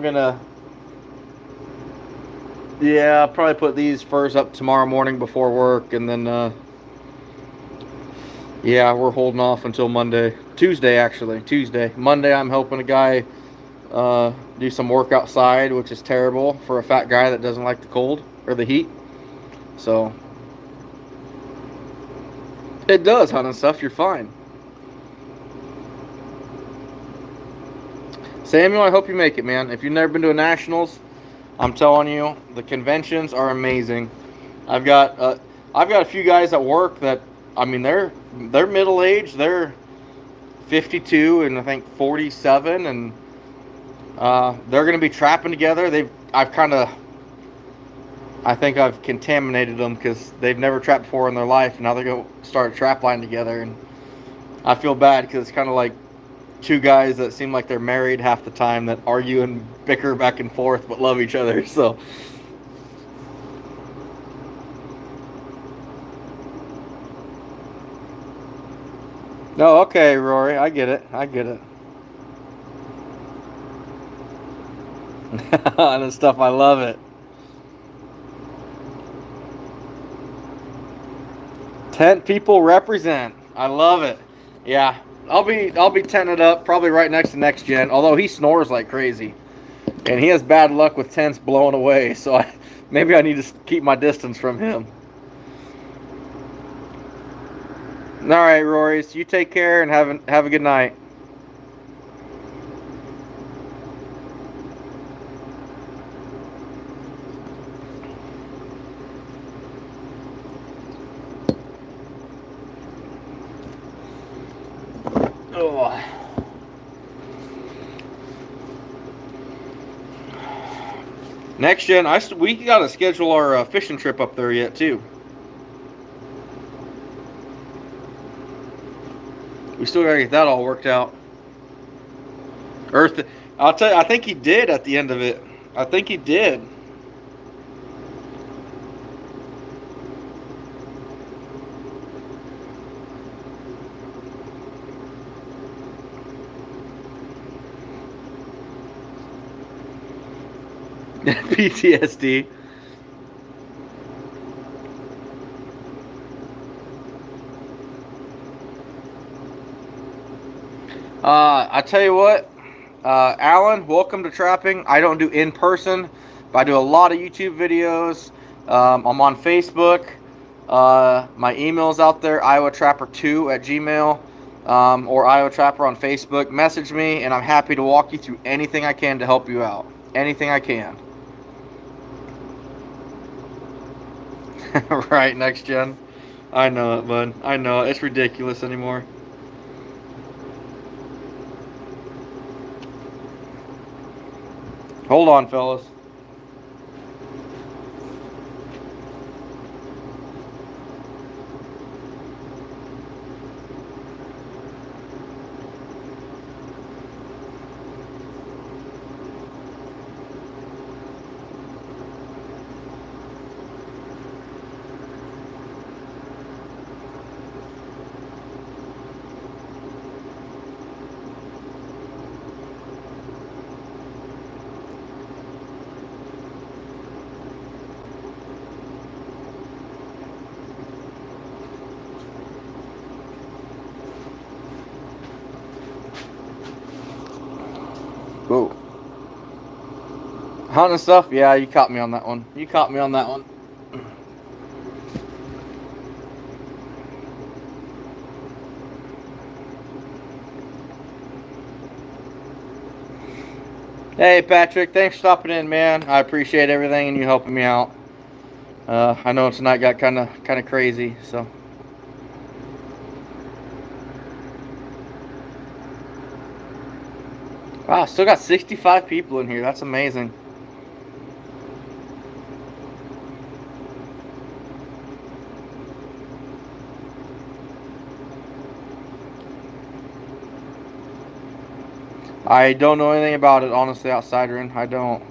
probably put these furs up tomorrow morning before work, and then, yeah, we're holding off until Monday. Tuesday, actually. Tuesday. Monday, I'm helping a guy do some work outside, which is terrible for a fat guy that doesn't like the cold or the heat. So, it does, hunting stuff. You're fine. Samuel, I hope you make it, man. If you've never been to a Nationals, I'm telling you, the conventions are amazing. I've got a few guys at work that, I mean, they're middle aged. They're 52 and I think 47, and they're going to be trapping together. I think I've contaminated them because they've never trapped before in their life, and now they're going to start a trap line together, and I feel bad because it's kind of like two guys that seem like they're married half the time that argue and bicker back and forth but love each other. So No, okay, Rory. I get it. I get it. And the stuff, I love it. Tent people represent. I love it. Yeah, I'll be tenting it up probably right next to Next Gen. Although he snores like crazy, and he has bad luck with tents blowing away. So maybe I need to keep my distance from him. All right, Rory. So you take care and have a good night. Oh. Next Gen, we got to schedule our fishing trip up there yet too. We still got to get that all worked out. Earth, I'll tell you, I think he did at the end of it. I think he did. PTSD. I tell you what, Alan, welcome to trapping. I don't do in person, but I do a lot of YouTube videos. I'm on Facebook. My email's out there, iowatrapper2@gmail, or iowatrapper on Facebook. Message me, and I'm happy to walk you through anything I can to help you out. Anything I can. Right, Next Gen. I know it, bud. I know it. It's ridiculous anymore. Hold on, fellas. Whoa. Hunting stuff? Yeah, you caught me on that one. You caught me on that one. Hey, Patrick. Thanks for stopping in, man. I appreciate everything and you helping me out. I know tonight got kind of crazy, so. Wow, still got 65 people in here. That's amazing. I don't know anything about it, honestly, Outsidering. I don't.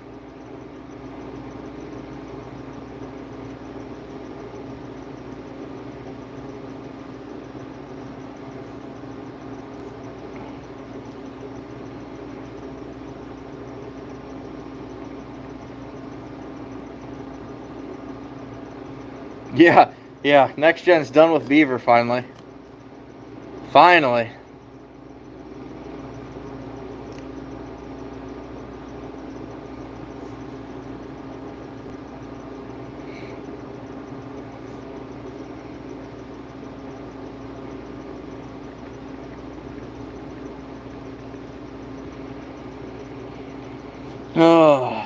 Yeah. Next Gen's done with Beaver finally. Finally. Oh.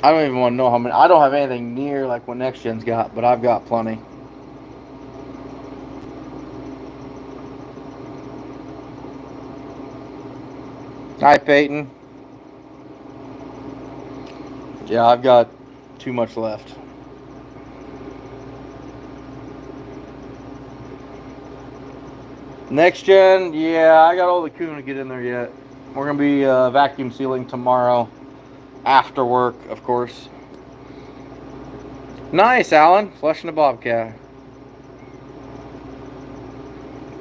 I don't even want to know how many. I don't have anything near like what Next Gen's got, but I've got plenty. Hi, Peyton. Yeah, I've got too much left. Next Gen, yeah, I got all the coon to get in there yet. We're going to be vacuum sealing tomorrow. After work, of course. Nice, Alan. Flushing a bobcat.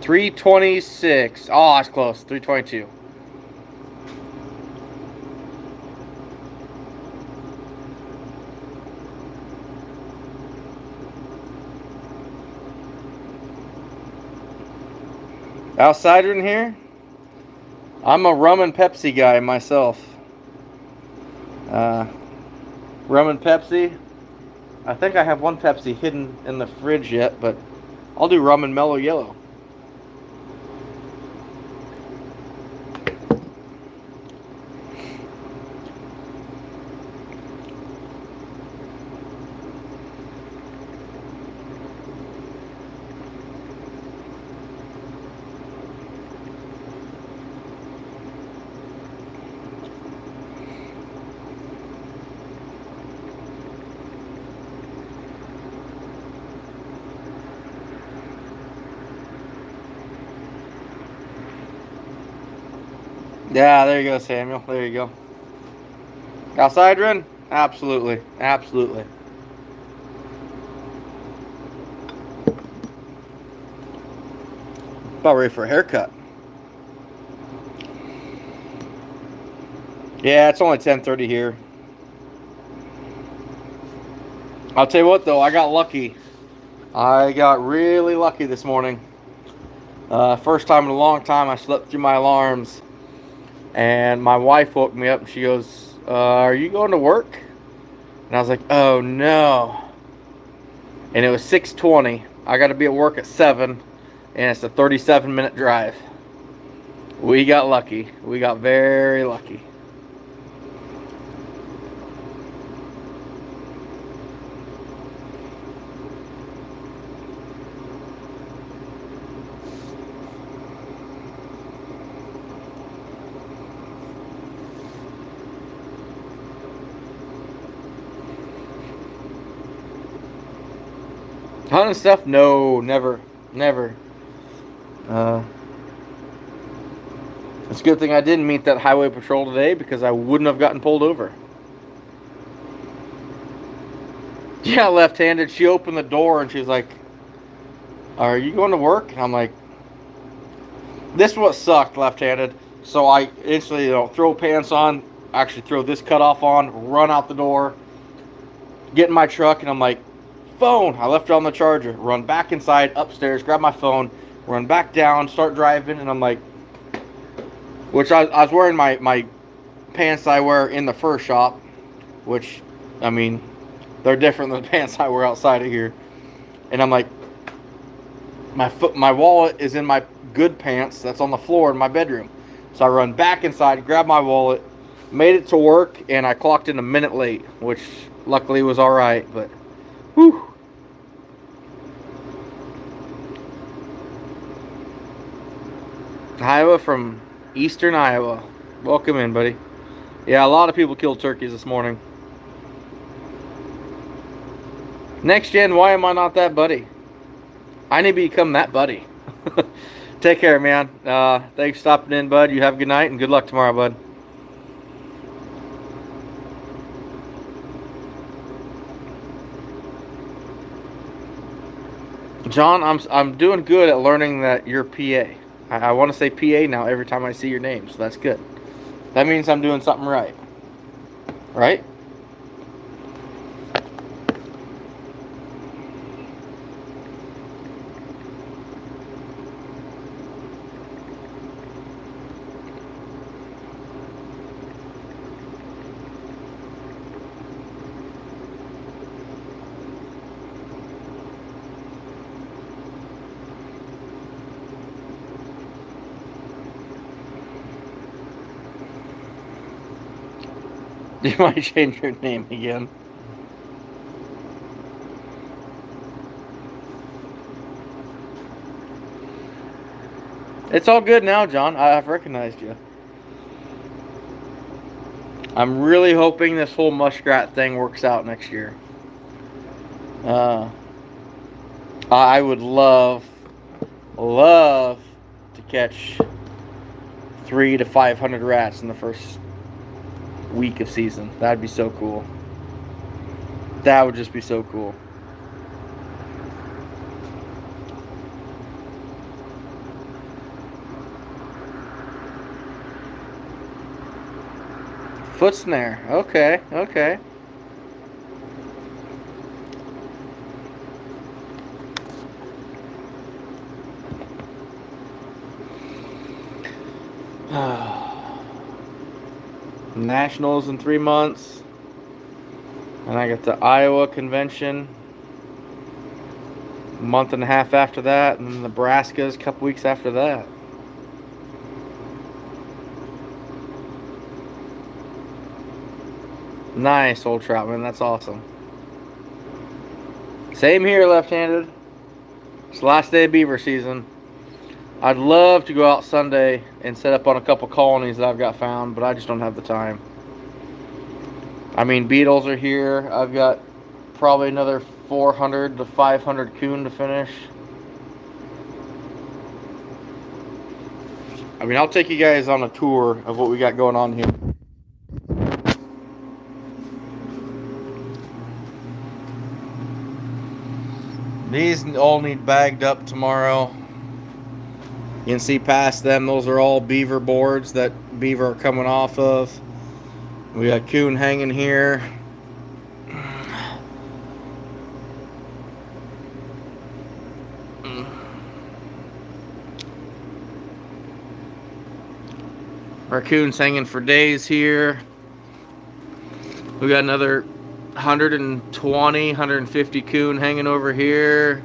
326. Oh, that's close. 322. Outsider in here? I'm a rum and Pepsi guy myself. Rum and Pepsi. I think I have one Pepsi hidden in the fridge yet, but I'll do rum and mellow yellow. Yeah, there you go, Samuel. There you go. Outside run? Absolutely. Absolutely. About ready for a haircut. Yeah, it's only 10:30 here. I'll tell you what, though, I got lucky. I got really lucky this morning. First time in a long time I slept through my alarms. And my wife woke me up and she goes, are you going to work? And I was like, oh no. And it was 6:20. I got to be at work at 7. And it's a 37-minute drive. We got lucky. We got very lucky. Hunting stuff? No, never. Never. It's a good thing I didn't meet that highway patrol today because I wouldn't have gotten pulled over. Yeah, left-handed. She opened the door and she's like, are you going to work? And I'm like, this is what sucked, left-handed. So I instantly, throw pants on, actually throw this cutoff on, run out the door, get in my truck, and I'm like, phone. I left it on the charger. Run back inside, upstairs, grab my phone, run back down, start driving, and I'm like, which I was wearing my pants I wear in the fur shop, which, I mean, they're different than the pants I wear outside of here. And I'm like, my wallet is in my good pants that's on the floor in my bedroom. So I run back inside, grab my wallet, made it to work, and I clocked in a minute late, which luckily was all right, but whew. Iowa from eastern Iowa. Welcome in, buddy. Yeah, a lot of people killed turkeys this morning. Next gen, why am I not that buddy? I need to become that buddy. Take care, man. Thanks for stopping in, bud. You have a good night and good luck tomorrow, bud. John, I'm doing good at learning that you're PA. I want to say PA now every time I see your name, so that's good. That means I'm doing something right. Right? You might change your name again. It's all good now, John. I've recognized you. I'm really hoping this whole muskrat thing works out next year. I would love to catch 300 to 500 rats in the first week of season. That'd be so cool. That would just be so cool. Foot snare. Okay, okay. Nationals in 3 months. And I got the Iowa convention a month and a half after that, and then Nebraska's a couple weeks after that. Nice, old Troutman. That's awesome. Same here, left-handed. It's the last day of beaver season. I'd love to go out Sunday and set up on a couple colonies that I've got found, but I just don't have the time. I mean, beetles are here. I've got probably another 400 to 500 coon to finish. I mean, I'll take you guys on a tour of what we got going on here. These all need bagged up tomorrow. You can see past them, those are all beaver boards that beaver are coming off of. We got coon hanging here. Raccoon's hanging for days here. We got another 120, 150 coon hanging over here.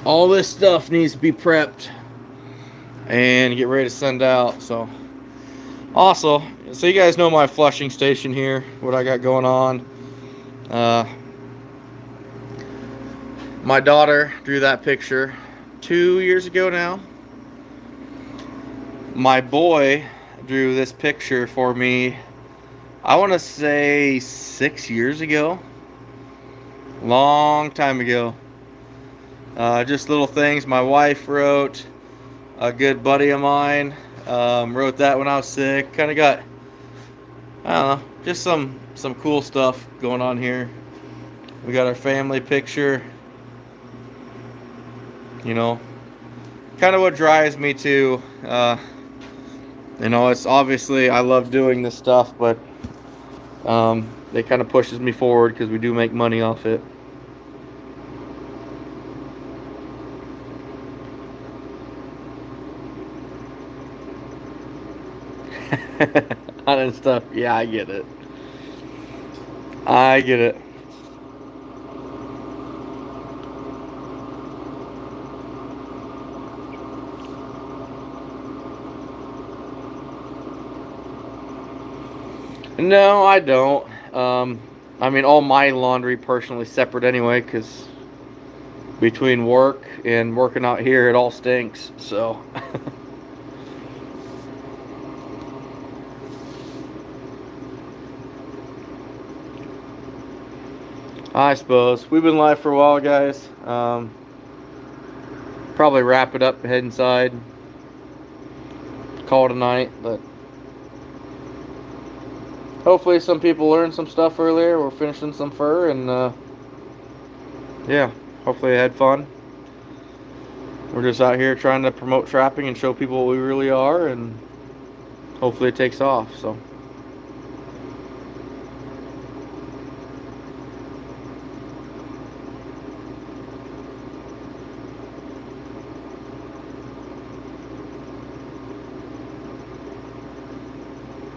All this stuff needs to be prepped and get ready to send out. So also, so you guys know my flushing station here, what I got going on. My daughter drew that picture 2 years ago now. My boy drew this picture for me, I want to say 6 years ago. Long time ago. Just little things my wife wrote. A good buddy of mine wrote that when I was sick. Kind of got, I don't know, just some cool stuff going on here. We got our family picture. You know, kind of what drives me to, you know, it's obviously I love doing this stuff, but it kind of pushes me forward because we do make money off it. And stuff. Yeah, I get it. I get it. No, I don't. I mean, all my laundry personally separate anyway, because between work and working out here, it all stinks. So. I suppose. We've been live for a while, guys. Probably wrap it up, head inside, call it a night, but hopefully some people learned some stuff earlier. We're finishing some fur, and yeah, hopefully they had fun. We're just out here trying to promote trapping and show people what we really are, and hopefully it takes off. So.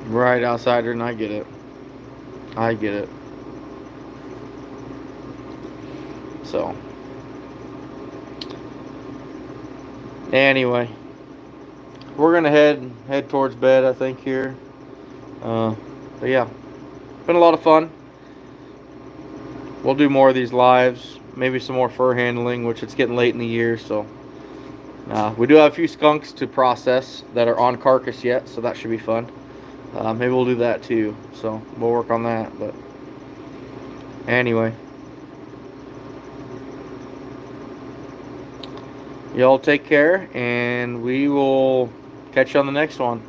Right, outsider, and I get it. I get it. So. Anyway. We're gonna head towards bed, I think, here. But yeah. Been a lot of fun. We'll do more of these lives. Maybe some more fur handling, which it's getting late in the year, so. We do have a few skunks to process that are on carcass yet, so that should be fun. Maybe we'll do that too, so we'll work on that. But anyway, y'all take care, and we will catch you on the next one.